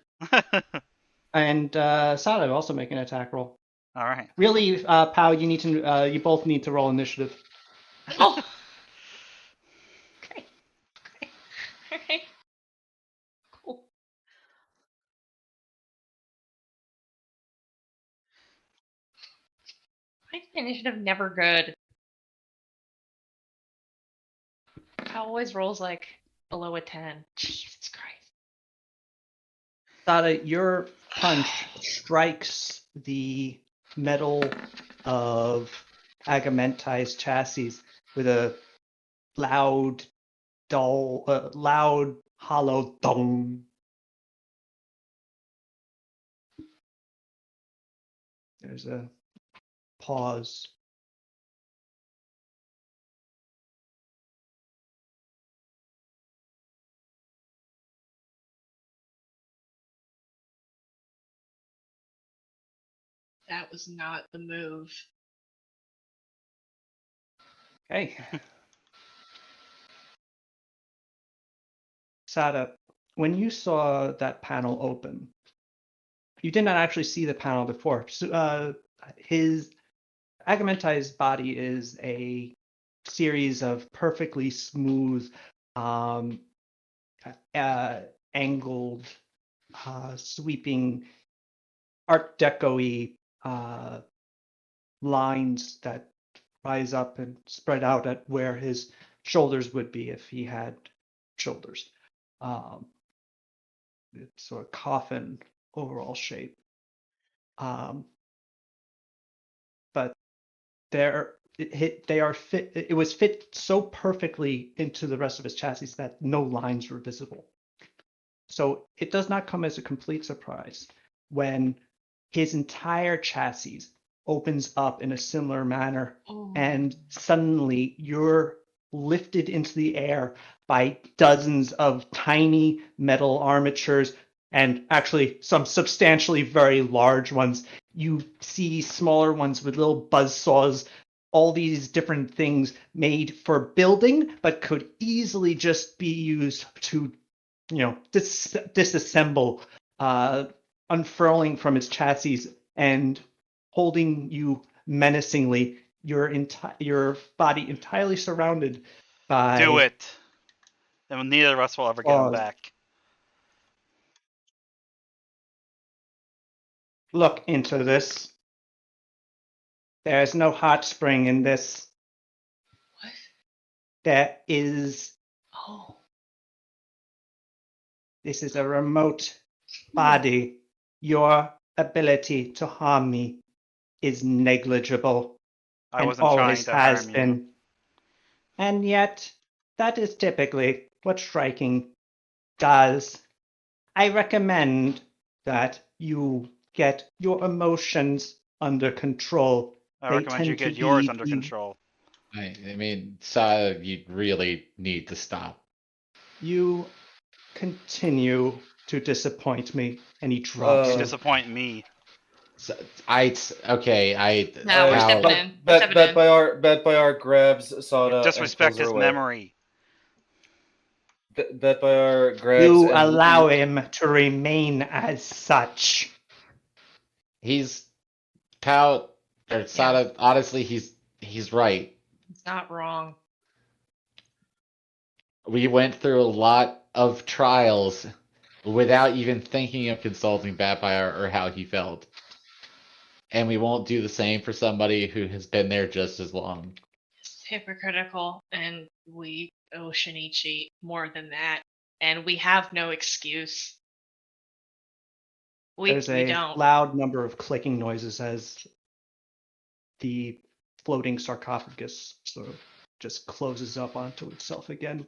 And Sada also make an attack roll. All right. Really, Pow, you need to. You both need to roll initiative. Oh. Okay. Alright. Cool. My initiative never good. I always rolls like below a 10. Jesus Christ. Sada, your punch strikes the metal of Agamenti's chassis with a loud, loud, hollow dong. There's a pause. That was not the move. Okay. Sada, when you saw that panel open, you did not actually see the panel before. So, his Agamenti's body is a series of perfectly smooth, angled, sweeping, Art Deco-y lines that rise up and spread out at where his shoulders would be if he had shoulders. It's sort of coffin overall shape. But they are fit. It was fit so perfectly into the rest of his chassis that no lines were visible. So it does not come as a complete surprise when his entire chassis opens up in a similar manner, and suddenly you're lifted into the air by dozens of tiny metal armatures, and actually some substantially very large ones. You see smaller ones with little buzz saws, all these different things made for building, but could easily just be used to disassemble, unfurling from its chassis and holding you menacingly. Your body entirely surrounded by Do it. And neither of us will ever get him claws. back. Look into this. There is no hot spring in this. What? There is. Oh. This is a remote body. Your ability to harm me is negligible I and wasn't trying always to has harm you. been. And yet, that is typically what striking does. I recommend that you get your emotions under control. I They recommend you tend to get yours be under the- control. I mean, Sada, you really need to stop. You continue to disappoint me, and he drops You Uh, you. disappoint me. So, okay, No, we're how- stepping bet, in. We're bet, stepping bet in. by our bet by our grabs Sada You and disrespect pulls her his away. memory. Bet by our grabs. You and allow him to remain as such. he's Sada, honestly, he's right. It's not wrong. We went through a lot of trials without even thinking of consulting Batfire or how he felt. And we won't do the same for somebody who has been there just as long. It's hypocritical, and we owe Shinichi more than that. And we have no excuse. There's We a don't. loud number of clicking noises as the floating sarcophagus sort of just closes up onto itself again,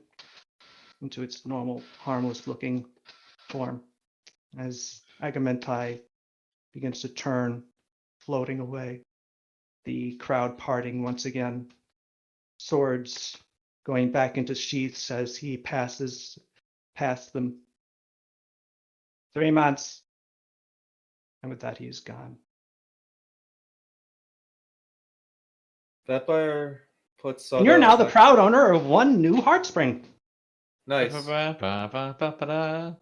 into its normal, harmless-looking form, as Agamentai begins to turn, floating away. The crowd parting once again, swords going back into sheaths as he passes past them. 3 months. And with that, he is gone. Betfire puts Sada. And you're now the back- proud owner of one new Heartspring. Nice. Ba-ba-ba-ba-ba-ba-da.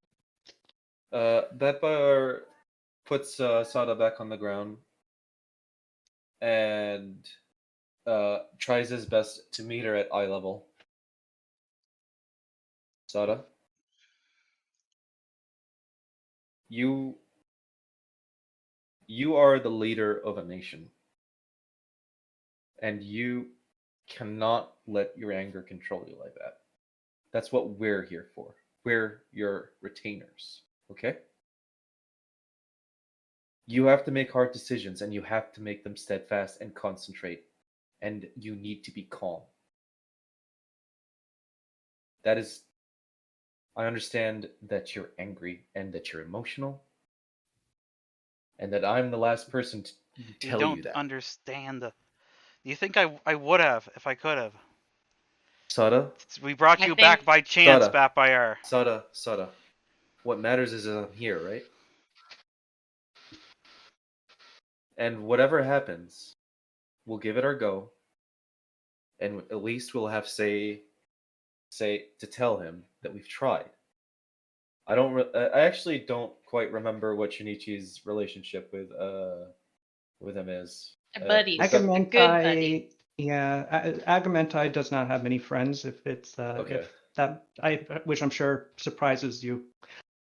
Betfire puts Sada back on the ground and tries his best to meet her at eye level. Sada, you are the leader of a nation, and you cannot let your anger control you like that. That's what we're here for. We're your retainers, okay? You have to make hard decisions, and you have to make them steadfast and concentrate, and you need to be calm. That is, I understand that you're angry and that you're emotional, and that I'm the last person to You tell don't you that. understand. You think I would have if I could have. Sada, We brought I you think- back by chance, Sada. Batfire. Sada. What matters is I'm here, right? And whatever happens, we'll give it our go, and at least we'll have say to tell him that we've tried. I actually don't quite remember what Shinichi's relationship with him is. They're buddies. is that- Agam- good buddy. Agamentai does not have many friends. If it's Okay. if that which I'm sure surprises you.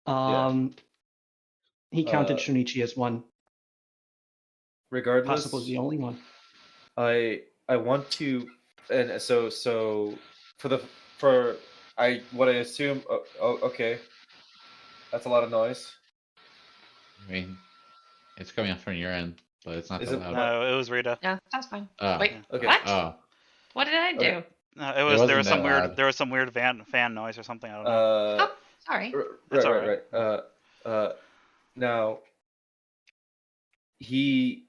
He counted Uh, Shunichi as one, regardless, possibly the only one. I want to, and so what I assume. Okay, that's a lot of noise. I mean, it's coming up from your end, but it's not Is that it- loud. No, it was Rita. No, that's fine. Oh. Wait, Okay. what? Oh. What did I do? Okay. No, It there wasn't was some that weird loud. there was some weird fan noise or something. I don't know. Oh, sorry. That's Right. Now, he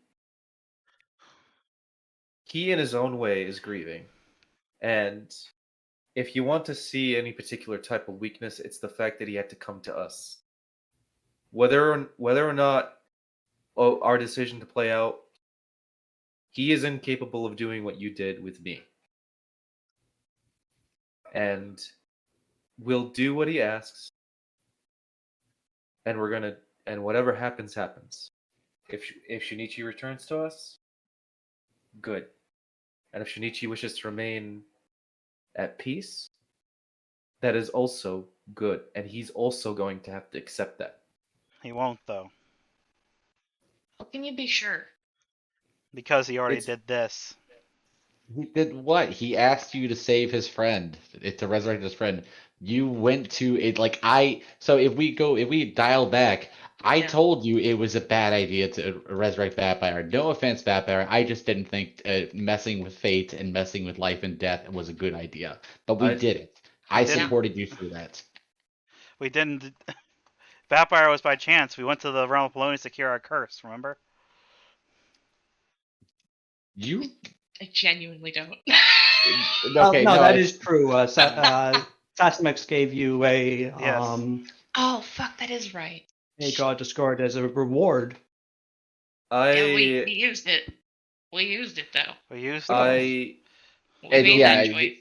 in his own way is grieving, and if you want to see any particular type of weakness, it's the fact that he had to come to us. Whether or not our decision to play out, he is incapable of doing what you did with me, and we'll do what he asks. and whatever happens, happens. If Shinichi returns to us, good. And if Shinichi wishes to remain at peace, that is also good. And he's also going to have to accept that. He won't though, How can you be sure? because he already It's- did this. He did what? He asked you to save his friend, to resurrect his friend. You went to it like so if we dial back, I Yeah. told you it was a bad idea to resurrect Vampire. No offense, Vampire. I just didn't think messing with fate and messing with life and death was a good idea. But we I- did it. I didn't. supported you through that. We didn't. Vampire was by chance. We went to the realm of Polonius to cure our curse. Remember? You I genuinely don't. okay? no, No, that it's- is true. Sasmix gave you Yes. Oh fuck, that is right. a God Discord as a reward. Yeah, we I used it. We used it though. We used it. I We And made yeah, that choice.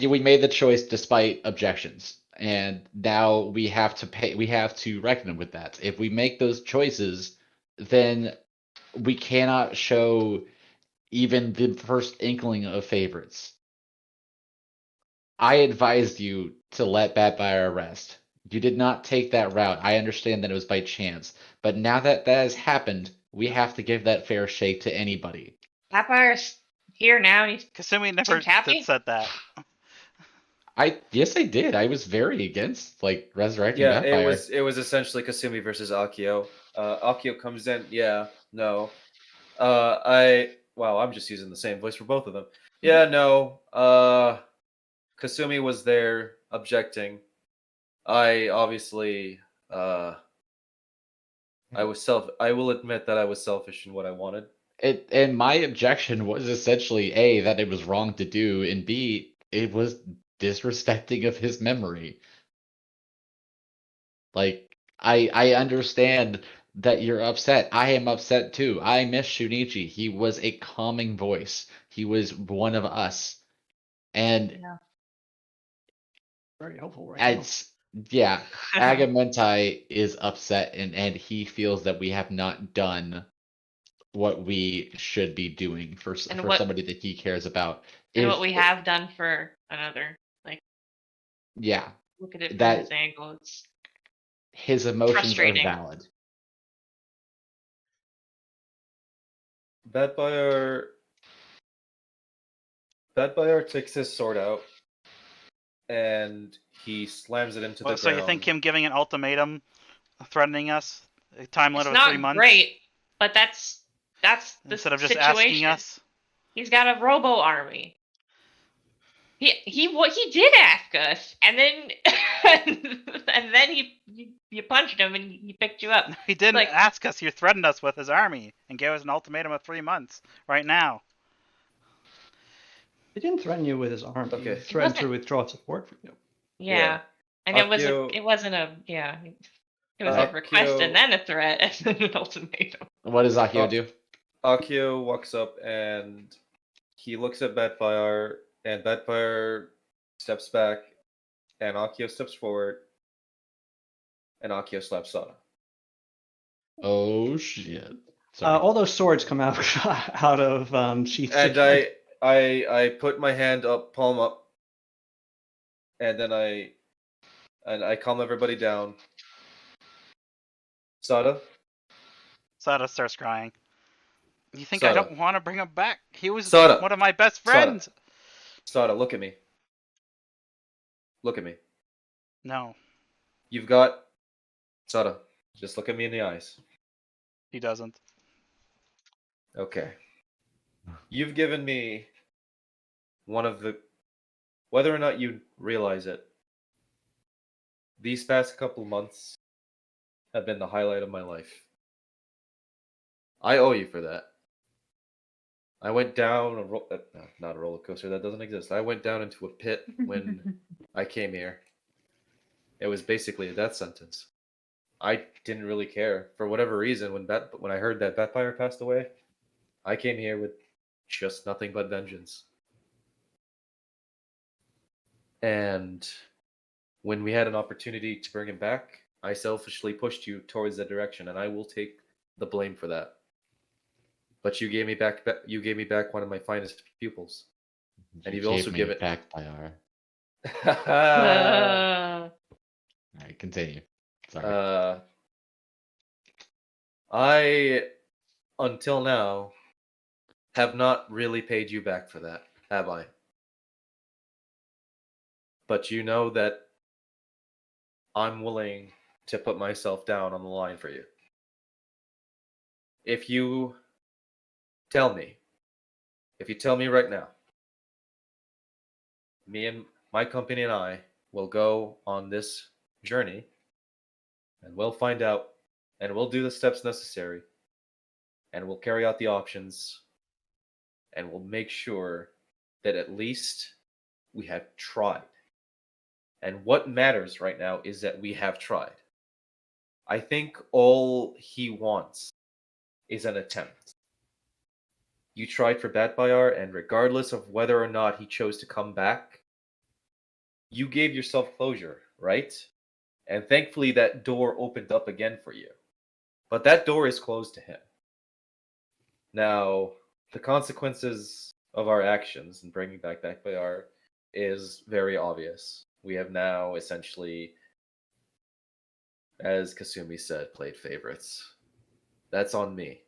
we made the choice despite objections, and now we have to pay. We have to reckon with that. If we make those choices, then we cannot show even the first inkling of favorites. I advised you to let Batfire rest. You did not take that route. I understand that it was by chance, but now that that has happened, we have to give that fair shake to anybody. Vapire's here now and he's Kasumi never Seems happy. said that. Yes, I did. I was very against like resurrecting yeah, Batfire. it was essentially Kasumi versus Akio. Akio comes in, yeah, no. I'm just using the same voice for both of them. Yeah, no. Kasumi was there objecting. I obviously I will admit that I was selfish in what I wanted. And my objection was essentially A, that it was wrong to do, and B, it was disrespecting of his memory. Like, I understand that you're upset. I am upset too. I miss Shunichi. He was a calming voice. He was one of us. And Yeah. Very helpful right it's yeah, Agamentai is upset and he feels that we have not done what we should be doing for And for what- somebody that he cares about. And If what we have done for another. Like, yeah, look at it from That- his angle. It's his emotions are Frustrating. valid. Batfire takes his sword out and he slams it into the So you ground. think him giving an ultimatum, threatening us, a time it's limit of not 3 months, great, but that's the instead of just situation. asking us? He's got a robo army. He did ask us, and then and then you punched him and he picked you up. He didn't Like- ask us. He threatened us with his army and gave us an ultimatum of 3 months. Right now. He didn't threaten you with his arm. Okay. He threatened to Wasn't- withdraw support from you. Yeah, Yeah. and it was Akio- it wasn't a it was a request Akio- and then a threat and then an ultimatum. What does Akio Oh. do? Akio walks up and he looks at Batfire, and Batfire steps back, and Akio steps forward, and Akio slaps Sada. Oh shit. Sorry. All those swords come out out of sheaths. And again. I put my hand up, palm up, and then I calm everybody down. Sada, Sada starts crying. You think I Sada. don't want to bring him back? He was Sada. one of my best Sada. friends. Sada, look at me. Look at me. No, You've got Sada. Just look at me in the eyes. he doesn't. Okay. You've given me one of the, whether or not you realize it, these past couple months have been the highlight of my life. I owe you for that. I went down not a roller coaster, that doesn't exist. I went down into a pit when I came here. It was basically a death sentence. I didn't really care for whatever reason when I heard that Batfire passed away. I came here with just nothing but vengeance. And when we had an opportunity to bring him back, I selfishly pushed you towards that direction, and I will take the blame for that. But you gave me back one of my finest pupils. And You you've also gave me given. back by our. Uh, Alright, continue. Sorry. I, until now, have not really paid you back for that, have I? But you know that I'm willing to put myself down on the line for you. If you tell me, right now, me and my company and I will go on this journey, and we'll find out, and we'll do the steps necessary, and we'll carry out the options, and we'll make sure that at least we have tried. And what matters right now is that we have tried. I think all he wants is an attempt. You tried for Batbayar, and regardless of whether or not he chose to come back, you gave yourself closure, right? And thankfully that door opened up again for you. But that door is closed to him. Now, the consequences of our actions in bringing back Batbayar is very obvious. We have now essentially, as Kasumi said, played favorites. That's on me.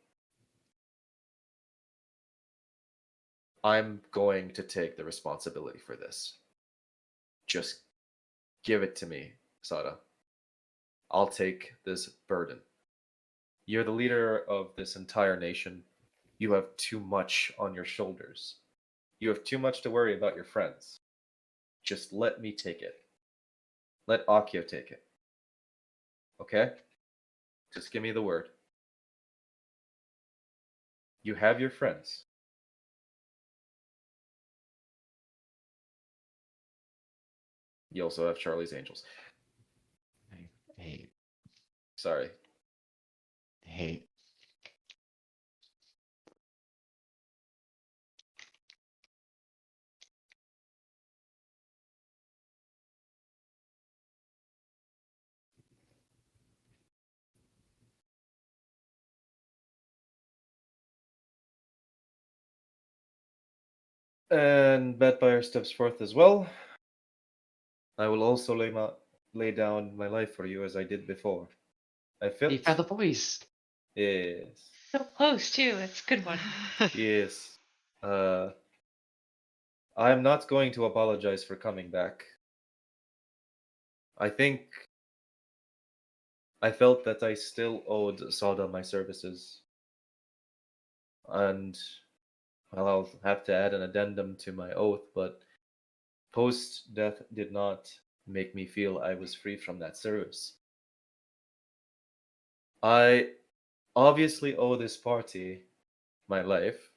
I'm going to take the responsibility for this. Just give it to me, Sada. I'll take this burden. You're the leader of this entire nation. You have too much on your shoulders. You have too much to worry about your friends. Just let me take it. Let Akio take it. Okay? Just give me the word. You have your friends. You also have Charlie's Angels. Hey, Sorry. hey. And Batfire steps forth as well. I will also lay down my life for you as I did before. I felt. You found the voice. Yes. so close too. That's a good one. Yes. I'm not going to apologize for coming back. I think I felt that I still owed Sada my services. And well, I'll have to add an addendum to my oath, but post death did not make me feel I was free from that service. I obviously owe this party my life,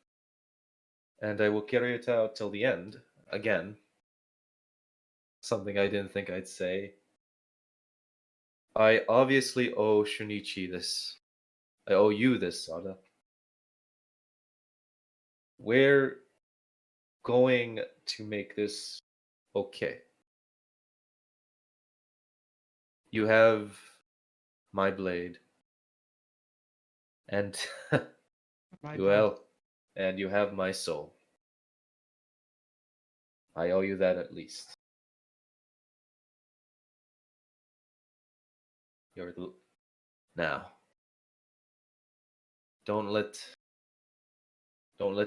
and I will carry it out till the end, again. Something I didn't think I'd say. I obviously owe Shunichi this. I owe you this, Sada. We're going to make this okay. You have my blade, and well, and you have my soul. I owe you that at least. You're the... Now, don't let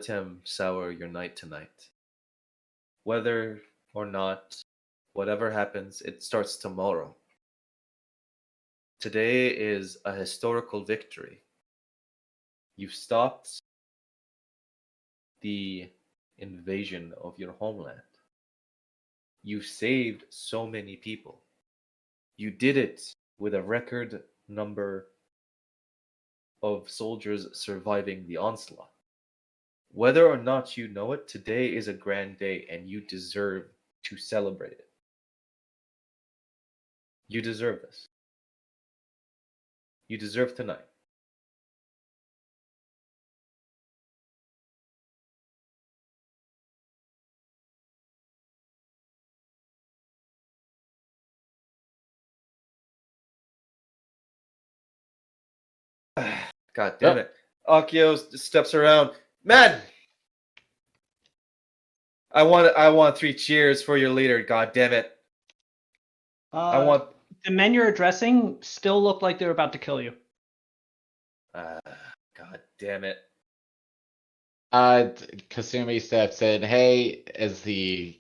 him sour your night tonight. Whether or not, whatever happens, it starts tomorrow. Today is a historical victory. You've stopped the invasion of your homeland. You saved so many people. You did it with a record number of soldiers surviving the onslaught. Whether or not you know it, today is a grand day and you deserve to celebrate it. You deserve this. You deserve tonight. God damn it. Akio steps around. Man! I want 3 cheers for your leader, god damn it. I want The men you're addressing still look like they're about to kill you. god damn it. Kasumi steps in. Hey, as the,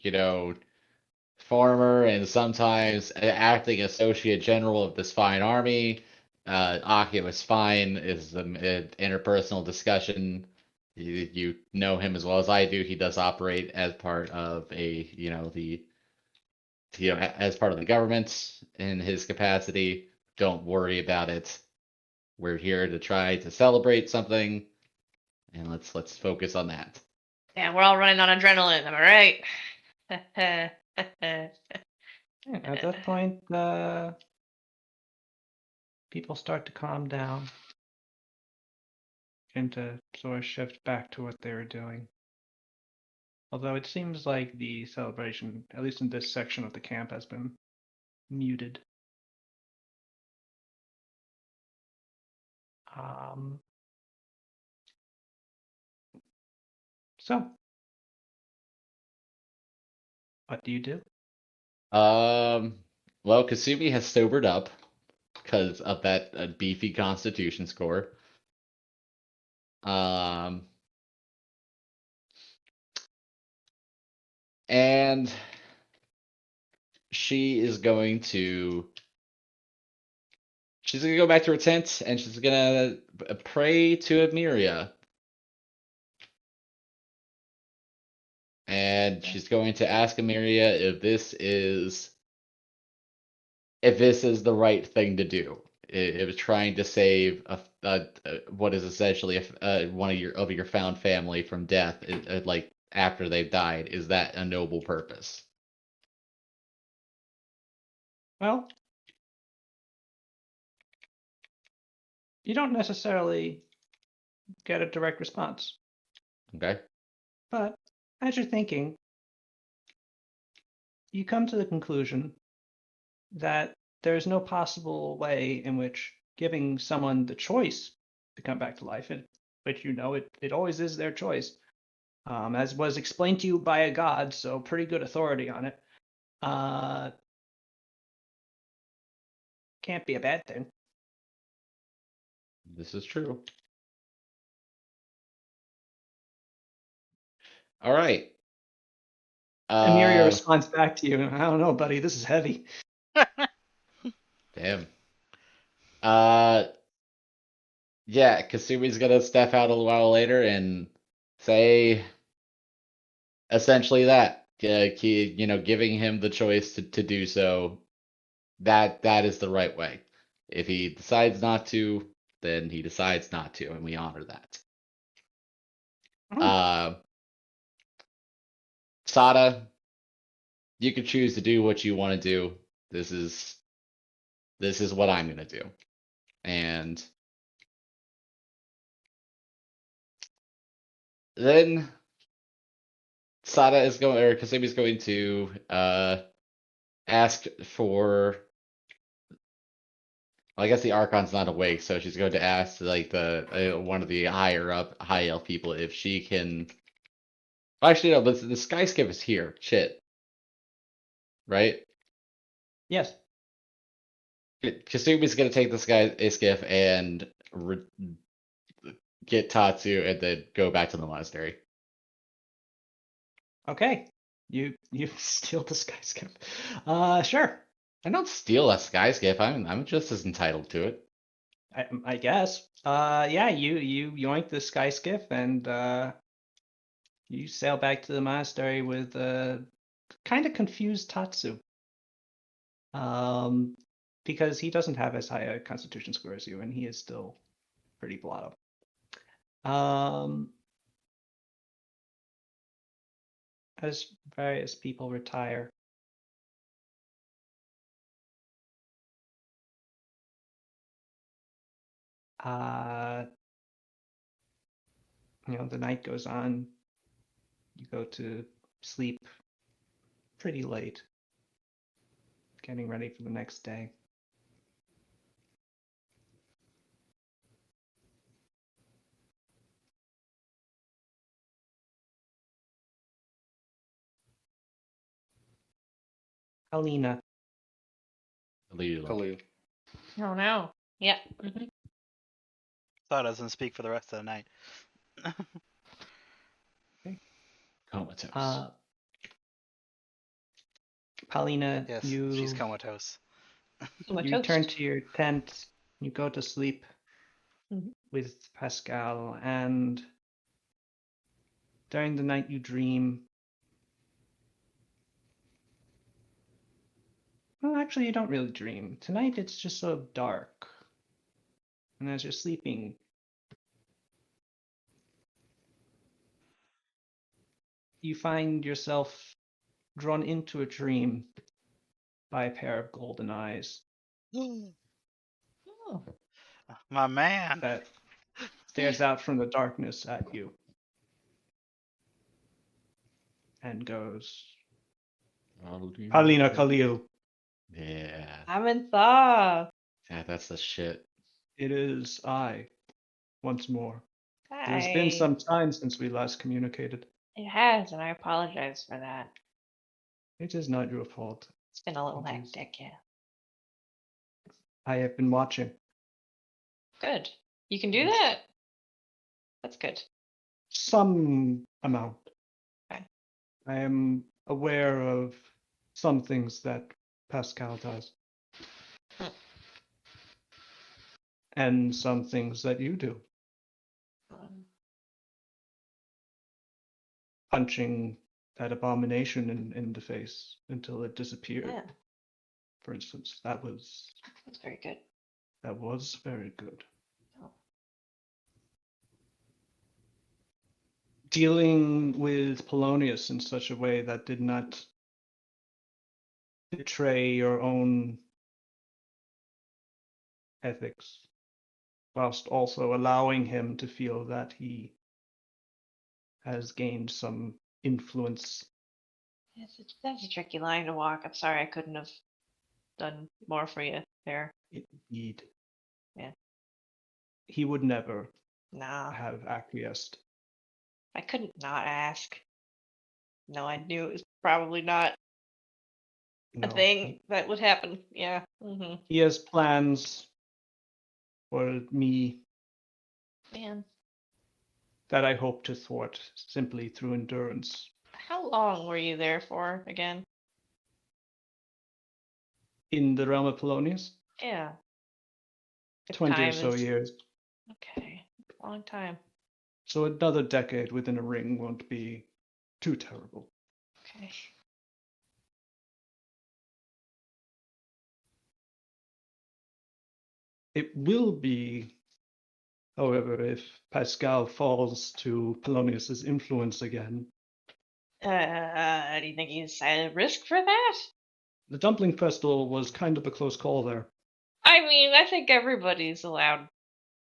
former and sometimes acting associate general of this fine army, Akio is fine. Is an interpersonal discussion. You know him as well as I do. He does operate as part of as part of the government in his capacity. Don't worry about it. We're here to try to celebrate something, and let's focus on that. Yeah, we're all running on adrenaline. Am I right? At that point, people start to calm down and to sort of shift back to what they were doing. Although it seems like the celebration, at least in this section of the camp, has been muted. So, what do you do? Well, Kasumi has sobered up because of that beefy Constitution score. And she's going to go back to her tent and she's gonna pray to Emiria. And she's going to ask Emiria if this is the right thing to do. If trying to save what is essentially one of your found family from death, like after they've died, is that a noble purpose? Well, you don't necessarily get a direct response. Okay. But as you're thinking, you come to the conclusion that there's no possible way in which giving someone the choice to come back to life, which it always is their choice, as was explained to you by a god, so pretty good authority on it, can't be a bad thing. This is true. All right. Emiria responds back to you. I don't know, buddy. This is heavy. Damn. Yeah, Kasumi's gonna step out a little while later and say essentially that. Giving him the choice to do so, that is the right way. If he decides not to, then he decides not to, and we honor that. Sada, you can choose to do what you want to do. This is what I'm gonna do. And then Sada is going, or Kasumi's going to ask for. Well, I guess the Archon's not awake, so she's going to ask like the one of the high elf people if she can. Actually, no, but the Skyskip is here. Shit. Right? Yes. Kasumi's gonna take this guy Skiff and get Tatsu and then go back to the monastery. Okay. You steal the Skyskip. Sure. I don't steal a Skyskip. I'm just as entitled to it. I guess. Yeah, you yoink the Skyskiff and you sail back to the monastery with kind of confused Tatsu. Because he doesn't have as high a constitution score as you, and he is still pretty blotto. As various people retire, the night goes on. You go to sleep pretty late, getting ready for the next day. Alina. Khalil. Khalil. Oh no. Yeah. Thought I doesn't speak for the rest of the night. Comatose. Paulina, Yes, you she's comatose. you turn to your tent, you go to sleep Mhm. with Pascal, and during the night you dream. Well, actually, you don't really dream. Tonight it's just so dark. And as you're sleeping, you find yourself drawn into a dream by a pair of golden eyes Oh. My man. that stares out from the darkness at you and goes, Paulina Khalil, Yeah. I'm in thaw. Yeah, that's the shit. it is I, once more. It has been some time since we last communicated. It has, and I apologize for that. It is not your fault. It's been a little It is. hectic, yeah. I have been watching. Good. You can do Yes. that. That's good. Some amount. Okay. I am aware of some things that Pascal does. Hmm. And some things that you do. Punching that abomination in the face until it disappeared. Yeah, For instance, that was that's very good. very good. Oh. Dealing with Polonius in such a way that did not betray your own ethics, whilst also allowing him to feel that he has gained some influence. Yes, that's a tricky line to walk. I'm sorry I couldn't have done more for you there. Indeed. Yeah. He would never Nah, have acquiesced. I couldn't not ask. No, I knew it was probably not a No. thing that would happen. Yeah. He has plans for me Man, that I hope to thwart simply through endurance. how long were you there for again? In the realm of Polonius, Yeah. If 20 or time so is- years. Okay, long time. So another decade within a ring won't be too terrible. Okay. It will be, however, if Pascal falls to Polonius's influence again. Do you think he's at risk for that? The Dumpling Festival was kind of a close call there. I mean, I think everybody's allowed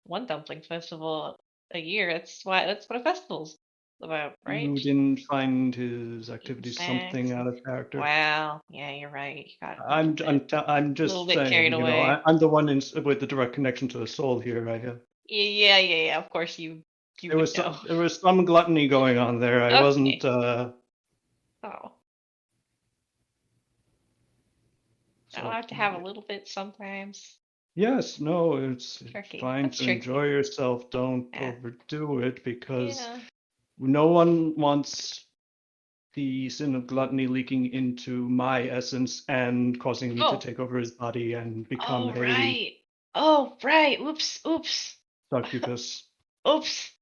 one dumpling festival a year. That's what a festival's about, right? You didn't find his activities something Snacks. out of character. Well, yeah, you're right. You got I'm little just bit saying, carried you know, away. I'm the one with the direct connection to the soul here. Yeah. Of course, you There would was know. there was some gluttony going on there. I Okay. wasn't. Oh, I So, like to have a little bit sometimes. yes, no, it's Tricky. fine That's to tricky. enjoy yourself. Don't Yeah. overdo it because Yeah. no one wants the sin of gluttony leaking into my essence and causing me to Oh. take over his body and become Oh, a right. Oh, right. Oops. succubus. Oops.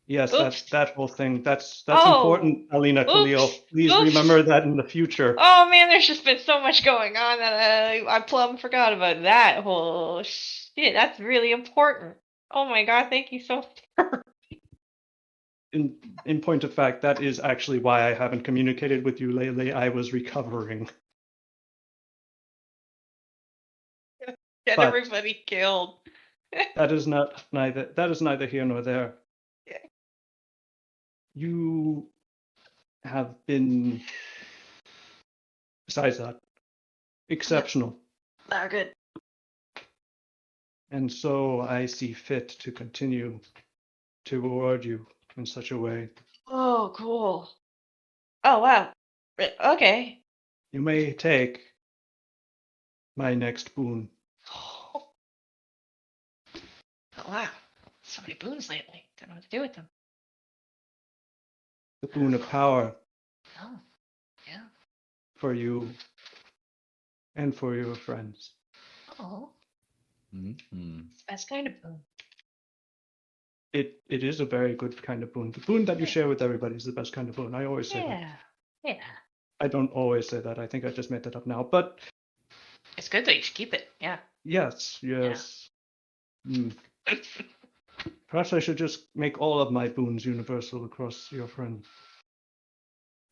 Yes, Oops. that whole thing. That's Oh. important, Alina Khalil. Oops. Please Oops. remember that in the future. Oh man, there's just been so much going on that I plumb forgot about that whole shit. That's really important. Oh my god, thank you so much. In point of fact, that is actually why I haven't communicated with you lately. I was recovering. Get But- everybody killed. That is neither here nor there. Yeah. You have been, besides that, exceptional. Oh, good. And so I see fit to continue to reward you in such a way. Oh, cool. Oh wow. Okay. You may take my next boon. Oh, wow. So many boons lately. Don't know what to do with them. The boon of power Oh, yeah. for you and for your friends. Oh, Mm-hmm. it's the best kind of boon. It is a very good kind of boon. The boon that you Yeah. share with everybody is the best kind of boon. I always say that. Yeah. Yeah. I don't always say that. I think I just made that up now. But It's good that you should keep it. Yeah. yes. Hmm. Perhaps I should just make all of my boons universal across your friends.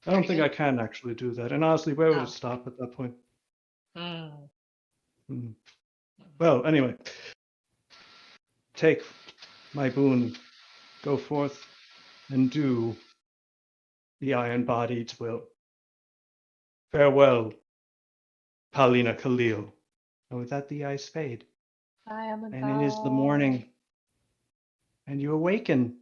I don't think I can actually do that. And honestly, where would Oh. it stop at that point? Hmm. Hmm. Well, anyway. Take my boon. Go forth and do the iron-bodied's will. Farewell, Paulina Khalil. And with that, the eyes fade. I am And it is the morning. And you awaken.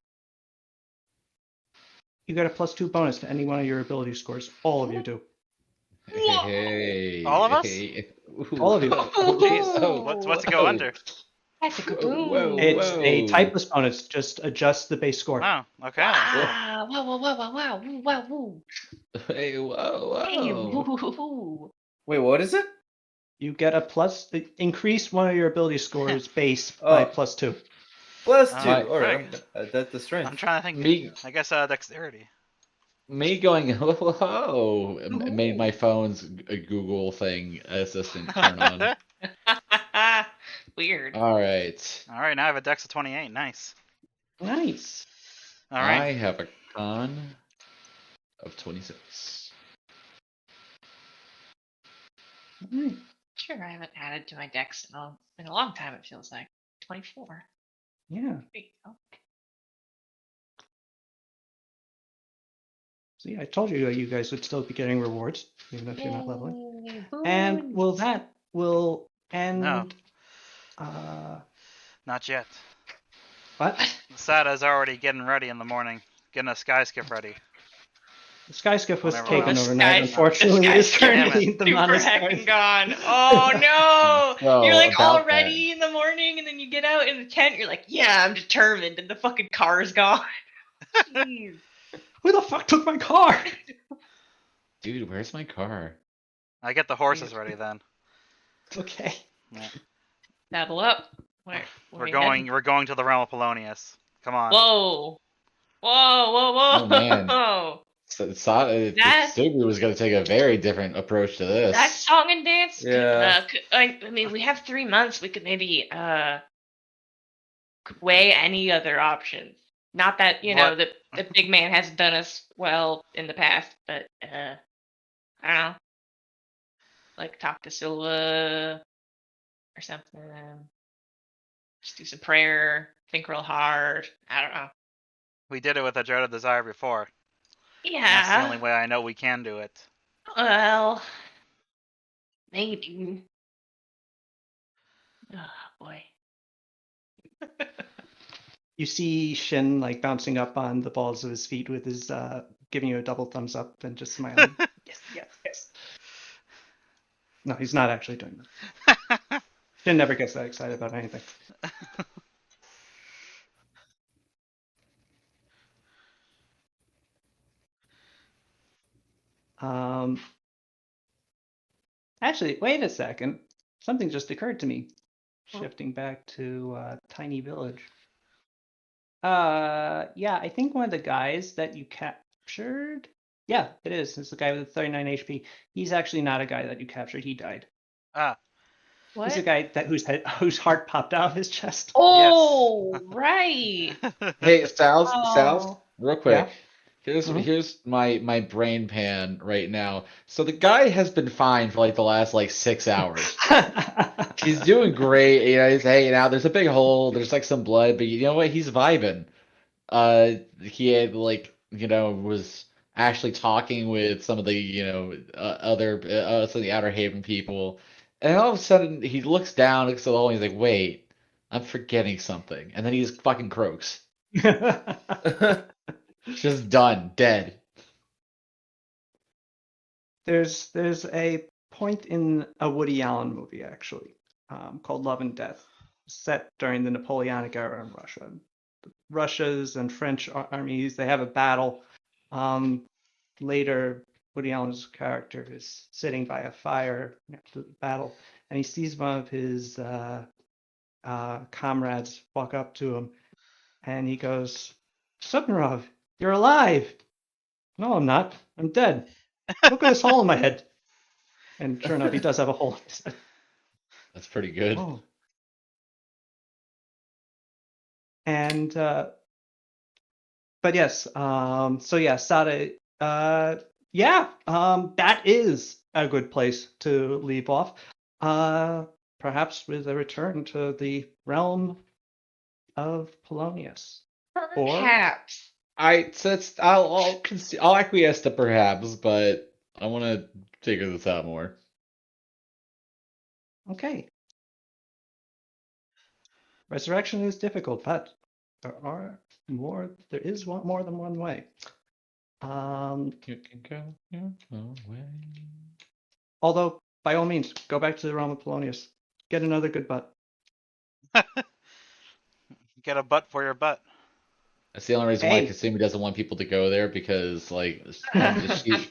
You get a +2 bonus to any one of your ability scores. All of you do. Hey. All of us? Hey. All of you. Oh, jeez. Oh, What's it go under? That's a good Whoa, boon. whoa, It's a whoa. typeless bonus. Just adjust the base score. Oh, okay. Wow. Wow, wow, wow, wow, wow. Woo, wow, woo. Hey, whoa, Hey, whoa. woo, woo. Wait, what is it? You get a increase one of your ability scores base by Oh. +2. +2. Alright, All right, right. add that to strength. I'm trying to think. Me, I guess dexterity. me going, whoa, made my phone's Google thing assistant turn on. Weird. All right. All right, now I have a dex of 28. Nice. Nice. All right. I have a con of 26. Alright. Sure, I haven't added to my dex in a long time, it feels like. 24. Yeah. There you go. See, I told you you guys would still be getting rewards, even if you're not leveling. Yay, And boons. that will end. No. Not yet. What? Sada's already getting ready in the morning, getting a sky skip ready. The sky skiff was Whenever taken the overnight. sky- Unfortunately, the it's sky skip currently is in the Super monastery. heckin' gone. Oh no! So, You're like all about ready in the morning, and then you get out in the tent. You're like, yeah, I'm determined, and the fucking car's gone. Jeez. Who the fuck took my car? Dude, where's my car? I get the horses ready then. Okay. Saddle up. Where We're we going. heading? We're going to the realm of Polonius. Come on. Whoa! Whoa! Whoa! Whoa! Oh, man. That- Subaru was going to take a very different approach to this. That song and dance. Yeah. I mean, we have 3 months. We could maybe weigh any other options. Not that What? the big man hasn't done us well in the past, but I don't know. Like talk to Silva or something. Just do some prayer. Think real hard. I don't know. We did it with a Dread of Desire before. Yeah. That's the only way I know we can do it. Well, maybe. Oh boy. You see Shin like bouncing up on the balls of his feet with his giving you a double thumbs up and just smiling. Yes, yes, yes. No, he's not actually doing that. Shin never gets that excited about anything. Actually, wait a second. Something just occurred to me. Shifting back to Tiny Village. Yeah, I think one of the guys that you captured. Yeah, it is. It's the guy with the 39 HP. He's actually not a guy that you captured. He died. Ah, What? He's a guy that whose heart popped out of his chest. Oh, right. Hey, Styles, Oh. real quick. Yeah? Here's Mhm. here's my brain pan right now. So the guy has been fine for like the last like 6 hours. He's doing great. You know, he's hanging out. There's a big hole. There's like some blood, but you know what? He's vibing. He had like was actually talking with some of the other some of the Outer Haven people, and all of a sudden he looks down, looks at the hole, and he's like, "Wait, I'm forgetting something," and then he just fucking croaks. Just done, dead. there's a point in a Woody Allen movie actually, called Love and Death, set during the Napoleonic era in Russia. Russia's and French armies, they have a battle. Later, Woody Allen's character is sitting by a fire after the battle, and he sees one of his comrades walk up to him, and he goes, "Sudnorov, you're alive!" "No, I'm not. I'm dead. Look at this hole in my head." And sure enough, he does have a hole in his head. That's pretty good. Oh. And but yes, so yeah, Sada, that is a good place to leave off. Perhaps with a return to the realm of Polonius. Perhaps. I'll acquiesce to perhaps, but I want to figure this out more. Okay. Resurrection is difficult, but there is more than one way. You can go your own way. Although, by all means, go back to the realm of Polonius. Get another good butt. Get a butt for your butt. That's the only reason why Hey. Kasumi doesn't want people to go there because, like,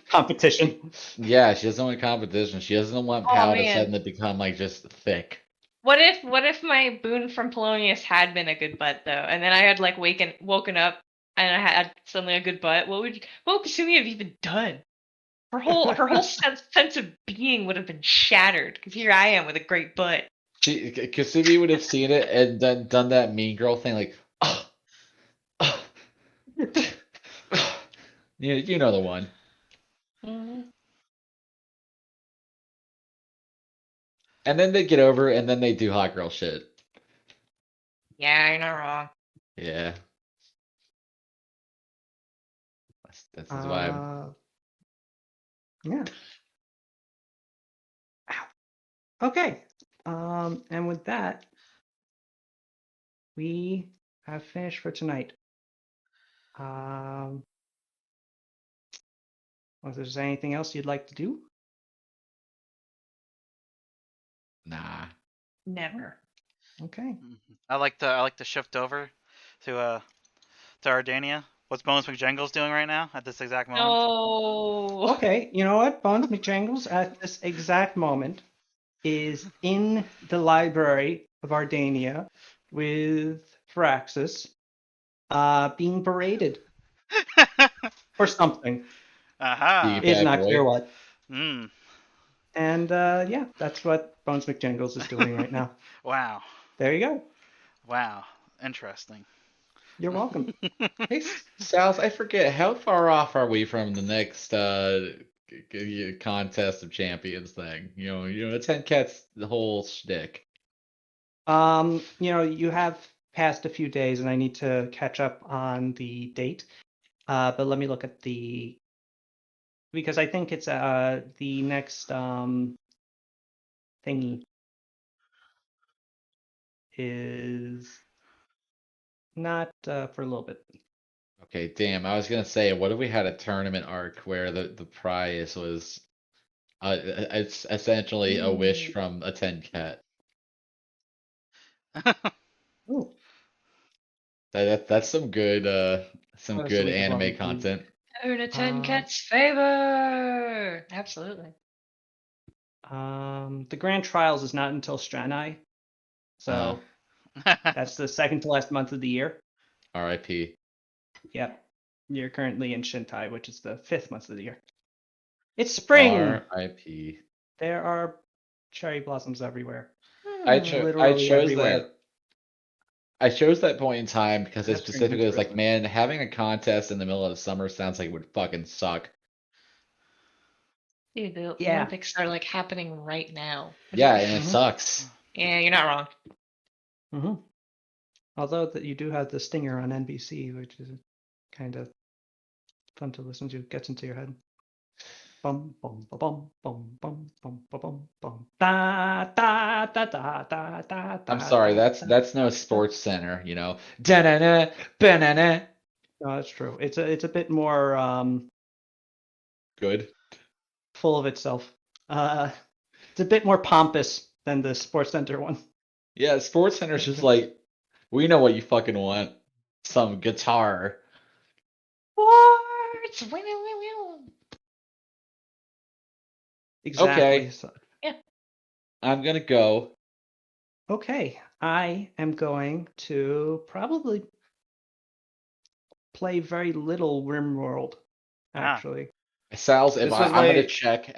Competition. yeah, she doesn't want competition. She doesn't want Oh, Pal to man. suddenly become like just thick. What if my boon from Polonius had been a good butt though, and then I had like woken up and I had suddenly a good butt? What would Kasumi have even done? Her whole sense of being would have been shattered. Because here I am with a great butt. Kasumi would have seen it and then done that mean girl thing, like, you know the one. Mm-hmm. And then they get over, and then they do hot girl shit. Yeah, you're not wrong. Yeah. That's his vibe. Yeah. Ow. Okay. And with that, we have finished for tonight. If there's anything else you'd like to do? Nah. Never. Okay. I like to shift over to Ardania. What's Bones McJangles doing right now at this exact moment? No. Okay, you know what? Bones McJangles at this exact moment is in the library of Ardania with Firaxis, being berated for something. Aha. It's Bad not boy. clear what. Hmm. And yeah, that's what Bones McJangles is doing right now. Wow. There you go. Wow. Interesting. You're welcome. Hey, Sals, I forget, how far off are we from the next contest of champions thing? You know, 10 cats, the whole shtick. You have passed a few days, and I need to catch up on the date. But let me look at because I think it's the next thingy is not for a little bit. Okay, damn, I was gonna say, what if we had a tournament arc where the prize was it's essentially a wish from a 10 cat? Ooh, That's some good Oh, good so anime long. content. Earn a 10 cat's favor. Absolutely. the grand trials is not until Stranai, so that's the second to last month of the year. R.I.P. Yep, you're currently in Shintai, which is the 5th month of the year. It's spring. R.I.P. There are cherry blossoms everywhere. I Literally chose everywhere. that. I chose that point in time because I That's specifically was like, interesting. man, having a contest in the middle of the summer sounds like it would fucking suck. Dude, the Yeah. Olympics are like happening right now. Yeah, and it Mhm. sucks. Yeah, you're not wrong. Mm-hmm. Although you do have the stinger on NBC, which is kind of fun to listen to. Gets into your head. Bum bum ba bum bum bum bum ba bum bum da da da da da da. I'm sorry, da, that's da, no da. Sports Center, you know. Da-na-na, ba-na-na. No, that's true. It's a bit more Good. full of itself. It's a bit more pompous than the Sports Center one. Yeah, Sports Center's just like, we know what you fucking want. Some guitar. Sports. Exactly. Okay. So- I'm gonna go. okay, I am going to probably play very little RimWorld, Ah. actually. Sal's, if This was I'm gonna my- check